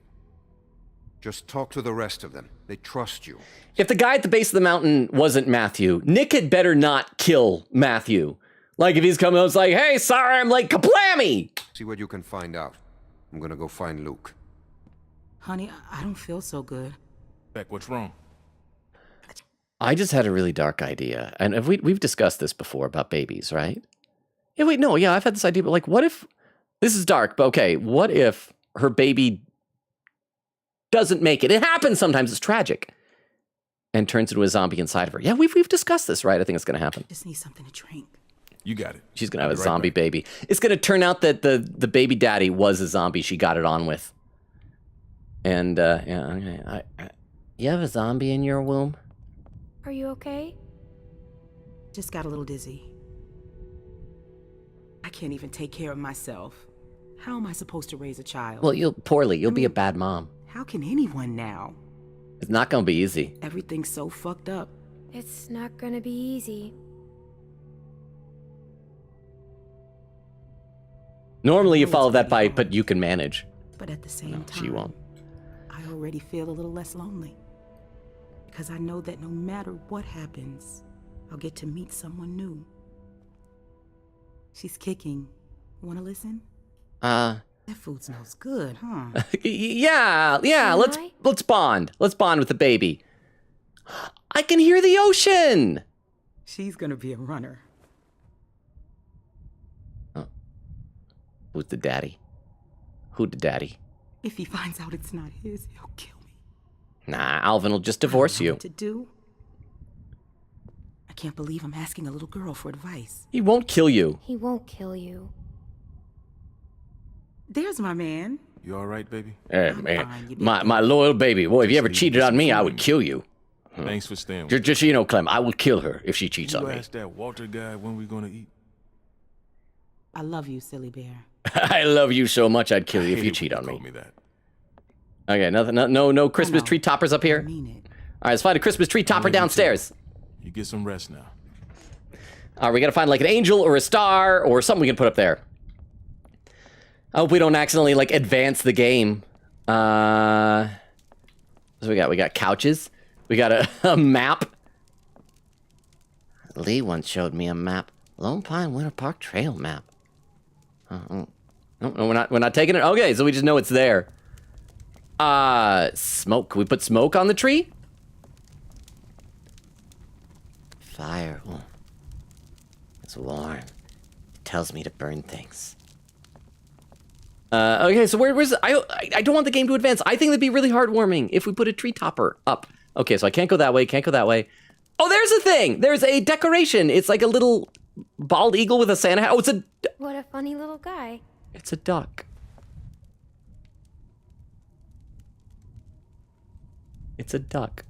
Just talk to the rest of them. They trust you. If the guy at the base of the mountain wasn't Matthew, Nick had better not kill Matthew. Like if he's coming out, it's like, hey, sorry, I'm like kablammy. See what you can find out. I'm gonna go find Luke. Honey, I don't feel so good. Beck, what's wrong? I just had a really dark idea. And if we've discussed this before about babies, right? Yeah, wait, no, yeah, I've had this idea, but like, what if, this is dark, but okay, what if her baby doesn't make it? It happens sometimes, it's tragic. And turns into a zombie inside of her. Yeah, we've discussed this, right? I think it's going to happen. Just need something to drink. You got it. She's going to have a zombie baby. It's going to turn out that the baby daddy was a zombie she got it on with. And, yeah, okay. You have a zombie in your womb? Are you okay? Just got a little dizzy. I can't even take care of myself. How am I supposed to raise a child? Well, you'll be a bad mom. How can anyone now? It's not going to be easy. Everything's so fucked up. It's not gonna be easy. Normally you follow that by, but you can manage. But at the same time, she won't. I already feel a little less lonely. Because I know that no matter what happens, I'll get to meet someone new. She's kicking. Wanna listen? That food smells good, huh? Yeah, let's bond. Let's bond with the baby. I can hear the ocean. She's gonna be a runner. Who's the daddy? Who the daddy? If he finds out it's not his, he'll kill me. Nah, Alvin will just divorce you. What to do? I can't believe I'm asking a little girl for advice. He won't kill you. He won't kill you. There's my man. You all right, baby? Hey, man, my loyal baby. Boy, if you ever cheated on me, I would kill you. Thanks for staying with me. Just so you know, Clem, I will kill her if she cheats on me. You asked that Walter guy when we gonna eat. I love you, silly bear. I love you so much, I'd kill you if you cheat on me. Okay, nothing, no Christmas tree toppers up here. All right, let's find a Christmas tree topper downstairs. You get some rest now. All right, we gotta find like an angel or a star or something we can put up there. I hope we don't accidentally like advance the game. So we got couches. We got a map. Lee once showed me a map. Lone Pine Winter Park Trail map. No, we're not taking it. Okay, so we just know it's there. Smoke. Can we put smoke on the tree? Fire. Oh. It's warm. It tells me to burn things. Okay, so where's I don't want the game to advance. I think it'd be really heartwarming if we put a tree topper up. Okay, so I can't go that way, can't go that way. Oh, there's a thing! There's a decoration. It's like a little bald eagle with a Santa hat. Oh, it's a... What a funny little guy. It's a duck. It's a duck.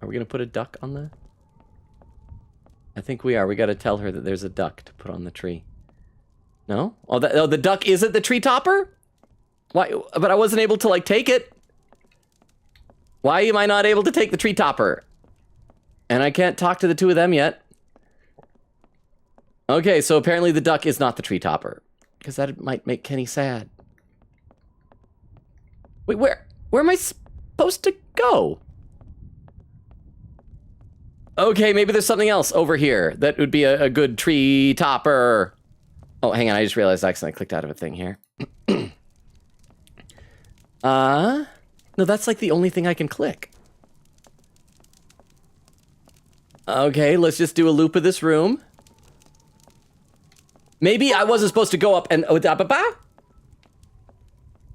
Are we gonna put a duck on the... I think we are. We gotta tell her that there's a duck to put on the tree. No? Oh, the duck isn't the tree topper? Why? But I wasn't able to, like, take it. Why am I not able to take the tree topper? And I can't talk to the two of them yet. Okay, so apparently the duck is not the tree topper. Because that might make Kenny sad. Wait, where am I supposed to go? Okay, maybe there's something else over here that would be a good tree topper. Oh, hang on, I just realized I accidentally clicked out of a thing here. No, that's like the only thing I can click. Okay, let's just do a loop of this room. Maybe I wasn't supposed to go up and...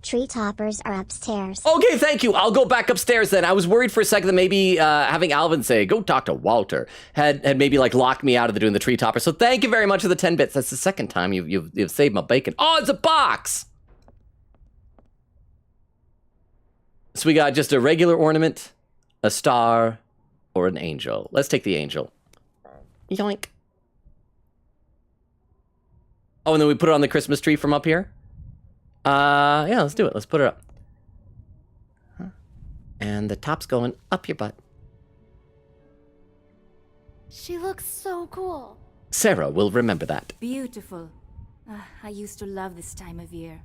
Tree toppers are upstairs. Okay, thank you. I'll go back upstairs then. I was worried for a second that maybe having Alvin say, go talk to Walter, had maybe like locked me out of doing the tree topper. So thank you very much for the 10 bits. That's the second time you've saved my bacon. Oh, it's a box! So we got just a regular ornament, a star, or an angel. Let's take the angel. Yoink. Oh, and then we put it on the Christmas tree from up here? Yeah, let's do it. Let's put it up. And the top's going up your butt. She looks so cool. Sarah will remember that. Beautiful. I used to love this time of year.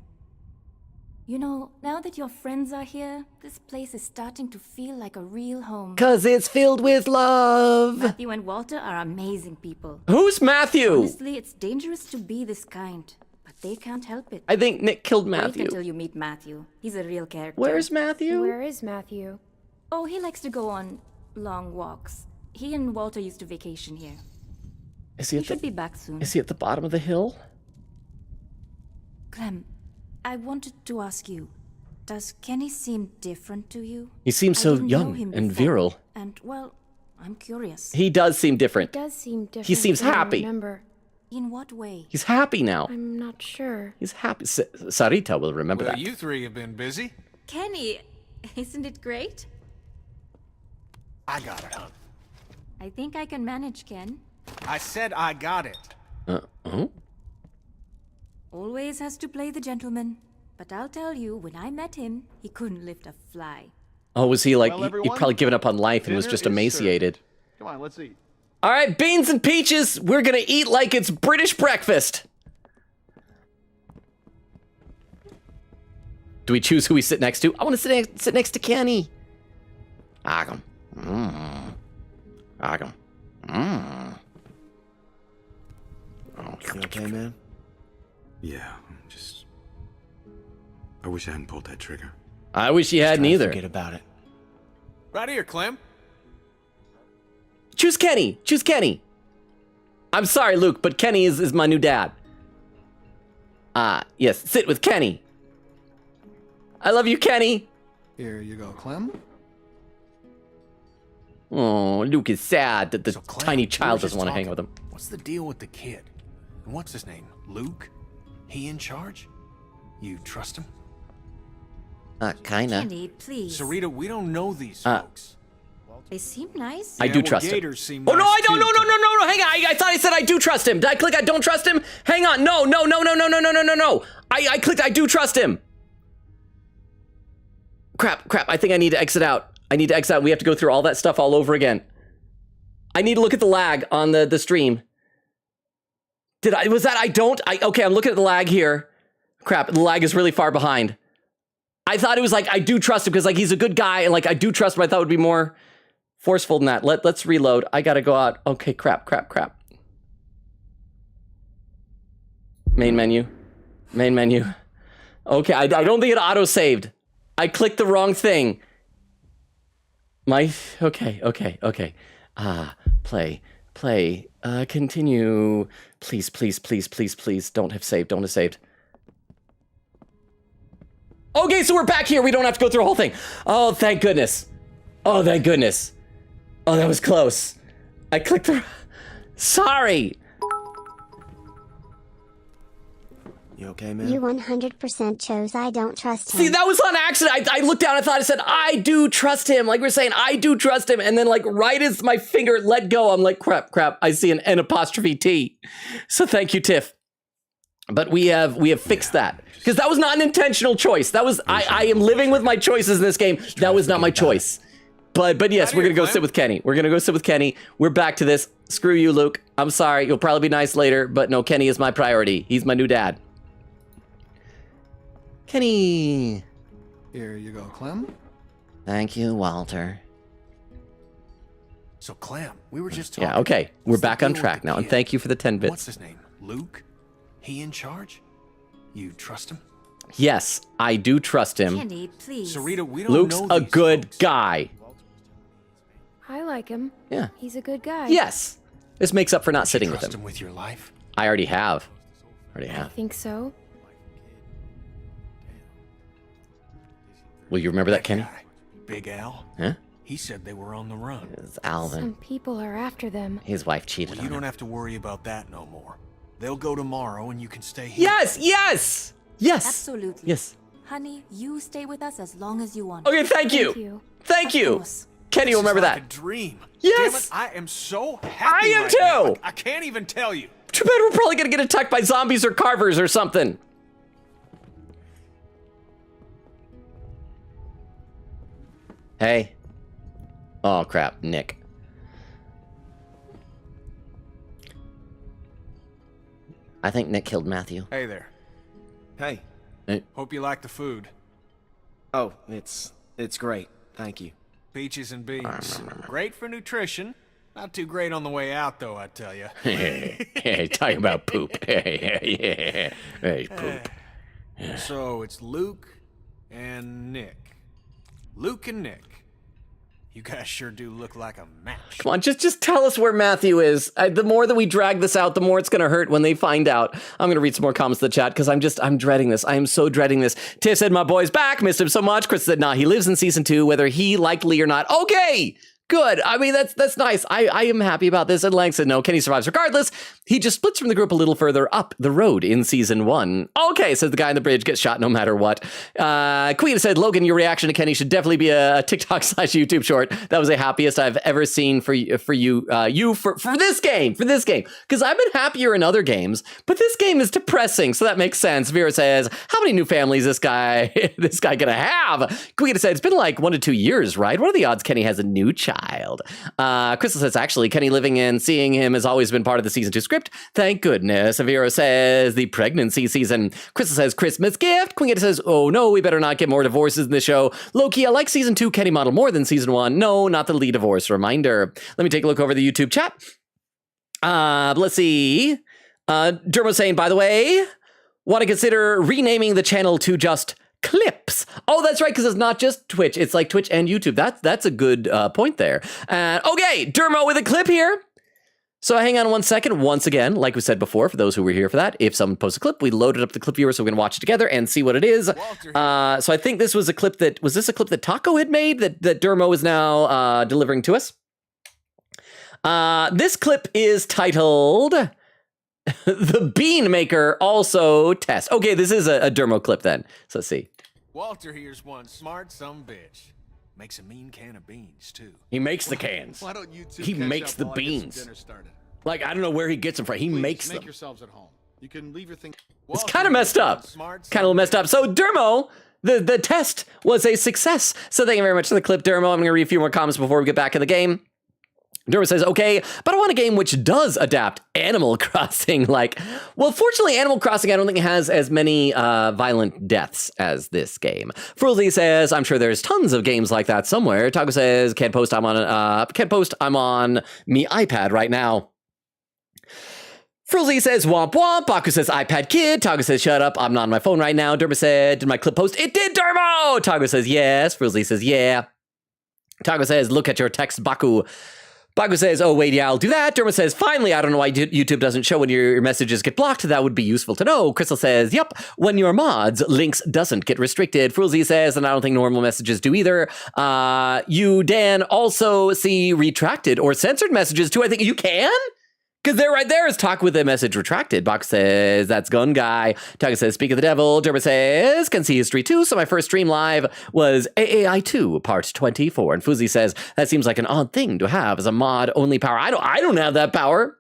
You know, now that your friends are here, this place is starting to feel like a real home. 'Cause it's filled with love. Matthew and Walter are amazing people. Who's Matthew? Honestly, it's dangerous to be this kind, but they can't help it. I think Nick killed Matthew. Wait until you meet Matthew. He's a real character. Where's Matthew? Where is Matthew? Oh, he likes to go on long walks. He and Walter used to vacation here. Is he should be back soon. Is he at the bottom of the hill? Clem, I wanted to ask you, does Kenny seem different to you? He seems so didn't know young him and before, virile. And, well, I'm curious. He does seem different. He does seem different. He seems than I happy. remember. In what way? He's happy now. I'm not sure. He's happy. Sarita will remember Well, that. you three have been busy. Kenny, isn't it great? I got it. I think I can manage, Ken. I said I got it. Oh? Always has to play the gentleman. But I'll tell you, when I met him, he couldn't lift a fly. Oh, was he like, Well, he'd everyone, probably given up on life and was dinner just is emaciated. served. Come on, let's eat. All right, beans and peaches. We're going to eat like it's British breakfast. Do we choose who we sit next to? I want to sit next to Kenny. Agam. Agam. Oh, You okay, man? Yeah, I wish I hadn't pulled that trigger. I wish you hadn't either. Forget about it. Right here, Clem. Choose Kenny. Choose Kenny. I'm sorry, Luke, but Kenny is my new dad. Yes, sit with Kenny. I love you, Kenny. Here you go, Clem. Oh, Luke is sad that the So, Clem, tiny we were child just doesn't want to hang talking. with him. What's the deal with the kid? And what's his name? Luke? He in charge? You trust him? Kinda. Kenny, please. Sarita, we don't know these folks. They seem nice. I do trust him. Gators seem Oh, no, nice I don't. too, No. Hang on. I thought I said I do trust him. Did I click I don't trust him? Hang on. No. I clicked I do trust him. Crap. I think I need to exit out. We have to go through all that stuff all over again. I need to look at the lag on the stream. Okay, I'm looking at the lag here. Crap, the lag is really far behind. I thought it was like, I do trust him because like he's a good guy and like I do trust him. I thought it would be more forceful than that. Let's reload. I gotta go out. Okay, crap. Main menu. Okay, I don't think it auto-saved. I clicked the wrong thing. Okay. Play. Continue. Please. Don't have saved. Okay, so we're back here. We don't have to go through the whole thing. Oh, thank goodness. Oh, that was close. I clicked the... Sorry. You okay, man? You 100% chose I don't trust him. See, that was on accident. I looked down, I thought it said, I do trust him. Like we're saying, I do trust him. And then like right as my finger let go, I'm like, crap. I see an N''T. So thank you, Tiff. But we have fixed that. Because that was not an intentional choice. That was, I am living with my choices in this game. That was not my choice. But yes, we're going to go sit with Kenny. We're back to this. Screw you, Luke. I'm sorry. You'll probably be nice later. But no, Kenny is my priority. He's my new dad. Kenny. Here you go, Clem. Thank you, Walter. So, Clem, we were just talking. Yeah, okay. We're What's the back on deal with track the now. And kid? thank you for the 10 bits. What's his name? Luke? He in charge? You trust him? Yes, I do trust him. Kenny, please. Sarita, we don't Luke's know a these good folks. guy. I like him. Yeah. He's a good guy. Yes. This makes up for not sitting with Trust him. him with your life? I already have. I think so. Will you remember that, Kenny? Guy, Big Al? Huh? He said they were on the run. It's Alvin. Some people are after them. His wife cheated Well, on you him. don't have to worry about that no more. They'll go tomorrow and you can stay here. Yes! Absolutely. Yes. Honey, you stay with us as long as you want. Okay, thank you. Thank you. course. Kenny will remember Like that. a dream. Yes. Damn it, I am so happy. I am right now. too. I can't even tell you. Too bad we're probably gonna get attacked by zombies or carvers or something. Hey. Oh crap, Nick. I think Nick killed Matthew. Hey there. Hey. Hope you like the food. Oh, it's great. Thank you. Peaches and beans. Great for nutrition. Not too great on the way out, though, I tell you. Hey, talking about poop. Hey, poop. So it's Luke and Nick. Luke and Nick. You guys sure do look like a match. Come on, just tell us where Matthew is. The more that we drag this out, the more it's gonna hurt when they find out. I'm gonna read some more comments in the chat because I'm dreading this. I am so dreading this. Tiff said, my boy's back, missed him so much. Chris said, nah, he lives in season 2, whether he likely or not. Okay, good. I mean, that's nice. I am happy about this. And Lang said, no, Kenny survives regardless. He just splits from the group a little further up the road in season 1. Okay, says the guy on the bridge gets shot no matter what. Queen said, Logan, your reaction to Kenny should definitely be a TikTok/YouTube short. That was the happiest I've ever seen for this game. Because I've been happier in other games, but this game is depressing, so that makes sense. Vera says, how many new families this guy gonna have? Queen said, it's been like 1 to 2 years, right? What are the odds Kenny has a new child? Crystal says, actually, Kenny living and seeing him has always been part of the season 2 script. Thank goodness. Vera says, the pregnancy season. Crystal says, Christmas gift. Queen says, oh no, we better not get more divorces in the show. Loki, I like season 2 Kenny model more than season 1. No, not the lead divorce. Reminder. Let me take a look over the YouTube chat. Let's see. Dermo saying, by the way, want to consider renaming the channel to just clips. Oh, that's right, because it's not just Twitch. It's like Twitch and YouTube. That's a good point there. Okay, Dermo with a clip here. So hang on one second. Once again, like we said before, for those who were here for that, if someone posts a clip, we loaded up the clip viewer, so we're going to watch it together and see what it is. So I think this was a clip that, was this a clip that Taco had made that Dermo is now delivering to us? This clip is titled The Bean Maker Also Test. Okay, this is a Dermo clip then. So let's see. Walter here's one smart bitch. Makes a mean can of beans, too. He makes the cans. Why don't you two he catch makes up the while I get some beans. dinner started? Like, I don't know where he gets them from. He Please, makes make them. yourselves at home. You can leave your thing. It's kind of messed up. Kind of messed up. So Dermo, the test was a success. So thank you very much for the clip, Dermo. I'm going to read a few more comments before we get back in the game. Dermo says, okay, but I want a game which does adapt Animal Crossing. Like, well, fortunately, Animal Crossing, I don't think it has as many violent deaths as this game. Frulzy says, I'm sure there's tons of games like that somewhere. Taco says, can't post, I'm on me iPad right now. Frulzy says, womp womp. Baku says, iPad kid. Taco says, shut up, I'm not on my phone right now. Dermo said, did my clip post? It did, Dermo! Taco says, yes. Frulzy says, yeah. Taco says, look at your text, Baku. Baku says, oh, wait, yeah, I'll do that. Dermo says, finally, I don't know why YouTube doesn't show when your messages get blocked. That would be useful to know. Crystal says, yep, when your mods links doesn't get restricted. Frulzy says, and I don't think normal messages do either. You, Dan, also see retracted or censored messages too. I think you can? Because there, right there is talk with a message retracted. Box says, that's gun guy. Taco says, speak of the devil. Dermo says, can see history too. So my first stream live was AAI2 part 24. And Fuzzy says, that seems like an odd thing to have as a mod only power. I don't have that power.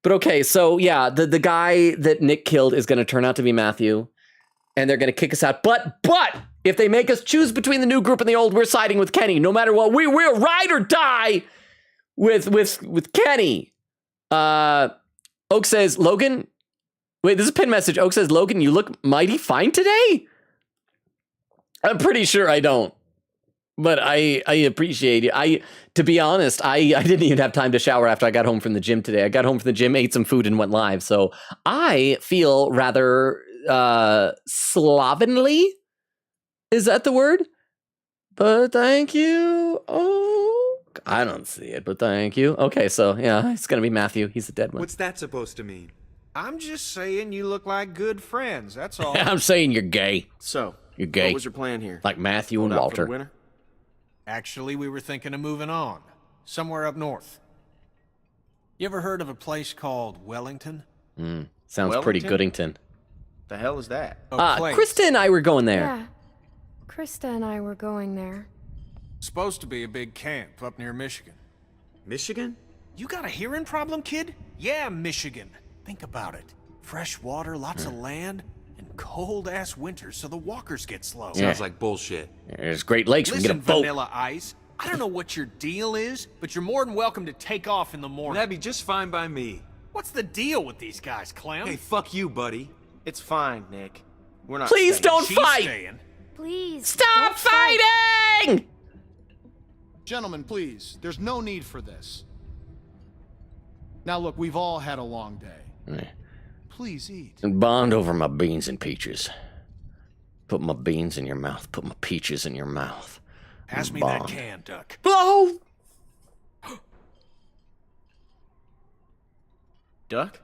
But okay, so yeah, the guy that Nick killed is going to turn out to be Matthew. And they're going to kick us out. But if they make us choose between the new group and the old, we're siding with Kenny. No matter what, we'll ride or die with Kenny. Oak says, Logan, wait, this is a pin message. Oak says, Logan, you look mighty fine today. I'm pretty sure I don't, but I appreciate it. To be honest, I didn't even have time to shower after I got home from the gym today. I got home from the gym, ate some food and went live. So I feel rather, slovenly. Is that the word? But thank you. Oh, I don't see it, but thank you. Okay, so yeah, it's gonna be Matthew. He's the dead one. What's that supposed to mean? I'm just saying you look like good friends, that's all. I'm saying you're gay. So, you're gay. what was your plan here? Like Matthew and Hold out for Walter. the winter? Actually, we were thinking of moving on. Somewhere up north. You ever heard of a place called Wellington? Sounds pretty Goodington. The hell is that? Krista and I were going there. Yeah. Krista and I were going there. Supposed to be a big camp up near Michigan. Michigan? You got a hearing problem, kid? Yeah, Michigan. Think about it. Fresh water, lots of land, and cold-ass winters, so the walkers get slow. Sounds like bullshit. There's Great Lakes. We can get a boat. Vanilla Ice, I don't know what your deal is, but you're more than welcome to take off in the morning. That'd be just fine by me. What's the deal with these guys, Clem? Hey, fuck you, buddy. It's fine, Nick. We're not Please staying. don't She's fight! staying. Please. Stop fighting! Gentlemen, please. There's no need for this. Now look, we've all had a long day. Please eat. And bond over my beans and peaches. Put my beans in your mouth. Put my peaches in your mouth. Pass me that can, Duck. Oh! Duck?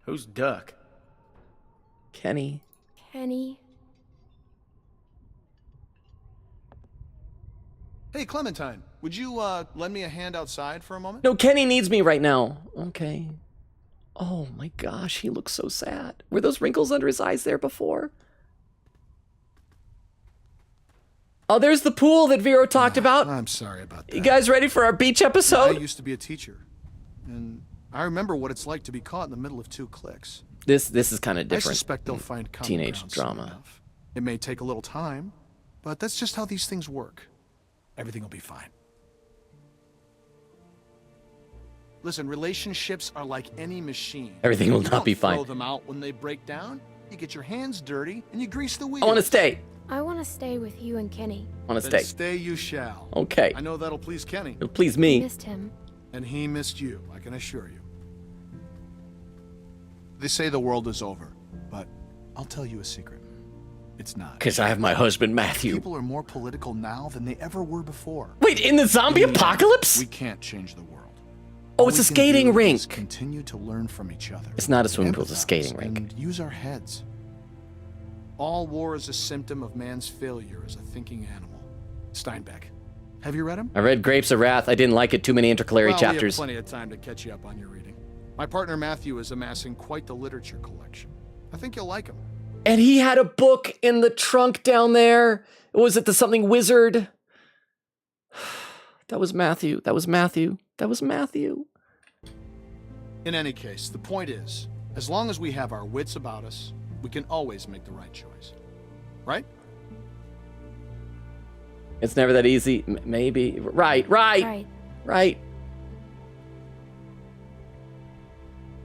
Who's Duck? Kenny. Kenny. Hey, Clementine, would you lend me a hand outside for a moment? No, Kenny needs me right now. Okay. Oh my gosh, he looks so sad. Were those wrinkles under his eyes there before? Oh, there's the pool that Vero talked about. I'm sorry about that. You guys ready for our beach episode? I used to be a teacher, and I remember what it's like to be caught in the middle of two cliques. This is kind of different. I suspect they'll find common teenage ground soon drama. enough. It may take a little time, but that's just how these things work. Everything will be fine. Listen, relationships are like any machine. Everything will You not be don't fine. throw them out when they break down. You get your hands dirty and you grease the wheels. I want to stay. I want to stay with you and Kenny. I want to Then stay. stay you shall. Okay. I know that'll please Kenny. It'll please I me. missed him. And he missed you, I can assure you. They say the world is over, but I'll tell you a secret. It's not. Because I have my husband, Matthew. People are more political now than they ever were before. Wait, in the zombie apocalypse? We can't change the world. Oh, it's a skating rink. Continue to learn from each other. It's not a swimming pool, it's a skating rink. And use our heads. All war is a symptom of man's failure as a thinking animal. Steinbeck. Have you read him? I read Grapes of Wrath. I didn't like it. Too many intercalary We have chapters. plenty of time to catch you up on your reading. My partner Matthew is amassing quite the literature collection. I think you'll like him. And he had a book in the trunk down there. Was it the something wizard? That was Matthew. That was Matthew. That was Matthew. In any case, the point is, as long as we have our wits about us, we can always make the right choice. Right? It's never that easy. Maybe. Right.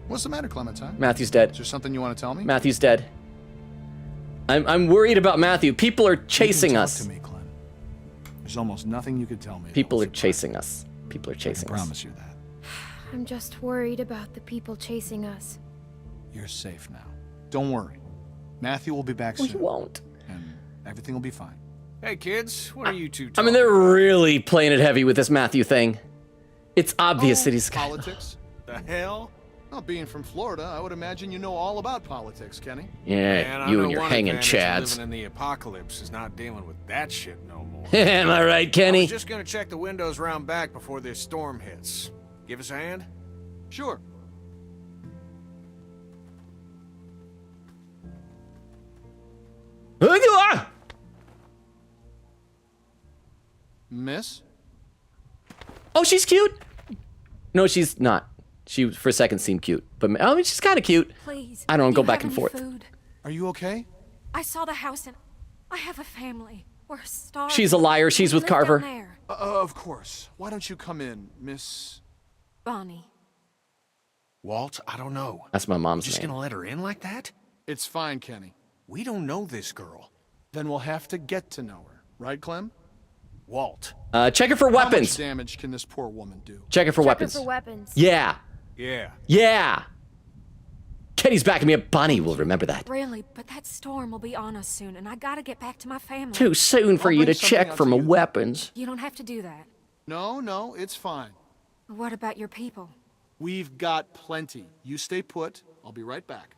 What's the matter, Clementine? Matthew's dead. Is there something you want to tell me? Matthew's dead. I'm worried about Matthew. People are chasing us. To me, Clem. There's almost nothing you could tell me. People are chasing us. People are chasing us. I promise you that. I'm just worried about the people chasing us. You're safe now. Don't worry. Matthew will be back soon. He won't. And everything will be fine. Hey, kids, what are you two I mean, they're really playing it heavy with this Matthew thing. It's obvious that he's got... Politics? The hell? Well, being from Florida, I would imagine you know all about politics, Kenny. Yeah, Man, you I and know your one hanging advantage of chads. Living in the apocalypse is not dealing with that shit no more. Am I right, I Kenny? was just gonna check the windows round back before this storm hits. Give us a hand? Sure. Miss? Oh, she's cute. No, she's not. She, for a second, seemed cute. But, I mean, she's kind of cute. Please. I don't do go you back have and any forth. Food? Are you okay? I saw the house and I have a family. We're starving. She's a liar. She's We with live down Carver. there. Of course. Why don't you come in, Miss... Bonnie. Walt, I don't know. That's my mom's Just name. gonna let her in like that? It's fine, Kenny. We don't know this girl. Then we'll have to get to know her. Right, Clem? Walt. Check her for How weapons. much damage can this poor woman do? Check her for weapons. Yeah. Yeah. Yeah. Kenny's backing me up. Bonnie will remember that. Really, but that storm will be on us soon, and I gotta get back to my family. Too soon for I'll you to bring something check out for to my you. weapons. You don't have to do that. No, it's fine. What about your people? We've got plenty. You stay put. I'll be right back.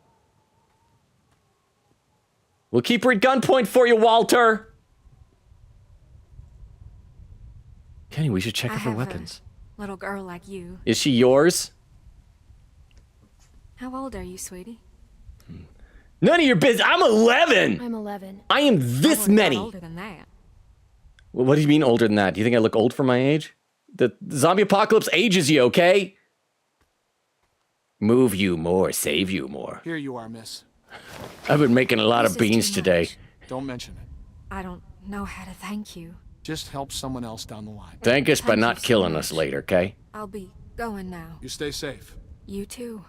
We'll keep her at gunpoint for you, Walter. Kenny, we should check her for weapons. Little girl like you. Is she yours? How old are you, sweetie? None of your business. I'm 11. I'm 11. I am this many. Older than that. Well, what do you mean older than that? Do you think I look old for my age? The zombie apocalypse ages you, okay? Move you more, save you more. Here you are, miss. I've been making a lot This of is beans too today. Don't mention it. I don't know how to thank you. Just help someone else down the line. Thank us by Thank you not so killing much. us later, okay? I'll be going now. You stay safe. You too.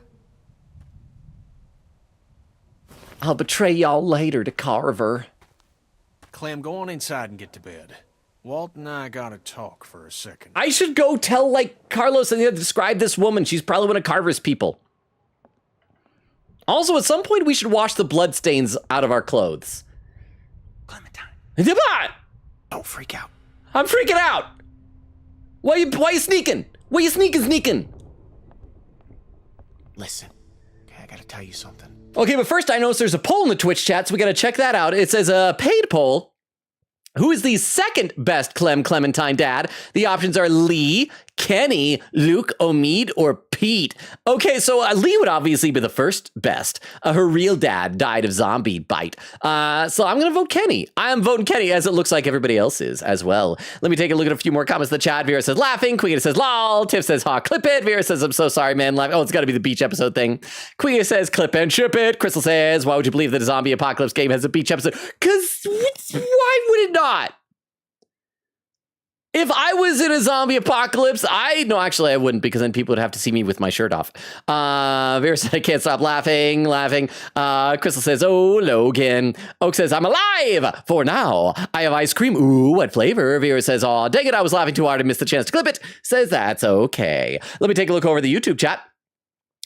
I'll betray y'all later to Carver. Clem, go on inside and get to bed. Walt and I gotta talk for a second. I should go tell, like, Carlos and describe this woman. She's probably one of Carver's people. Also, at some point, we should wash the bloodstains out of our clothes. Clementine. Don't freak out. I'm freaking out. Why you sneaking? Why you sneaking? Listen, okay, I gotta tell you something. Okay, but first I noticed there's a poll in the Twitch chat, so we gotta check that out. It says a paid poll. Who is the second best Clementine dad? The options are Lee, Kenny, Luke, Omid, or Pete. Okay, so Lee would obviously be the first best. Her real dad died of zombie bite. So I'm going to vote Kenny. I am voting Kenny, as it looks like everybody else is as well. Let me take a look at a few more comments in the chat. Vera says laughing. Queen says lol. Tiff says ha, clip it. Vera says I'm so sorry, man. Oh, it's got to be the beach episode thing. Queen says clip and ship it. Crystal says, why would you believe that a zombie apocalypse game has a beach episode? Because why would it not? If I was in a zombie apocalypse, no, actually I wouldn't, because then people would have to see me with my shirt off. Vera said, I can't stop laughing. Crystal says, oh, Logan. Oak says, I'm alive for now. I have ice cream. Ooh, what flavor? Vera says, oh, dang it, I was laughing too hard and missed the chance to clip it. Says, that's okay. Let me take a look over the YouTube chat.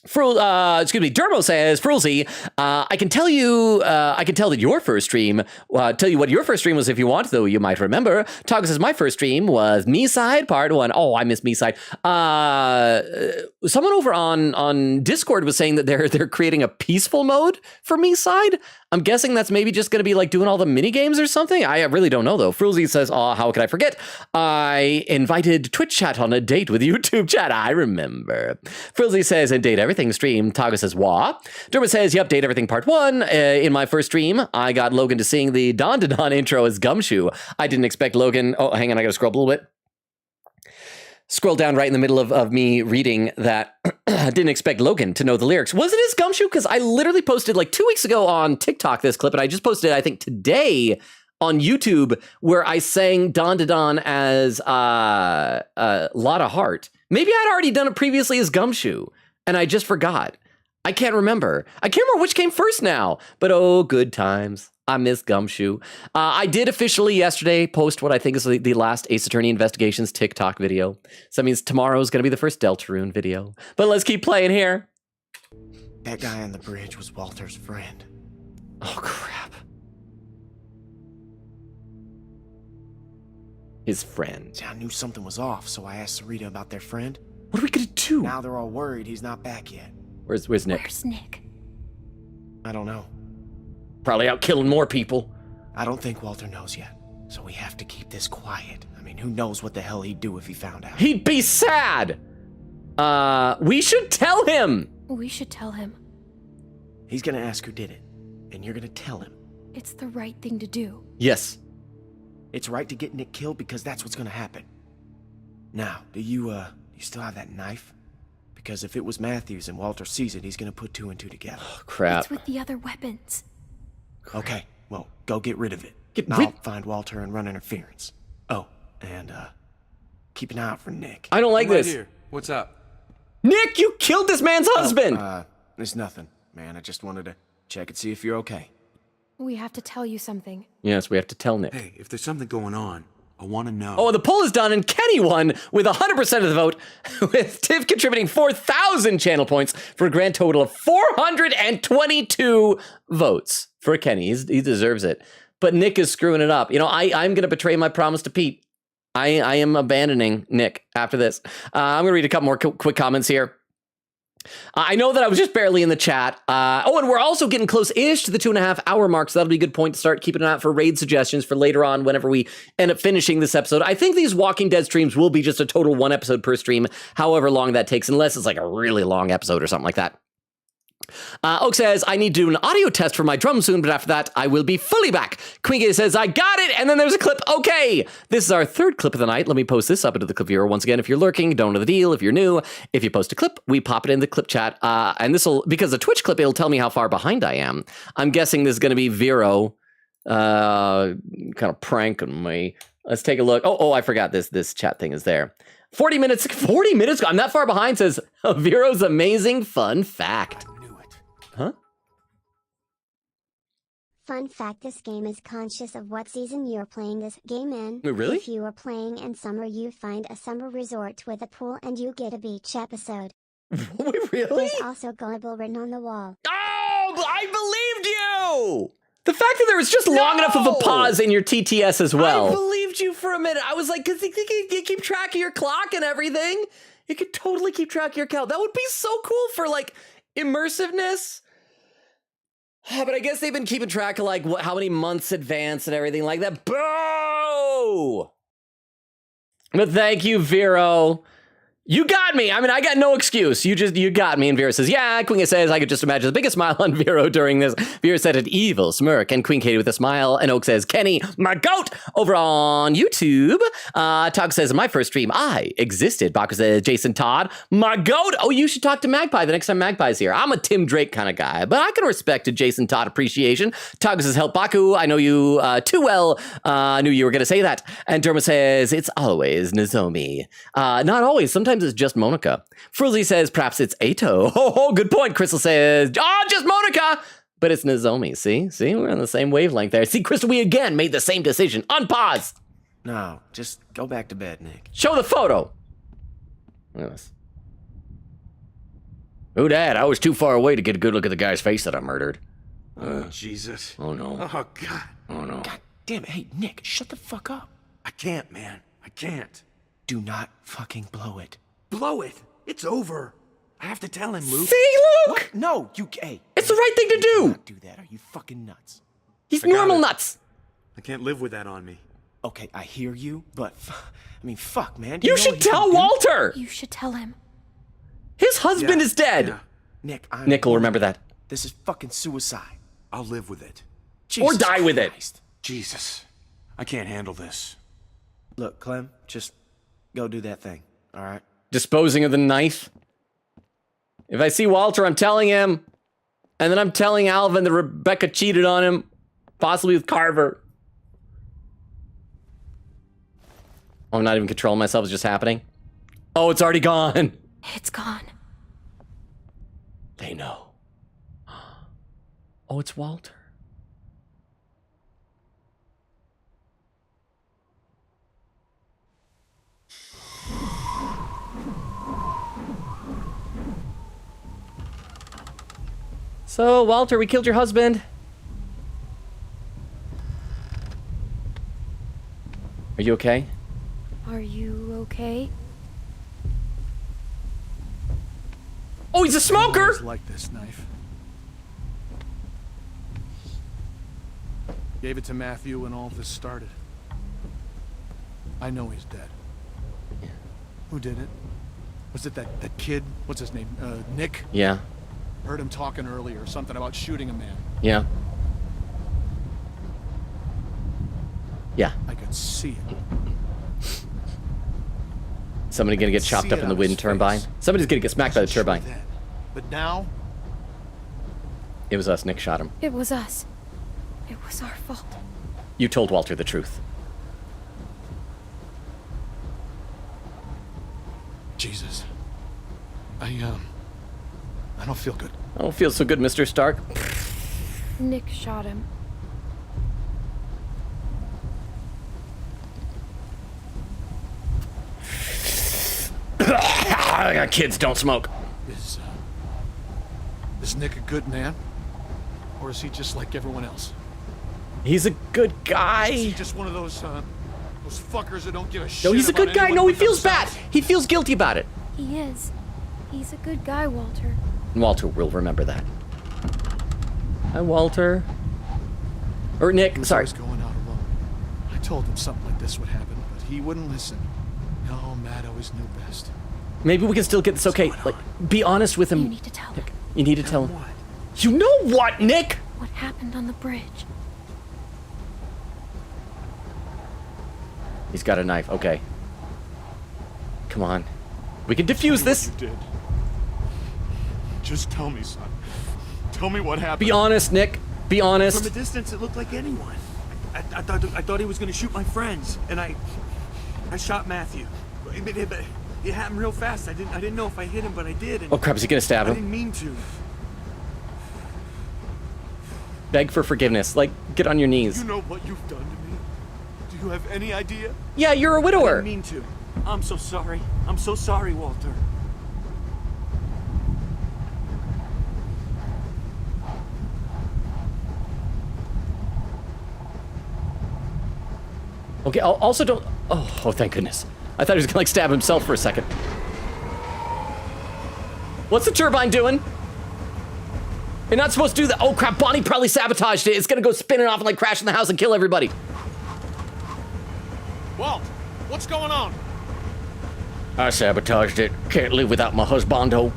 Dermo says, Frulzy, I can tell that your first stream, tell you what your first stream was if you want, though you might remember. Tog says, my first stream was Me-Side Part 1. Oh, I miss Me-Side. Someone over on Discord was saying that they're creating a peaceful mode for Me-Side. I'm guessing that's maybe just going to be like doing all the mini games or something. I really don't know, though. Frulzy says, oh, how could I forget? I invited Twitch chat on a date with YouTube chat. I remember. Frulzy says, and date everything stream. Taga says, wah. Dermot says, yep, date everything part 1. In my first stream, I got Logan to sing the Don to Don intro as Gumshoe. I didn't expect Logan. Oh, hang on, I got to scroll up a little bit. Scroll down right in the middle of me reading that. Didn't expect Logan to know the lyrics. Was it his Gumshoe? Because I literally posted like 2 weeks ago on TikTok this clip, and I just posted it, I think, today on YouTube, where I sang Don to Don as Lotta Hart. Maybe I'd already done it previously as Gumshoe, and I just forgot. I can't remember. I can't remember which came first now, but oh, good times. I miss Gumshoe. I did officially yesterday post what I think is the last Ace Attorney Investigations TikTok video. So that means tomorrow is going to be the first Deltarune video. But let's keep playing here. That guy on the bridge was Walter's friend. Oh, crap. His friend. See, I knew something was off, so I asked Sarita about their friend. What are we going to do? Now they're all worried he's not back yet. Where's Nick? Where's Nick? I don't know. Probably out killing more people. I don't think Walter knows yet, so we have to keep this quiet. I mean, who knows what the hell he'd do if he found out? He'd be sad! We should tell him! We should tell him. He's gonna ask who did it, and you're gonna tell him. It's the right thing to do. Yes. It's right to get Nick killed because that's what's gonna happen. Now, do you still have that knife? Because if it was Matthews and Walter sees it, he's gonna put 2 and 2 together. Oh, crap. It's with the other weapons. Okay, well, go get rid of it. I'll find Walter and run interference. Oh, and keep an eye out for Nick. I don't like this. Here. What's up? Nick, you killed this man's husband! It's nothing, man. I just wanted to check and see if you're okay. We have to tell you something. Yes, we have to tell Nick. Hey, if there's something going on, I want to know. Oh, the poll is done, and Kenny won with 100% of the vote, with Tiff contributing 4,000 channel points for a grand total of 422 votes for Kenny. He deserves it. But Nick is screwing it up. You know, I'm going to betray my promise to Pete. I am abandoning Nick after this. I'm going to read a couple more quick comments here. I know that I was just barely in the chat. And we're also getting close-ish to the 2.5 hour mark, so that'll be a good point to start keeping an eye out for raid suggestions for later on whenever we end up finishing this episode. I think these Walking Dead streams will be just a total 1 episode per stream, however long that takes, unless it's like a really long episode or something like that. Oak says, I need to do an audio test for my drum soon, but after that, I will be fully back. Queen says, I got it, and then there's a clip. Okay, this is our 3rd clip of the night. Let me post this up into the clip viewer. Once again, if you're lurking, don't know the deal. If you're new, if you post a clip, we pop it in the clip chat. And this will, because the Twitch clip, it'll tell me how far behind I am. I'm guessing this is going to be Vero kind of pranking me. Let's take a look. Oh, I forgot this chat thing is there. 40 minutes. I'm that far behind, says Vero's amazing fun fact. Huh? Fun fact, this game is conscious of what season you're playing this game in. Wait, really? If you are playing in summer, you find a summer resort with a pool and you get a beach episode. Wait, really? There's also gullible written on the wall. Oh, I believed you! The fact that there was just long enough of a pause in your TTS as well. I believed you for a minute. I was like, because you keep track of your clock and everything. You could totally keep track of your count. That would be so cool for, like, immersiveness. But I guess they've been keeping track of like how many months advance and everything like that. Boo! But thank you, Vero. You got me. I mean, I got no excuse. You got me. And Vera says, yeah. Queen says, I could just imagine the biggest smile on Vero during this. Vera said an evil smirk. And Queen Katie with a smile. And Oak says, Kenny, my goat, over on YouTube. Tog says, in my first stream, I existed. Baku says, Jason Todd, my goat. Oh, you should talk to Magpie the next time Magpie's here. I'm a Tim Drake kind of guy, but I can respect a Jason Todd appreciation. Tog says, help Baku. I know you too well. I knew you were going to say that. And Derma says, it's always Nozomi. Not always. Sometimes it's just Monica. Fruzzy says, perhaps it's Ato. Oh, good point. Crystal says, just Monica. But it's Nozomi. See, we're on the same wavelength there. See, Crystal, we again made the same decision. Unpause. No, just go back to bed, Nick. Show the photo. Look at this. Who dat? I was too far away to get a good look at the guy's face that I murdered. Oh, Jesus. Oh, no. Oh, God. Oh, no. God damn it. Hey, Nick, shut the fuck up. I can't, man. I can't. Do not fucking blow it. Blow it. It's over. I have to tell him, Luke. See, Luke? What? No, you... Hey. It's the right thing to do. Not do that. Are you fucking nuts? He's normal nuts. I can't live with that on me. Okay, I hear you, but... I mean, fuck, man. You should tell Walter. You should tell him. His husband is dead. Yeah. Nick, Nick will remember that. This is fucking suicide. I'll live with it. Or die with it. Jesus. I can't handle this. Look, Clem, just go do that thing, all right? Disposing of the knife. If I see Walter, I'm telling him. And then I'm telling Alvin that Rebecca cheated on him. Possibly with Carver. Oh, I'm not even controlling myself. It's just happening. Oh, it's already gone. It's gone. They know. Oh, it's Walter. So, Walter, we killed your husband. Are you okay? Are you okay? Oh, he's a smoker! I always like this knife. Gave it to Matthew when all this started. I know he's dead. Yeah. Who did it? Was it that kid? What's his name? Nick? Yeah. Heard him talking earlier, something about shooting a man. Yeah. Yeah. I could see it. Somebody gonna get chopped up in the wind turbine. Somebody's gonna get smacked by the turbine. But now? It was us. Nick shot him. It was us. It was our fault. You told Walter the truth. Jesus. I don't feel good. I don't feel so good, Mr. Stark. Nick shot him. Kids don't smoke. Is Nick a good man? Or is he just like everyone else? He's a good guy. Is he just one of those fuckers that don't give a shit? No, he's a good about guy. anyone No, he but feels themselves? bad. He feels guilty about it. He is. He's a good guy, Walter. And Walter will remember that. Hi, Walter. Or Nick, sorry. He was going out alone. I told him something like this would happen, but he wouldn't listen. No, Matt always knew best. Maybe we can still get this okay. Like, be honest with him. You need to tell him. You need to tell him. You know what, Nick? What happened on the bridge? He's got a knife. Okay. Come on. We can defuse this. You did. Just tell me, son. Tell me what happened. Be honest, Nick. Be honest. From a distance, it looked like anyone. I thought he was going to shoot my friends, and I shot Matthew. But it happened real fast. I didn't know if I hit him, but I did. And Oh crap! Is he gonna stab him? I didn't mean to. Beg for forgiveness. Like, get on your knees. You know what you've done to me? Do you have any idea? Yeah, you're a widower. I didn't mean to. I'm so sorry. I'm so sorry, Walter. Okay. Also, don't. Oh, thank goodness. I thought he was gonna like stab himself for a second. What's the turbine doing? You're not supposed to do that. Oh crap! Bonnie probably sabotaged it. It's gonna go spinning off and like crash in the house and kill everybody. Walt, what's going on? I sabotaged it. Can't live without my husbando.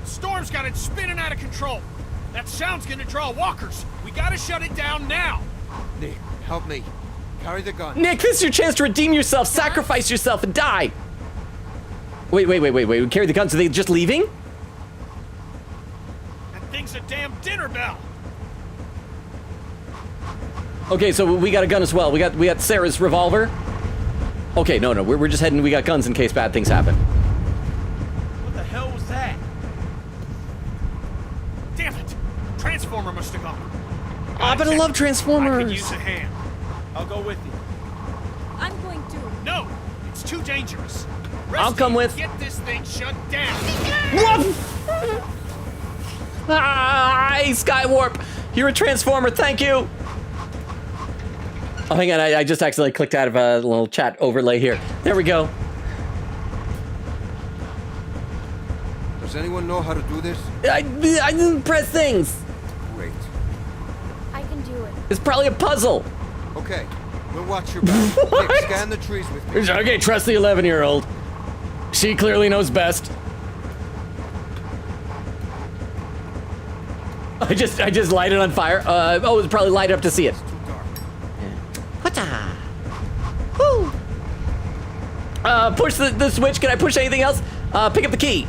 Storm's got it spinning out of control. That sound's gonna draw walkers. We gotta shut it down now. Nick, help me. Carry the gun. Nick, this is your chance to redeem yourself, sacrifice yourself, and die. Wait. We carry the guns. Are they just leaving? That thing's a damn dinner bell. Okay, so we got a gun as well. We got Sarah's revolver. Okay, no, we're just heading. We got guns in case bad things happen. What the hell was that? Damn it! Transformer must have gone. But I love Transformers. I could use a hand. I'll go with you. I'm going to. No, it's too dangerous. I'll come with. Get this thing shut down. Hi, Skywarp. You're a transformer. Thank you. Oh, hang on. I just accidentally clicked out of a little chat overlay here. There we go. Does anyone know how to do this? I didn't press things. Great. I can do it. It's probably a puzzle. Okay, we'll watch your back. Nick, scan the trees with me. Okay, trust the 11-year-old. She clearly knows best. I just light it on fire. Oh, it's probably light up to see it. Whatcha? Woo! Push the switch. Can I push anything else? Pick up the key.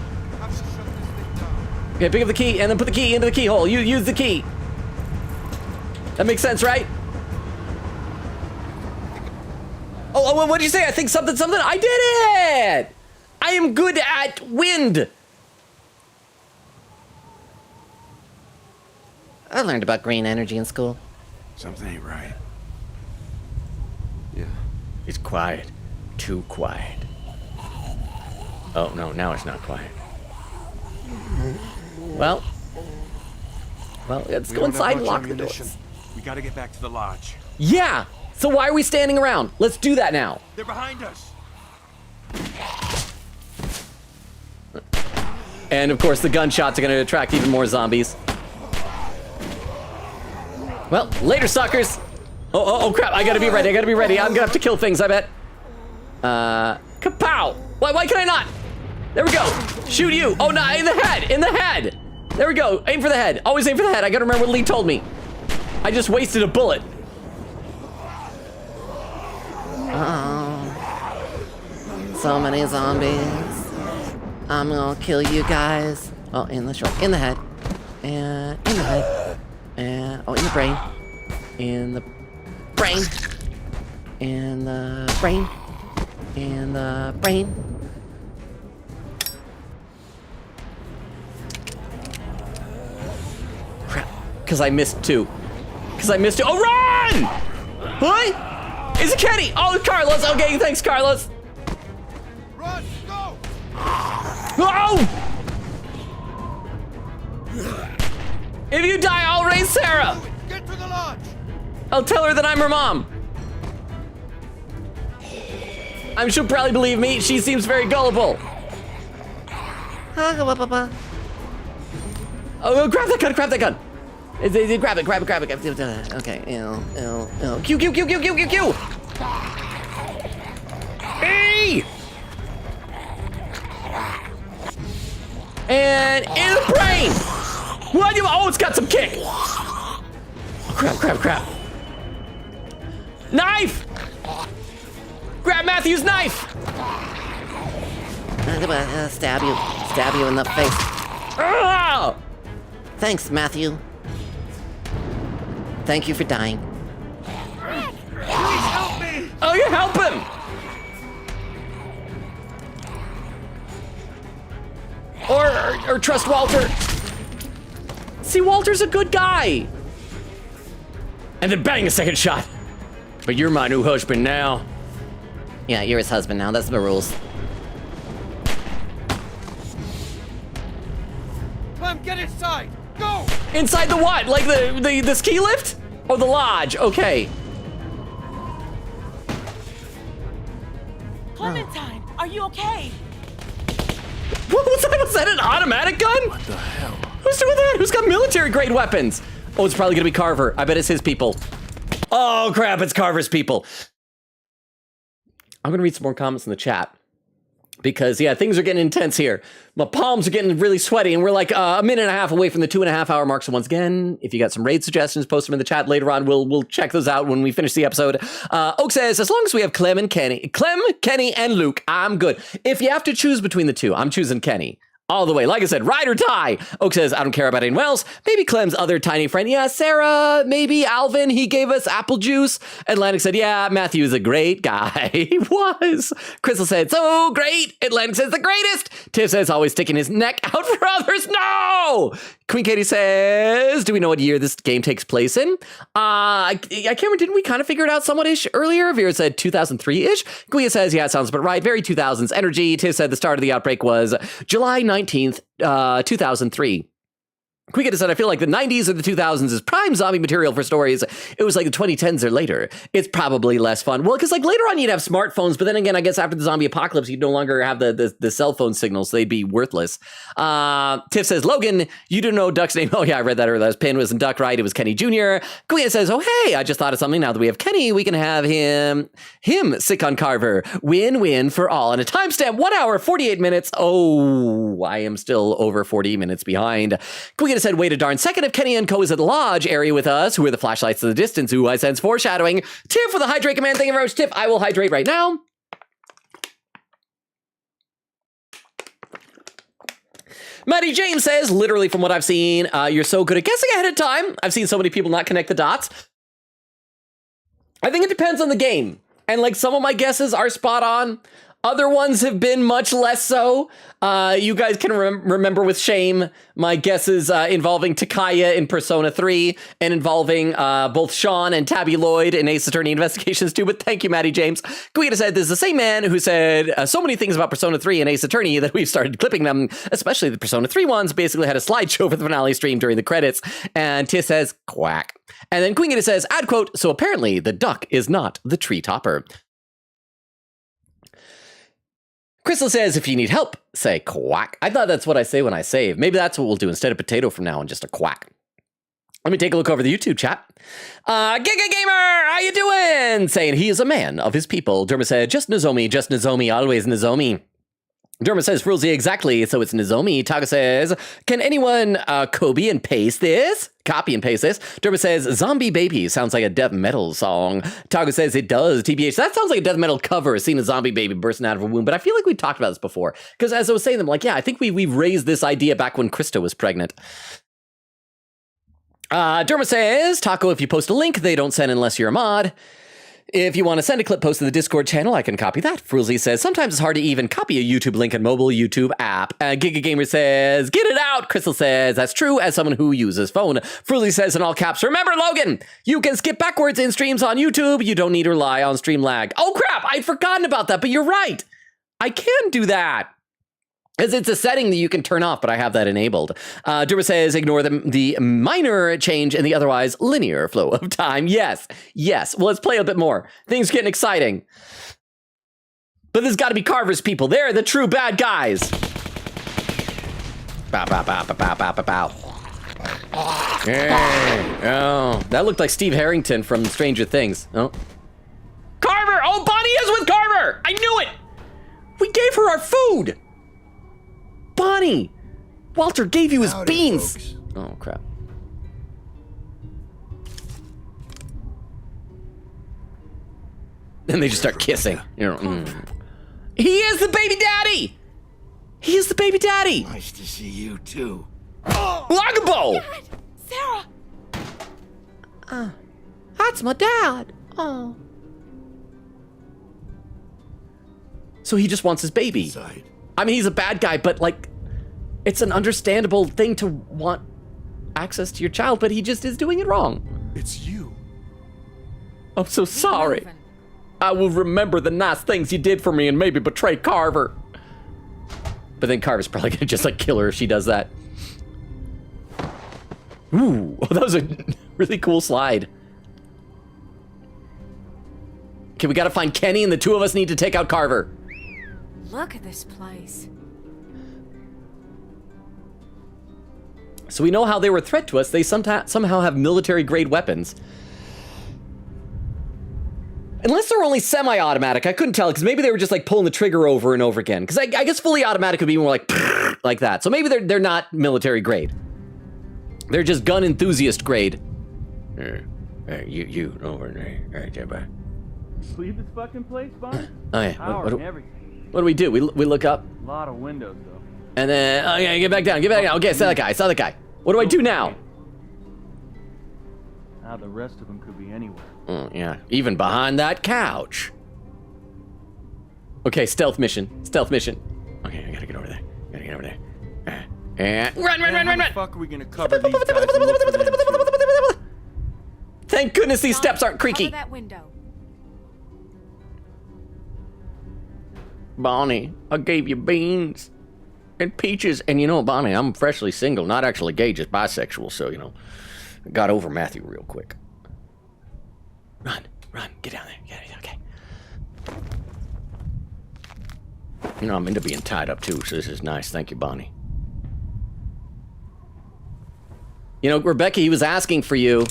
Okay, pick up the key and then put the key into the keyhole. Use the key. That makes sense, right? Oh, what did you say? I think something. I did it! I am good at wind. I learned about green energy in school. Something ain't right. Yeah. It's quiet. Too quiet. Oh, no, now it's not quiet. Well, let's go inside and lock the doors. We gotta get back to the lodge. Yeah! So why are we standing around? Let's do that now. They're behind us. And of course, the gunshots are gonna attract even more zombies. Well, later, suckers. Oh, crap, I gotta be ready, I'm gonna have to kill things, I bet. Kapow! Why can I not? There we go. Shoot you. Oh, no, in the head. There we go. Aim for the head. Always aim for the head. I gotta remember what Lee told me. I just wasted a bullet. So many zombies. I'm gonna kill you guys. Oh, in the head. And in the head. And, oh, in the brain. In the brain. In the brain. In the brain. Crap. Because I missed two. Oh, run! What? Is it Kenny? Oh, it's Carlos. Okay, thanks, Carlos. Run, go! Oh! If you die, I'll raise Sarah. Get to the lodge. I'll tell her that I'm her mom. She'll probably believe me. She seems very gullible. Oh, grab that gun. Grab it. Okay, Q. E! And in the brain! What? Oh, it's got some kick! Oh, crap. Knife! Grab Matthew's knife! Stab you in the face. Ah! Thanks, Matthew. Thank you for dying. Please help me! Oh, you help him! Or trust Walter. See, Walter's a good guy. And then bang, a second shot. But you're my new husband now. Yeah, you're his husband now. That's the rules. Clem, get inside. Go! Inside the what? Like the ski lift? Oh, the lodge. Okay. Clementine, are you okay? What was that? Was that an automatic gun? What the hell? Who's doing that? Who's got military grade weapons? Oh, it's probably gonna be Carver. I bet it's his people. Oh crap, it's Carver's people. I'm gonna read some more comments in the chat. Because, yeah, things are getting intense here. My palms are getting really sweaty, and we're like a minute and a half away from the 2.5 hour mark. So once again, if you got some raid suggestions, post them in the chat later on. We'll check those out when we finish the episode. Oak says, as long as we have Clem, Kenny, and Luke, I'm good. If you have to choose between the two, I'm choosing Kenny. all the way. Like I said, ride or die. Oak says, I don't care about anyone else. Maybe Clem's other tiny friend. Yeah, Sarah, maybe Alvin. He gave us apple juice. Atlantic said, yeah, Matthew is a great guy. He was. Crystal said, so great. Atlantic says, the greatest. Tiff says, always sticking his neck out for others. No! Queen Katie says, do we know what year this game takes place in? I can't remember, didn't we kind of figure it out somewhat-ish earlier? Vera said 2003-ish. Guia says, yeah, it sounds about right. Very 2000s energy. Tiff said the start of the outbreak was July 19th, 2003. Quick said, I feel like the 90s or the 2000s is prime zombie material for stories. It was like the 2010s or later. It's probably less fun. Well, because like later on you'd have smartphones, but then again, I guess after the zombie apocalypse, you'd no longer have the cell phone signals. So they'd be worthless. Tiff says, Logan, you do know Duck's name. Oh yeah, I read that earlier. That was Pin wasn't Duck, right? It was Kenny Jr. Queen says, oh hey, I just thought of something. Now that we have Kenny, we can have him sick on Carver. Win-win for all. And a timestamp, 1 hour, 48 minutes. Oh, I am still over 40 minutes behind. Queen said, wait a darn second. If Kenny and Co is at the lodge area with us, who are the flashlights in the distance? Ooh, I sense foreshadowing. Tiff for the hydrate command. Thank you very much, Tiff. I will hydrate right now. Maddie James says, literally from what I've seen, you're so good at guessing ahead of time. I've seen so many people not connect the dots. I think it depends on the game. And like some of my guesses are spot on. Other ones have been much less so. You guys can remember with shame my guesses involving Takaya in Persona 3 and involving both Sean and Tabby Lloyd in Ace Attorney Investigations 2. But thank you, Maddie James. Guida said this is the same man who said so many things about Persona 3 and Ace Attorney that we've started clipping them, especially the Persona 3 ones. Basically had a slideshow for the finale stream during the credits. And Tia says, quack. And then Queen Gita says, add quote, so apparently the duck is not the tree topper. Crystal says, if you need help, say quack. I thought that's what I say when I save. Maybe that's what we'll do instead of potato from now on, just a quack. Let me take a look over the YouTube chat. Giga Gamer, how you doing? Saying he is a man of his people. Derma said, just Nozomi, always Nozomi. Derma says, Frulzy, exactly, so it's Nozomi. Taga says, can anyone copy and paste this? Derma says, Zombie Baby sounds like a death metal song. Taga says, it does, TBH. That sounds like a death metal cover, seeing a zombie baby bursting out of a womb. But I feel like we talked about this before. Because as I was saying, I'm like, yeah, I think we raised this idea back when Krista was pregnant. Derma says, Taco, if you post a link, they don't send unless you're a mod. If you want to send a clip post to the Discord channel, I can copy that. Frulzy says, sometimes it's hard to even copy a YouTube link in mobile YouTube app. Giga Gamer says, get it out. Crystal says, that's true as someone who uses phone. Frulzy says in all caps, remember, Logan, you can skip backwards in streams on YouTube. You don't need to rely on stream lag. Oh, crap. I'd forgotten about that, but you're right. I can do that. As it's a setting that you can turn off, but I have that enabled. Durba says, ignore the minor change in the otherwise linear flow of time. Yes. Well, let's play a bit more. Things getting exciting. But there's got to be Carver's people. They're the true bad guys. Bow, bow, bow, bow, bow, bow, bow, bow. Oh, that looked like Steve Harrington from Stranger Things. Oh. Carver! Oh, Bonnie is with Carver! I knew it! We gave her our food! Bonnie! Walter gave you his beans! Folks. Oh, crap. Then they just start kissing. You know, He is the baby daddy! He is the baby daddy! Nice to see you, too. Lagabo! Sarah! That's my dad. Oh. So he just wants his baby. Inside. I mean, he's a bad guy, but, like, it's an understandable thing to want access to your child, but he just is doing it wrong. It's you. I'm so sorry. I will remember the nice things you did for me and maybe betray Carver. But then Carver's probably gonna just, like, kill her if she does that. Ooh, that was a really cool slide. Okay, we gotta find Kenny, and the two of us need to take out Carver. Look at this place. So we know how they were a threat to us. They somehow have military-grade weapons. Unless they're only semi-automatic. I couldn't tell, because maybe they were just, like, pulling the trigger over and over again. Because I guess fully automatic would be more like that. So maybe they're not military-grade. They're just gun enthusiast grade. You over there. Right there, bud. Leave this fucking place, Bond? Oh, yeah. Power and everything. What do? We look up? A lot of windows, though. And then, okay, get back down, get back down. Okay, I saw that guy. What do I do now? Now the rest of them could be anywhere. Yeah, even behind that couch. Okay, stealth mission. Okay, I gotta get over there. Run! How the fuck are we gonna cover these guys and look for them too? Thank goodness these steps aren't creaky. Cover that window. Bonnie, I gave you beans and peaches. And you know, Bonnie, I'm freshly single, not actually gay, just bisexual. So, you know, I got over Matthew real quick. Run, get down there. Okay. You know, I'm into being tied up too, so this is nice. Thank you, Bonnie. You know, Rebecca, he was asking for you.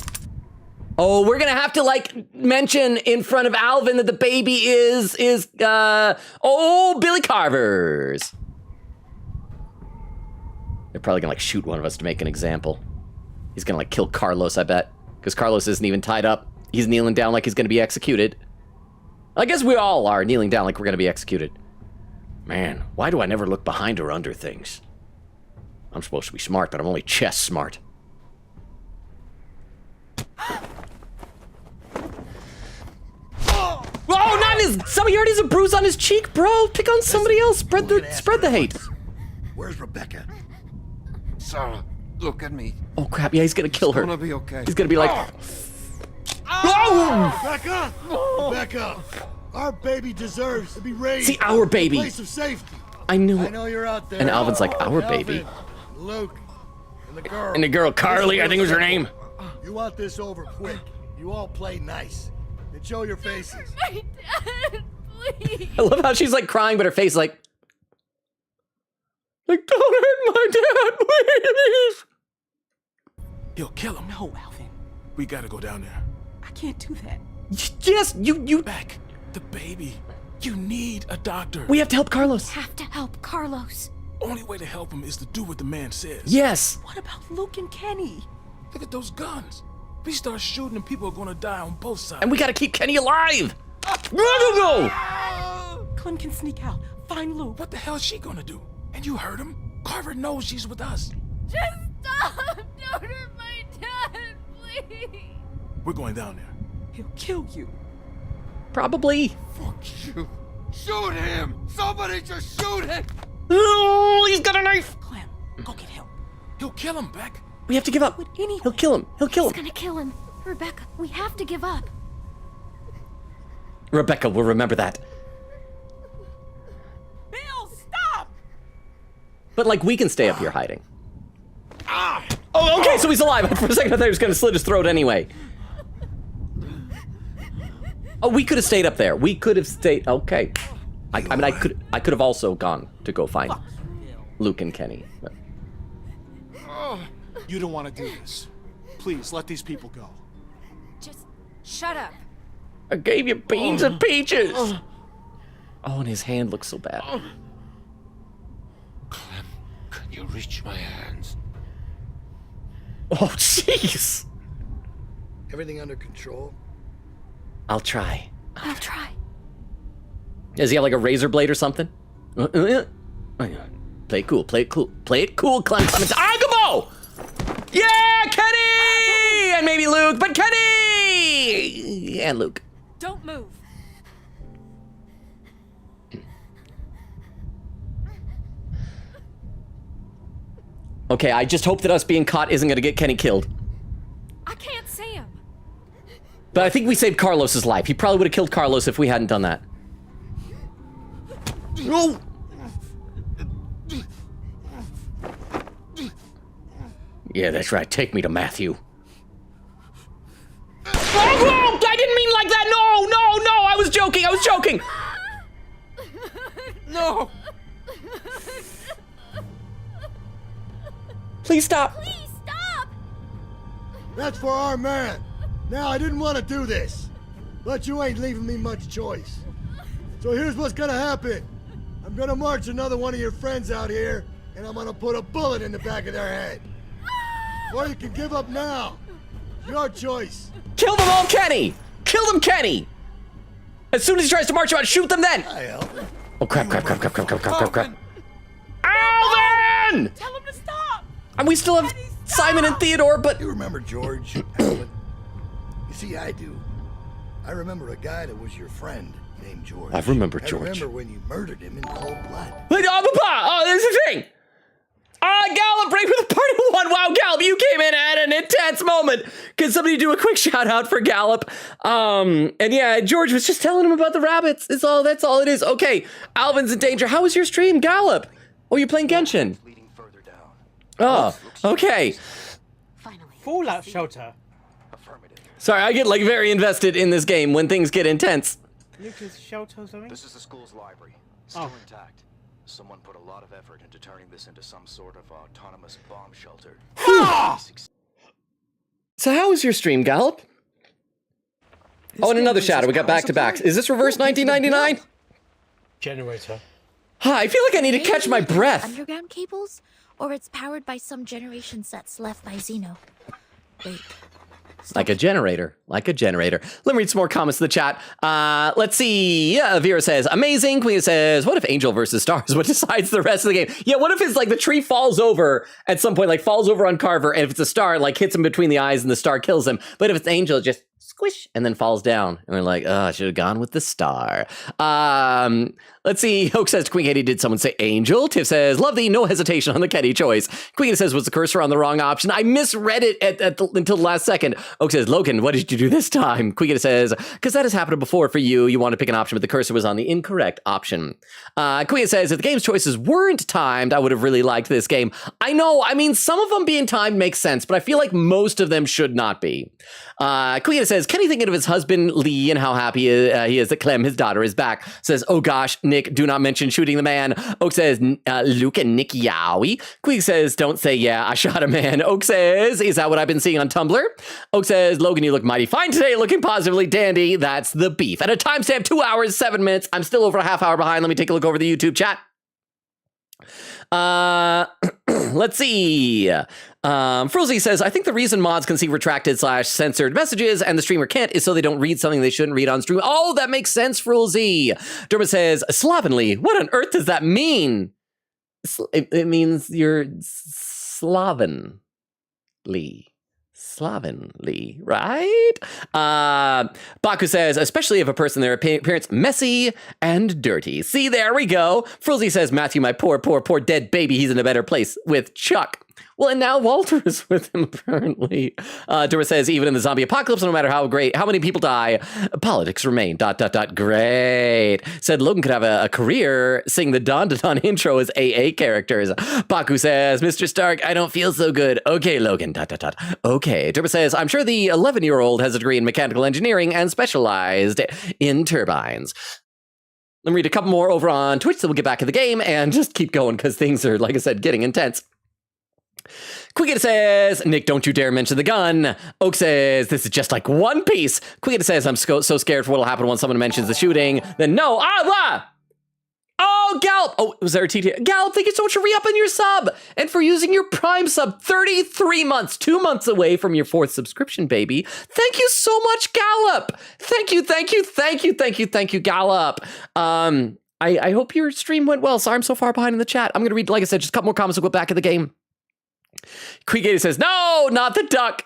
Oh, we're gonna have to like mention in front of Alvin that the baby is Billy Carver's. They're probably gonna like shoot one of us to make an example. He's gonna like kill Carlos, I bet, because Carlos isn't even tied up. He's kneeling down like he's gonna be executed. I guess we all are kneeling down like we're gonna be executed. Man, why do I never look behind or under things? I'm supposed to be smart, but I'm only chess smart. Oh, not his. Somebody already has a bruise on his cheek, bro. Pick on somebody else. Spread the hate. Where's Rebecca? Sarah, look at me. Oh crap! Yeah, he's gonna kill her. It's gonna be okay. He's gonna be like. Oh! Rebecca! Rebecca! Our baby deserves to be raised. See, our baby. In a place of safety. I knew. I know you're out there. And Alvin's like, our Alvin, baby. Luke, and the girl. And the girl, Carly, I think was her name. You want this over quick. You all play nice. And show your faces. My dad, please. I love how she's like crying, but her face like don't hurt my dad, please. He'll kill him. No, Alvin. We gotta go down there. I can't do that. Yes, you. Back. The baby. You need a doctor. We have to help Carlos. Have to help Carlos. Only way to help him is to do what the man says. Yes. What about Luke and Kenny? Look at those guns. If we start shooting and people are gonna die on both sides. And we gotta keep Kenny alive. No. Clem can sneak out. Find Luke. What the hell is she gonna do? And you heard him. Carver knows she's with us. Just stop! Don't hurt my dad, please! We're going down there. He'll kill you. Probably. Fuck you. Shoot him! Somebody just shoot him! Oh, he's got a knife. Clem, go get help. He'll kill him, Beck. We have to give up. He'll kill him. He'll kill him. He's gonna kill him. Rebecca, we have to give up. Rebecca will remember that. Bill, stop! But like, we can stay up here hiding. Oh, okay, so he's alive. For a second, I thought he was gonna slit his throat anyway. Oh, we could have stayed up there. We could have stayed. Okay. I mean, I could have also gone to go find Luke and Kenny. But. You don't want to do this. Please, let these people go. Just shut up. I gave you beans and peaches. Oh, and his hand looks so bad. Clem, can you reach my hands? Oh, jeez. Everything under control? I'll try. I'll try. Does he have like a razor blade or something? Play it cool, play it cool. Play it cool, Clementine. Agamo! Yeah, Kenny! And maybe Luke, but Kenny! And Luke. Don't move. Okay, I just hope that us being caught isn't gonna get Kenny killed. I can't see him. But I think we saved Carlos's life. He probably would have killed Carlos if we hadn't done that. No! Yeah, that's right. Take me to Matthew. Oh, I didn't mean like that! No! I was joking! No! Please stop! Please stop! That's for our man. Now, I didn't want to do this, but you ain't leaving me much choice. So here's what's gonna happen. I'm gonna march another one of your friends out here, and I'm gonna put a bullet in the back of their head. Or you can give up now. Your choice. Kill them all, Kenny! Kill them, Kenny! As soon as he tries to march out, shoot them then! Oh, crap. Alvin! again! Tell him to stop! And we still have Simon and Theodore, but... You remember George, Alvin? You see, I do. I remember a guy that was your friend named George. I remember George. I remember when you murdered him in cold blood. Wait, oh, there's the thing! Gallop, break for the party one. Wow, Gallop, you came in at an intense moment. Can somebody do a quick shout out for Gallop? And yeah, George was just telling him about the rabbits. That's all it is. Okay, Alvin's in danger. How was your stream, Gallop? Oh, you're playing Genshin. Oh, okay. Fallout shelter. Sorry, I get like very invested in this game when things get intense. Lucas shelter or something? This is the school's library. Still intact. Someone put a lot of effort into turning this into some sort of autonomous bomb shelter. So how was your stream, Gallop? Oh, and another shadow. We got back-to-backs. Is this reverse 1999? Generator. I feel like I need to catch my breath. Underground cables? Or it's powered by some generation sets left by Xeno. Wait. Like a generator. Let me read some more comments in the chat. Let's see. Yeah, Vera says, amazing. Queen says, what if Angel versus Stars? What decides the rest of the game? Yeah, what if it's like the tree falls over at some point, like falls over on Carver, and if it's a star, like hits him between the eyes and the star kills him. But if it's Angel, just squish and then falls down. And we're like, oh, I should have gone with the star. Let's see. Hoke says, Queen Katie, did someone say Angel? Tiff says, love the no hesitation on the Kenny choice. Queen says, was the cursor on the wrong option? I misread it until the last second. Oak says, Logan, what did you do this time? Queen says, because that has happened before for you. You want to pick an option, but the cursor was on the incorrect option. Queen says, if the game's choices weren't timed, I would have really liked this game. I know. I mean, some of them being timed makes sense, but I feel like most of them should not be. Queen says, Kenny thinking of his husband, Lee, and how happy he is that Clem, his daughter, is back. Says, oh gosh, Nick, do not mention shooting the man. Oak says, Luke and Nick Yowie. Queen says, don't say yeah, I shot a man. Oak says, is that what I've been seeing on Tumblr? Oak says, Logan, you look mighty fine today, looking positively dandy. That's the beef. At a timestamp, 2 hours, 7 minutes. I'm still over a half hour behind. Let me take a look over the YouTube chat. Let's see. Frozy says, I think the reason mods can see retracted / censored messages and the streamer can't is so they don't read something they shouldn't read on stream. Oh, that makes sense, Frozy. Dermot says, slovenly. What on earth does that mean? It means you're slovenly. Slovenly, right? Baku says, especially if a person, their appearance messy and dirty. See, there we go. Frozy says, Matthew, my poor dead baby, he's in a better place with Chuck. Well, and now Walter is with him, apparently. Dora says, even in the zombie apocalypse, no matter how many people die, politics remain. ... Great. Said Logan could have a career sing the Dawn to Dawn intro as AA characters. Baku says, Mr. Stark, I don't feel so good. Okay, Logan. ... Okay. Dora says, I'm sure the 11-year-old has a degree in mechanical engineering and specialized in turbines. Let me read a couple more over on Twitch, so we'll get back to the game and just keep going because things are, like I said, getting intense. Quiggita says, Nick, don't you dare mention the gun. Oak says, this is just like One Piece. Quiggita says, I'm so scared for what'll happen when someone mentions the shooting. Then no. Oh, Gallop. Oh, was there a TT? Gallop, thank you so much for re-upping your sub and for using your Prime sub. 33 months, 2 months away from your 4th subscription, baby. Thank you so much, Gallop. Thank you, Gallop. I hope your stream went well. Sorry I'm so far behind in the chat. I'm going to read, like I said, just a couple more comments. We'll go back in the game. Queen says, no, not the duck.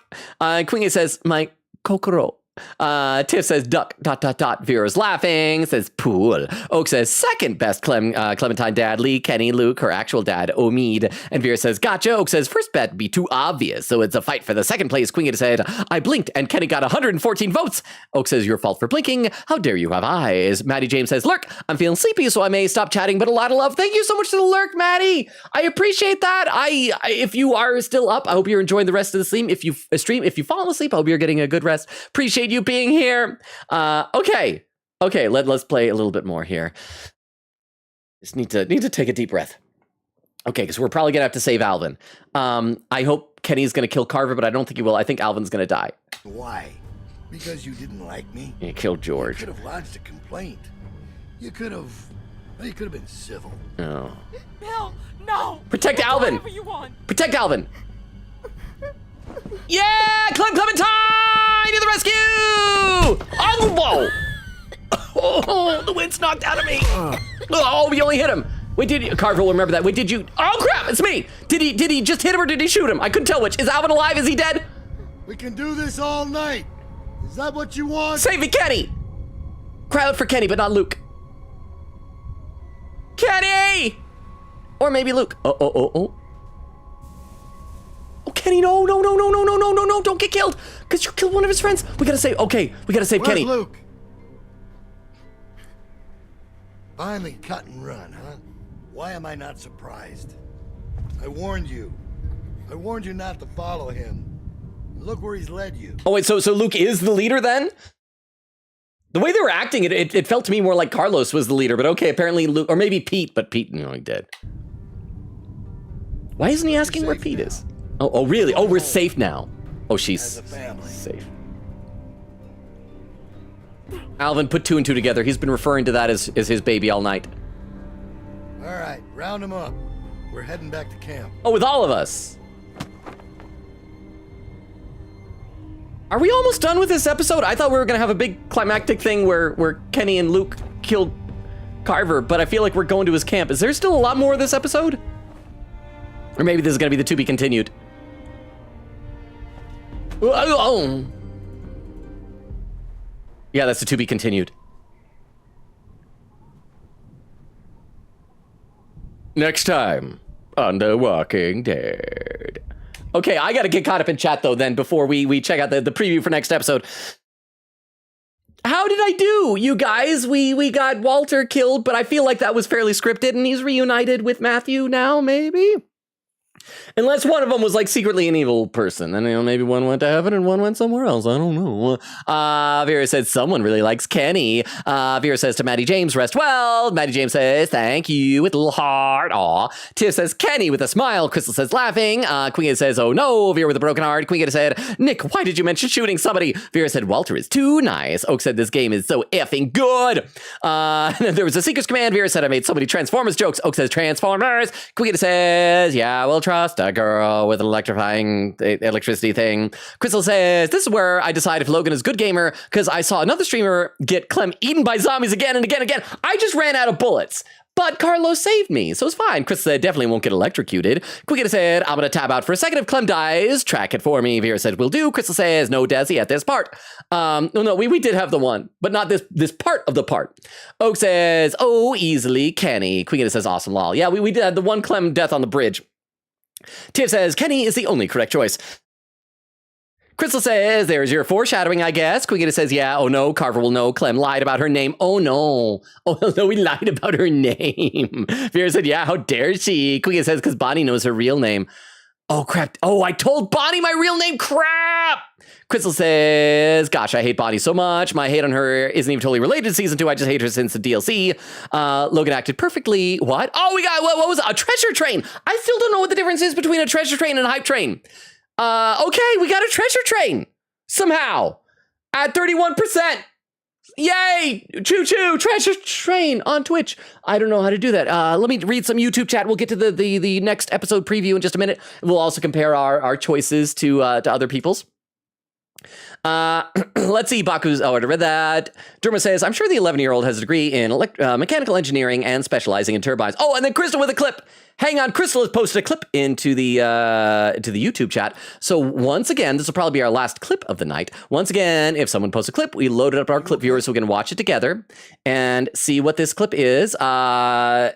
Queen says, my kokoro. Tiff says, duck, ... Vera's laughing, says, pool. Oak says, second best Clementine dad, Lee, Kenny, Luke, her actual dad, Omid. And Vera says, gotcha. Oak says, first bet would be too obvious, so it's a fight for the second place. Queen said, I blinked and Kenny got 114 votes. Oak says, your fault for blinking. How dare you have eyes? Maddie James says, lurk, I'm feeling sleepy, so I may stop chatting, but a lot of love. Thank you so much for the lurk, Maddie. I appreciate that. If you are still up, I hope you're enjoying the rest of the stream. If you've fallen asleep, I hope you're getting a good rest. Appreciate you being here. Okay, let's play a little bit more here. Just need to take a deep breath. Okay, because we're probably gonna have to save Alvin. I hope Kenny's gonna kill Carver, but I don't think he will. I think Alvin's gonna die. Why? Because you didn't like me? You killed George. You could have lodged a complaint. You could have been civil. Oh. Bill, no! Protect Alvin! Whatever you want. Protect Alvin! Yeah! Clementine to the rescue! Oh, whoa! Oh, the wind's knocked out of me! Oh, we only hit him. Wait, Carver will remember that. Wait, did you? Oh crap, it's me. Did he just hit him or did he shoot him? I couldn't tell which. Is Alvin alive? Is he dead? We can do this all night. Is that what you want? Save me, Kenny. Cry out for Kenny, but not Luke. Kenny! Or maybe Luke. Oh, Kenny, no, don't get killed. Because you killed one of his friends. We gotta save, okay, we gotta save Where's Kenny. Luke? Finally cut and run, huh? Why am I not surprised? I warned you. I warned you not to follow him. Look where he's led you. Oh wait, so Luke is the leader then? The way they were acting, it felt to me more like Carlos was the leader, but okay, apparently Luke, or maybe Pete, but Pete, he dead. Why isn't he asking where Pete is? Oh, really? Oh, we're safe now. Oh, she's safe. Alvin put 2 and 2 together. He's been referring to that as his baby all night. All right, round him up. We're heading back to camp. Oh, with all of us. Are we almost done with this episode? I thought we were gonna have a big climactic thing where Kenny and Luke killed Carver, but I feel like we're going to his camp. Is there still a lot more of this episode? Or maybe this is gonna be the to be continued. Yeah, that's the to be continued. Next time on The Walking Dead. Okay, I gotta get caught up in chat though then before we check out the preview for next episode. How did I do, you guys? We got Walter killed, but I feel like that was fairly scripted and he's reunited with Matthew now, maybe? Unless one of them was like secretly an evil person. And maybe one went to heaven and one went somewhere else. I don't know. Vera says someone really likes Kenny. Vera says to Maddie James, rest well. Maddie James says, thank you, with a little heart. Aw. Tiff says, Kenny with a smile. Crystal says, laughing. Queen says, oh no. Vera with a broken heart. Queen said, Nick, why did you mention shooting somebody? Vera said, Walter is too nice. Oak said, this game is so effing good. And then there was a Seeker's Command. Vera said, I made so many Transformers jokes. Oak says, Transformers. Queen says, yeah, we'll trust a girl with an electrifying electricity thing. Crystal says, this is where I decide if Logan is a good gamer, because I saw another streamer get Clem eaten by zombies again and again and again. I just ran out of bullets, but Carlos saved me, so it's fine. Crystal said, definitely won't get electrocuted. Quickita said, I'm going to tab out for a second. If Clem dies, track it for me. Vera said, will do. Crystal says, no, Desi, at this part. No, we did have the one, but not this part of the part. Oak says, oh, easily, Kenny. Quickita says, awesome, lol. Yeah, we did have the one Clem death on the bridge. Tiff says, Kenny is the only correct choice. Crystal says, there's your foreshadowing, I guess. Quigita says, yeah, oh no, Carver will know. Clem lied about her name. Oh no. Oh no, we lied about her name. Vera said, yeah, how dare she? Quigita says, because Bonnie knows her real name. Oh crap. Oh, I told Bonnie my real name. Crap. Crystal says, gosh, I hate Bonnie so much. My hate on her isn't even totally related to season 2. I just hate her since the DLC. Logan acted perfectly. What? Oh, we got, what was it? A treasure train. I still don't know what the difference is between a treasure train and a hype train. Okay, we got a treasure train. Somehow. At 31%. Yay! Choo-choo! Treasure train on Twitch. I don't know how to do that. Let me read some YouTube chat. We'll get to the next episode preview in just a minute. We'll also compare our choices to other people's. Let's see, Baku's, oh, I read that. Derma says, I'm sure the 11-year-old has a degree in mechanical engineering and specializing in turbines. Oh, and then Crystal with a clip. Hang on, Crystal has posted a clip into the YouTube chat. So once again, this will probably be our last clip of the night. Once again, if someone posts a clip, we load it up our clip viewers so we can watch it together and see what this clip is.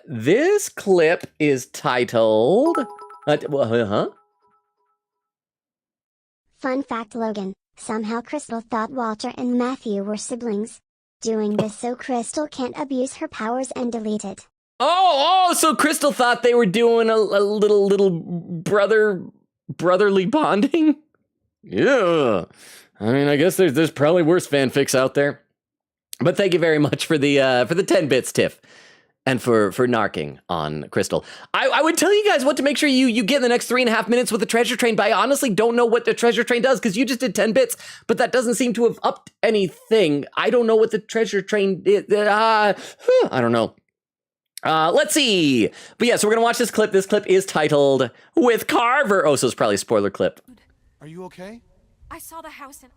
This clip is titled... Fun fact, Logan. Somehow Crystal thought Walter and Matthew were siblings. Doing this so Crystal can't abuse her powers and delete it. Oh, so Crystal thought they were doing a little brotherly bonding? Yeah. I mean, I guess there's probably worse fanfics out there. But thank you very much for the 10 bits, Tiff. And for narking on Crystal. I would tell you guys what to make sure you get in the next 3.5 minutes with the treasure train, but I honestly don't know what the treasure train does, because you just did 10 bits, but that doesn't seem to have upped anything. I don't know what the treasure train is. I don't know. Let's see. But yeah, so we're going to watch this clip. This clip is titled With Carver. Oh, so it's probably a spoiler clip. Are you okay? I saw the house and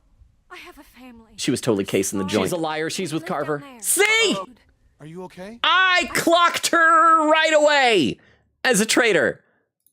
I have a family. She was totally casing the joint. She's a liar. She's with Carver. See? Are you okay? I clocked her right away as a traitor.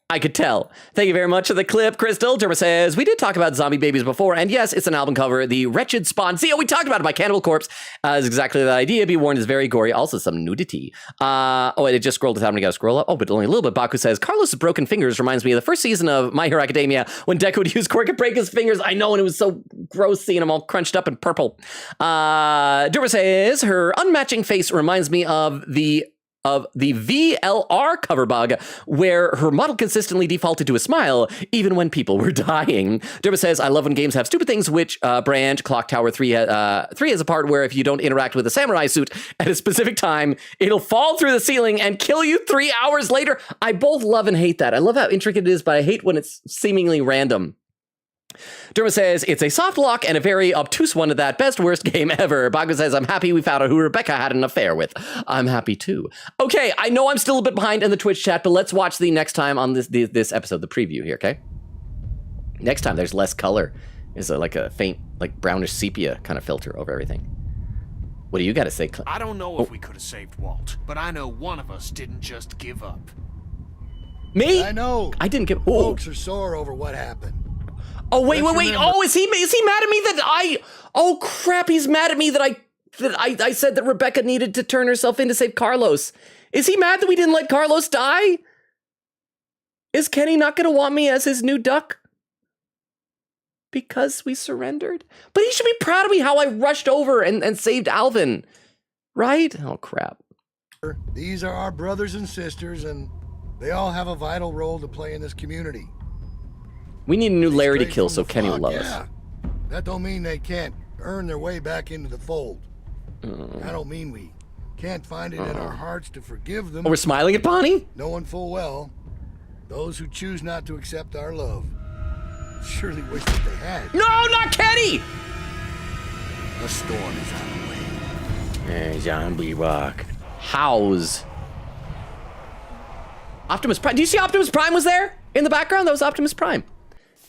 I could tell. Thank you very much for the clip, Crystal. Derma says, we did talk about zombie babies before, and yes, it's an album cover. The Wretched Spawn. See, we talked about it by Cannibal Corpse. Is exactly the idea. Be warned, is very gory. Also some nudity. It just scrolled to time. We got to scroll up. Oh, but only a little bit. Baku says, Carlos's broken fingers reminds me of the first season of My Hero Academia when Deku would use Quirk and break his fingers. I know, and it was so gross seeing him all crunched up and purple. Derma says, her unmatching face reminds me of the VLR cover bug, where her model consistently defaulted to a smile, even when people were dying. Derma says, I love when games have stupid things, which Branch Clock Tower 3 has a part where if you don't interact with a samurai suit at a specific time, it'll fall through the ceiling and kill you 3 hours later. I both love and hate that. I love how intricate it is, but I hate when it's seemingly random. Derma says, it's a soft lock and a very obtuse one at that. Best worst game ever. Bago says, I'm happy we found out who Rebecca had an affair with. I'm happy too. Okay, I know I'm still a bit behind in the Twitch chat, but let's watch the next time on this episode, the preview here, okay? Next time there's less color. There's like a faint, like brownish sepia kind of filter over everything. What do you got to say, Clint? I don't know if we could have saved Walt, but I know one of us didn't just give up. Me? I know. I didn't give. Folks are sore over what happened. Oh, wait. Oh, is he mad at me that oh crap, he's mad at me that I said that Rebecca needed to turn herself in to save Carlos. Is he mad that we didn't let Carlos die? Is Kenny not going to want me as his new duck? Because we surrendered? But he should be proud of me how I rushed over and saved Alvin. Right? Oh, crap. These are our brothers and sisters, and they all have a vital role to play in this community. We need a new Larry to kill so Kenny will love us. That don't mean they can't earn their way back into the fold. I don't mean we can't find it in our hearts to forgive them. Oh, we're smiling at Bonnie? Knowing full well, those who choose not to accept our love surely wish that they had. No, not Kenny! The storm is on the way. Hey, zombie rock. House. Optimus Prime. Do you see Optimus Prime was there in the background? That was Optimus Prime.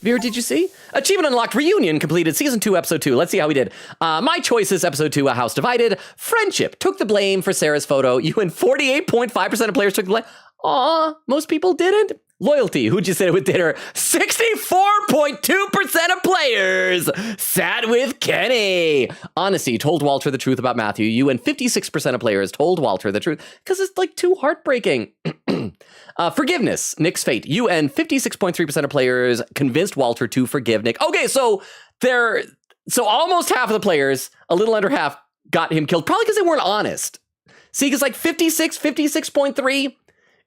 Veer, did you see? Achievement unlocked. Reunion completed. Season 2, episode 2. Let's see how we did. My choices, episode 2, A House Divided. Friendship took the blame for Sarah's photo. You and 48.5% of players took the blame. Aw, most people didn't. Loyalty, who'd you sit with dinner? 64.2% of players sat with Kenny. Honesty, told Walter the truth about Matthew. You and 56% of players told Walter the truth because it's like too heartbreaking. Forgiveness, Nick's fate. You and 56.3% of players convinced Walter to forgive Nick. Okay, so almost half of the players, a little under half, got him killed. Probably because they weren't honest. See, because like 56.3,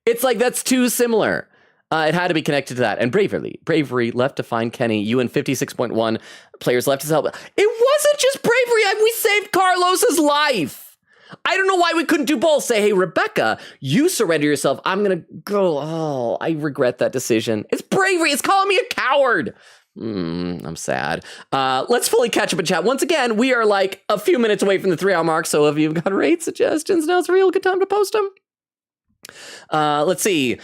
it's like that's too similar. It had to be connected to that. And bravery left to find Kenny. You and 56.1 players left to help. It wasn't just bravery. We saved Carlos's life. I don't know why we couldn't do both. Say, hey, Rebecca, you surrender yourself. I'm going to go. Oh, I regret that decision. It's bravery. It's calling me a coward. I'm sad. Let's fully catch up in chat. Once again, we are like a few minutes away from the 3-hour mark. So if you've got raid suggestions, now's a real good time to post them. Let's see.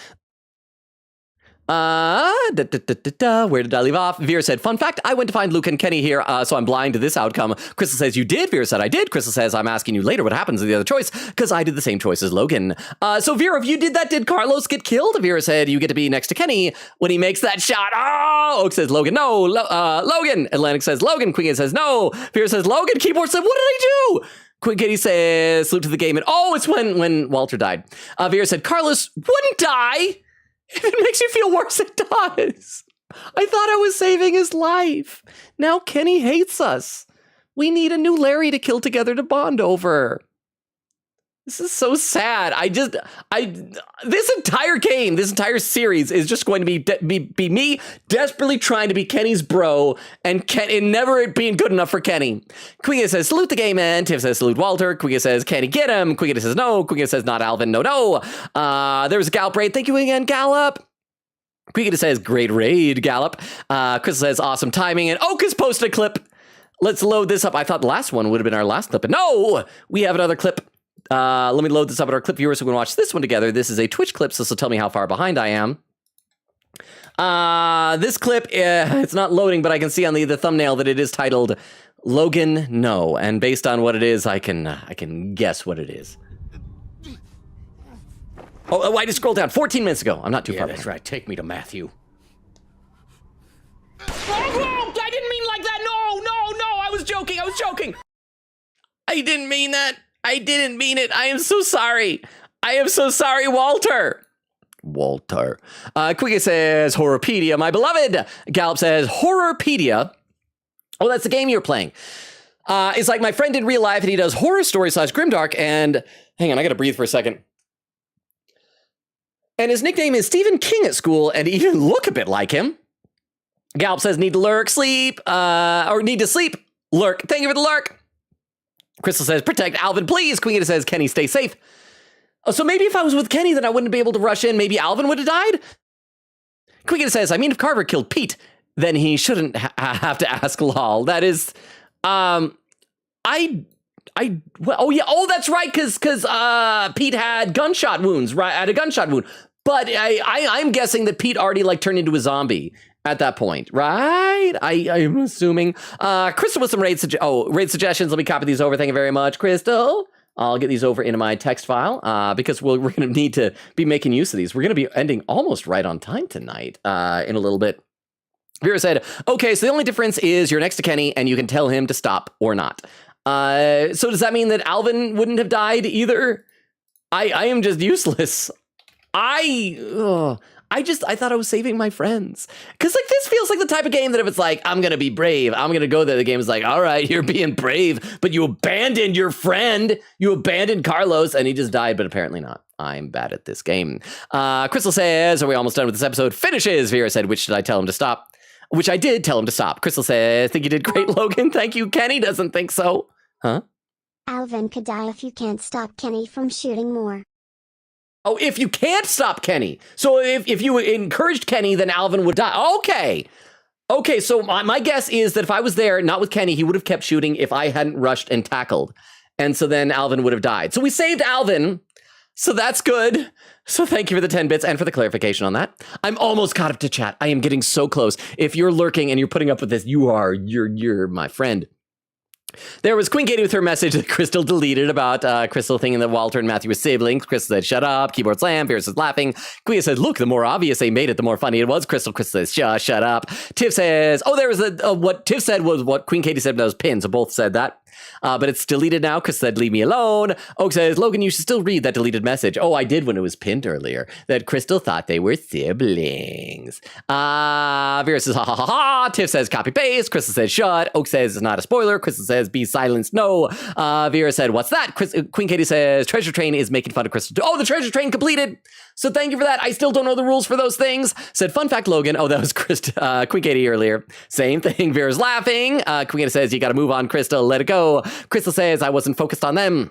Where did I leave off? Vera said, fun fact, I went to find Luke and Kenny here, so I'm blind to this outcome. Crystal says, you did? Vera said, I did. Crystal says, I'm asking you later what happens to the other choice, because I did the same choice as Logan. So Vera, if you did that, did Carlos get killed? Vera said, you get to be next to Kenny when he makes that shot. Oh! Oak says, Logan, no. Logan. Atlantic says, Logan. Queen says, no. Vera says, Logan. Keyboard said, what did I do? Quick Kitty says, salute to the game. And it's when Walter died. Vera said, Carlos wouldn't die. If it makes you feel worse, it does. I thought I was saving his life. Now Kenny hates us. We need a new Larry to kill together to bond over. This is so sad. This entire game, this entire series is just going to be me desperately trying to be Kenny's bro and never being good enough for Kenny. Quiga says, salute the game man. Tiff says, salute Walter. Quiga says, can he get him? Quiga says, no. Quiga says, not Alvin. No. There's a Gallop raid. Thank you again, Gallop. Quiga says, great raid, Gallop. Chris says, awesome timing. And Oak has posted a clip. Let's load this up. I thought the last one would have been our last clip, but no, we have another clip. Let me load this up at our clip viewers so we can watch this one together. This is a Twitch clip, so this will tell me how far behind I am. This clip, it's not loading, but I can see on the thumbnail that it is titled Logan No, and based on what it is, I can guess what it is. Oh, I just scrolled down 14 minutes ago. I'm not too far. That's right. Take me to Matthew. Oh, I didn't mean like that. No. I was joking. I didn't mean that. I didn't mean it. I am so sorry. Walter. Quiggy says, Horrorpedia, my beloved. Gallop says, Horrorpedia. Oh, that's the game you're playing. It's like my friend in real life, and he does horror story / grimdark. And hang on, I gotta breathe for a second. And his nickname is Stephen King at school, and even look a bit like him. Gallop says, need to lurk, sleep, or need to sleep, lurk. Thank you for the lurk. Crystal says, protect Alvin, please. Queen says, Kenny, stay safe. Oh, so maybe if I was with Kenny, then I wouldn't be able to rush in. Maybe Alvin would have died? Queen says, I mean, if Carver killed Pete, then he shouldn't have to ask lol. That is, oh yeah, that's right, because Pete had gunshot wounds, right? Had a gunshot wound. But I'm guessing that Pete already like turned into a zombie at that point, right? I'm assuming. Crystal with some raid suggestions. Let me copy these over. Thank you very much, Crystal. I'll get these over into my text file because we're going to need to be making use of these. We're going to be ending almost right on time tonight in a little bit. Vera said, okay, so the only difference is you're next to Kenny and you can tell him to stop or not. So does that mean that Alvin wouldn't have died either? I am just useless. I thought I was saving my friends. Because like this feels like the type of game that if it's like, I'm going to be brave, I'm going to go there, the game is like, all right, you're being brave, but you abandoned your friend. You abandoned Carlos and he just died, but apparently not. I'm bad at this game. Crystal says, are we almost done with this episode? Finishes. Vera said, which did I tell him to stop? Which I did tell him to stop. Crystal says, think you did great, Logan. Thank you. Kenny doesn't think so. Huh? Alvin could die if you can't stop Kenny from shooting more. Oh, if you can't stop Kenny. So if you encouraged Kenny, then Alvin would die. Okay, so my guess is that if I was there, not with Kenny, he would have kept shooting if I hadn't rushed and tackled. And so then Alvin would have died. So we saved Alvin. So that's good. So thank you for the 10 bits and for the clarification on that. I'm almost caught up to chat. I am getting so close. If you're lurking and you're putting up with this, you're my friend. There was Queen Katie with her message that Crystal deleted about Crystal thinking that Walter and Matthew were siblings. Crystal said, shut up. Keyboard slam. Pierce is laughing. Queen said, look, the more obvious they made it, the more funny it was. Crystal says, shut up. Tiff says, there was what Tiff said was what Queen Katie said when I was pinned. So both said that. But it's deleted now. Chris said, leave me alone. Oak says, Logan, you should still read that deleted message. Oh, I did when it was pinned earlier. That Crystal thought they were siblings. Vera says, ha ha ha ha. Tiff says, copy paste. Crystal says, shut. Oak says, it's not a spoiler. Crystal says, be silenced. No. Vera said, what's that? Queen Katie says, Treasure Train is making fun of Crystal. Oh, the Treasure Train completed. So thank you for that. I still don't know the rules for those things. Said, fun fact, Logan. Oh, that was Queen Katie earlier. Same thing. Vera's laughing. Queen Katie says, you got to move on, Crystal. Let it go. Crystal says, I wasn't focused on them.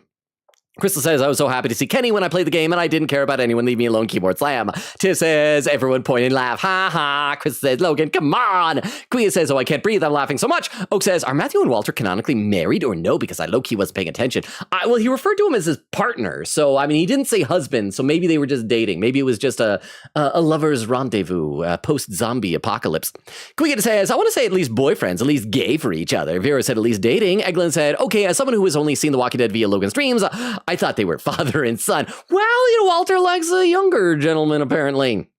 Crystal says, I was so happy to see Kenny when I played the game and I didn't care about anyone. Leave me alone, keyboard slam. Tiff says, everyone point and laugh. Ha ha. Crystal says, Logan, come on. Queen says, oh, I can't breathe. I'm laughing so much. Oak says, are Matthew and Walter canonically married or no? Because I low-key wasn't paying attention. Well, he referred to him as his partner. So, I mean, he didn't say husband. So maybe they were just dating. Maybe it was just a lover's rendezvous, post-zombie apocalypse. Queen says, I want to say at least boyfriends, at least gay for each other. Vera said, at least dating. Eglin said, okay, as someone who has only seen The Walking Dead via Logan streams, I thought they were father and son. Well, Walter likes a younger gentleman, apparently.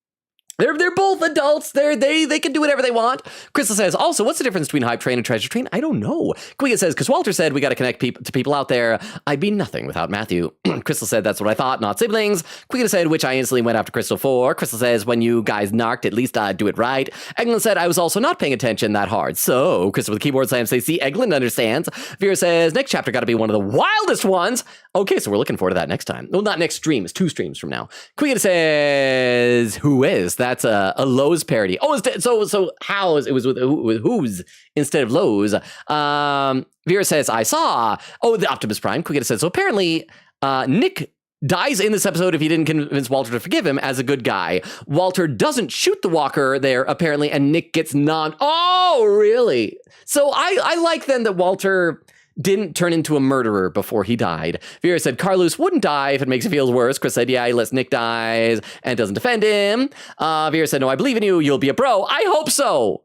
They're both adults. They can do whatever they want. Crystal says, also, what's the difference between Hype Train and Treasure Train? I don't know. Queen says, because Walter said we got to connect to people out there. I'd be nothing without Matthew. Crystal said, that's what I thought, not siblings. Queen said, which I instantly went after Crystal for. Crystal says, when you guys narked, at least I'd do it right. Eglin said, I was also not paying attention that hard. So Crystal with the keyboard slam says, see, Eglin understands. Vera says, next chapter got to be one of the wildest ones. Okay, so we're looking forward to that next time. Well, not next stream. It's 2 streams from now. Queen says, who is? That's a Lowe's parody. Oh, so how's it was with who's instead of Lowe's. Vera says, I saw. Oh, the Optimus Prime. Queen says, so apparently Nick dies in this episode if he didn't convince Walter to forgive him as a good guy. Walter doesn't shoot the walker there, apparently, and Nick gets Oh, really? So I like then that Walter didn't turn into a murderer before he died. Vera said, Carlos wouldn't die if it makes it feel worse. Chris said, yeah, he lets Nick die and doesn't defend him. Vera said, no, I believe in you. You'll be a bro. I hope so.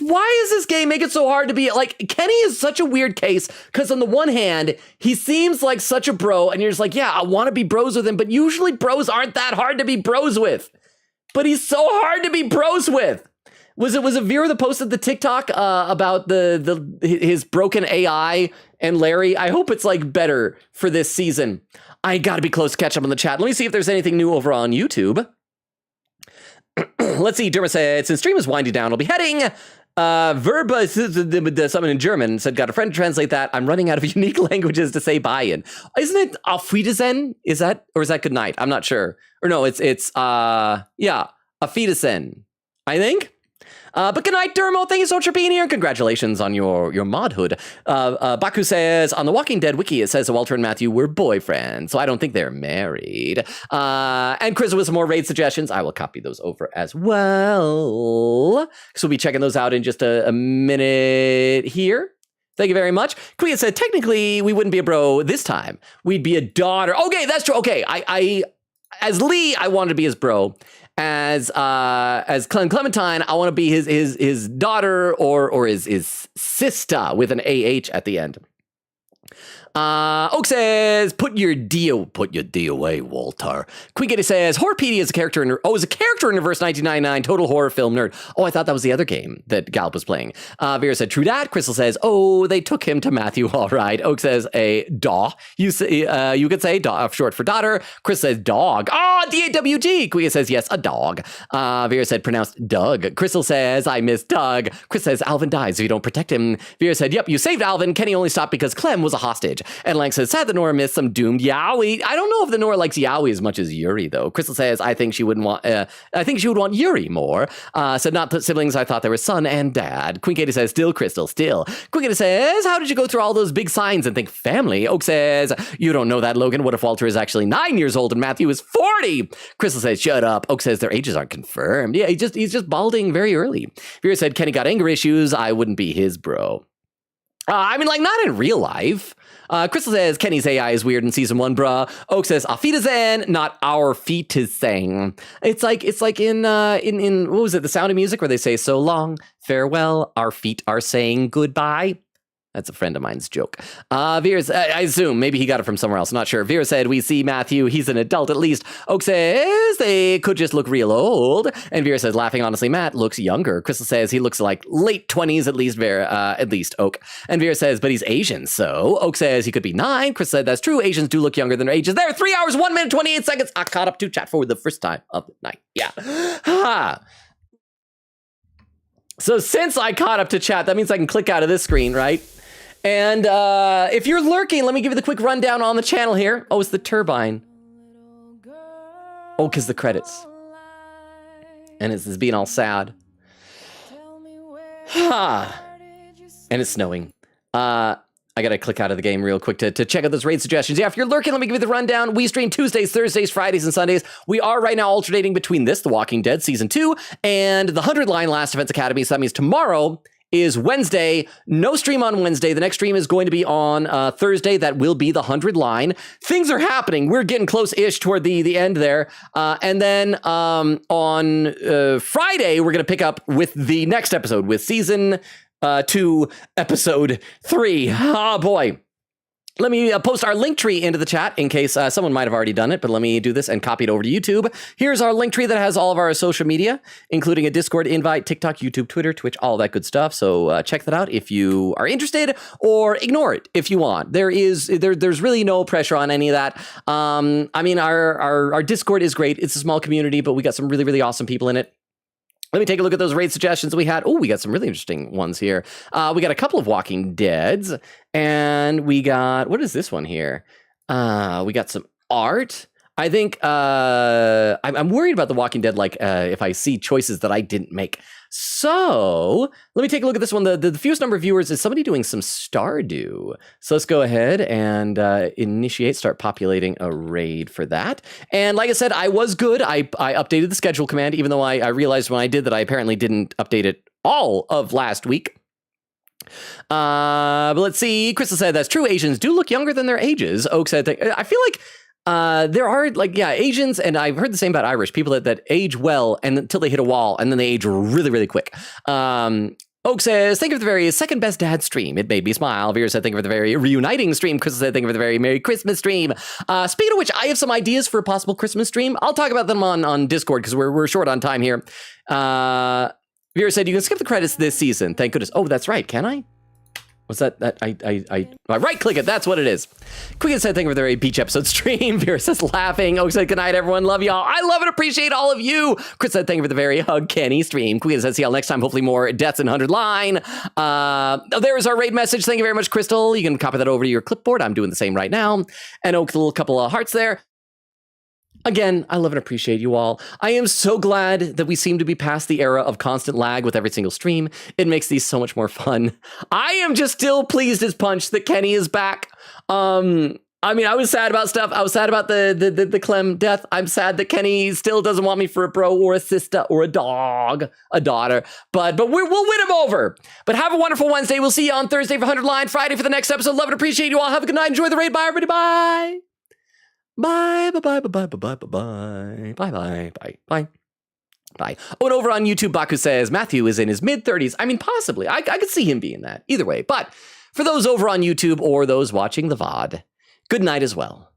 why is this game make it so hard to be like, Kenny is such a weird case because on the one hand, he seems like such a bro and you're just like, yeah, I want to be bros with him, but usually bros aren't that hard to be bros with. But he's so hard to be bros with. Was it Vera that posted the TikTok about his broken AI and Larry? I hope it's like better for this season. I gotta be close to catch up on the chat. Let me see if there's anything new over on YouTube. Let's see. Derma said, since stream is winding down, I'll be heading. Verba, someone in German said, got a friend to translate that. I'm running out of unique languages to say bye in. Isn't it Auf Wiedersehen? Is that good night? I'm not sure. Or no, it's Auf Wiedersehen, I think. But good night, Dermo. Thank you so much for being here. Congratulations on your modhood. Baku says, on the Walking Dead wiki, it says Walter and Matthew were boyfriends, so I don't think they're married. And Chris with some more raid suggestions. I will copy those over as well. So we'll be checking those out in just a minute here. Thank you very much. Queen said, technically, we wouldn't be a bro this time. We'd be a daughter. Okay, that's true. Okay, I as Lee, I wanted to be his bro. As Clementine, I want to be his daughter or his sister with an AH at the end. Oak says, put your D away, Walter. Quiggity says, Horpedia is a character in Reverse 1999 total horror film nerd. Oh, I thought that was the other game that Gallup was playing. Vera said, true that. Crystal says, oh, they took him to Matthew, all right. Oak says, a daw. You could say daw, short for daughter. Chris says, dog. Oh, D-A-W-G. Quiggy says, yes, a dog. Vera said, pronounced Doug. Crystal says, I miss Doug. Chris says, Alvin dies if you don't protect him. Vera said, yep, you saved Alvin. Kenny only stopped because Clem was a hostage. And Lang says, sad that Nora missed some doomed Yowie. I don't know if the Nora likes Yowie as much as Yuri, though. Crystal says, I think she would want Yuri more. Said, not the siblings, I thought they were son and dad. Queen Katie says, still Crystal, still. Queen Katie says, how did you go through all those big signs and think family? Oak says, you don't know that, Logan. What if Walter is actually 9 years old and Matthew is 40? Crystal says, shut up. Oak says, their ages aren't confirmed. Yeah, he's just balding very early. Vera said, Kenny got anger issues. I wouldn't be his bro. Not in real life. Crystal says, Kenny's AI is weird in season 1, bruh. Oak says, Auf Wiedersehen, not our feet is saying. It's like in what was it, The Sound of Music, where they say, so long, farewell, our feet are saying goodbye. That's a friend of mine's joke. Vera, I assume, maybe he got it from somewhere else. I'm not sure. Vera said, we see Matthew. He's an adult at least. Oak says, they could just look real old. And Vera says, laughing honestly, Matt looks younger. Crystal says, he looks like late 20s at least, Oak. And Vera says, but he's Asian, so. Oak says, he could be 9. Chris said, that's true. Asians do look younger than their ages. There, 3 hours, 1 minute, 28 seconds. I caught up to chat for the first time of the night. Yeah. Ha. So since I caught up to chat, that means I can click out of this screen, right? And if you're lurking, let me give you the quick rundown on the channel here. Oh, it's the turbine. Oh, because the credits. And it's being all sad. Ha! And it's snowing. I gotta click out of the game real quick to check out those raid suggestions. Yeah, if you're lurking, let me give you the rundown. We stream Tuesdays, Thursdays, Fridays, and Sundays. We are right now alternating between The Walking Dead Season 2 and the 100 Line Last Defense Academy. So that means tomorrow is Wednesday. No stream on Wednesday. The next stream is going to be on Thursday. That will be the 100 line. Things are happening. We're getting close-ish toward the end there. And then on Friday, we're going to pick up with the next episode with Season 2, Episode 3. Oh, boy. Let me post our link tree into the chat in case someone might have already done it, but let me do this and copy it over to YouTube. Here's our link tree that has all of our social media, including a Discord invite, TikTok, YouTube, Twitter, Twitch, all that good stuff. So check that out if you are interested, or ignore it if you want. There's really no pressure on any of that. Our Discord is great. It's a small community, but we got some really, really awesome people in it. Let me take a look at those raid suggestions we had. Oh, we got some really interesting ones here. We got a couple of Walking Deads, and we got, what is this one here? We got some art. I think I'm worried about The Walking Dead, if I see choices that I didn't make. So let me take a look at this one. The fewest number of viewers is somebody doing some Stardew. So let's go ahead and start populating a raid for that. And like I said, I was good. I updated the schedule command, even though I realized when I did that I apparently didn't update it all of last week. But let's see. Crystal said, that's true. Asians do look younger than their ages. Oak said, I feel like there are Asians, and I've heard the same about Irish people that age well and until they hit a wall, and then they age really, really quick. Oak says, think of the very second best dad stream. It made me smile. Vera said, think of the very reuniting stream. Chris said, think of the very Merry Christmas stream. Speaking of which, I have some ideas for a possible Christmas stream. I'll talk about them on Discord because we're short on time here. Vera said, you can skip the credits this season. Thank goodness. Oh, that's right. Can I? Was that I right click it? That's what it is. Quicken said, thank you for the very beach episode stream. Vera says, laughing. Oak said, good night, everyone. Love y'all. I love and appreciate all of you. Chris said, thank you for the very hug Kenny stream. Quicken said, see y'all next time. Hopefully more deaths in 100 line. There is our raid message. Thank you very much, Crystal. You can copy that over to your clipboard. I'm doing the same right now. And Oak, a little couple of hearts there. Again, I love and appreciate you all. I am so glad that we seem to be past the era of constant lag with every single stream. It makes these so much more fun. I am just still pleased as punch that Kenny is back. I mean, I was sad about stuff. I was sad about the Clem death. I'm sad that Kenny still doesn't want me for a bro or a sister or a dog, a daughter. But we'll win him over. But have a wonderful Wednesday. We'll see you on Thursday for 100 Line, Friday for the next episode. Love and appreciate you all. Have a good night. Enjoy the raid. Bye, everybody. Bye. Bye, bye, bye, bye, bye, bye, bye, bye, bye, bye, bye, bye, bye. Oh, and over on YouTube, Baku says, Matthew is in his mid-30s. I mean, possibly. I could see him being that. Either way. But for those over on YouTube or those watching the VOD, good night as well.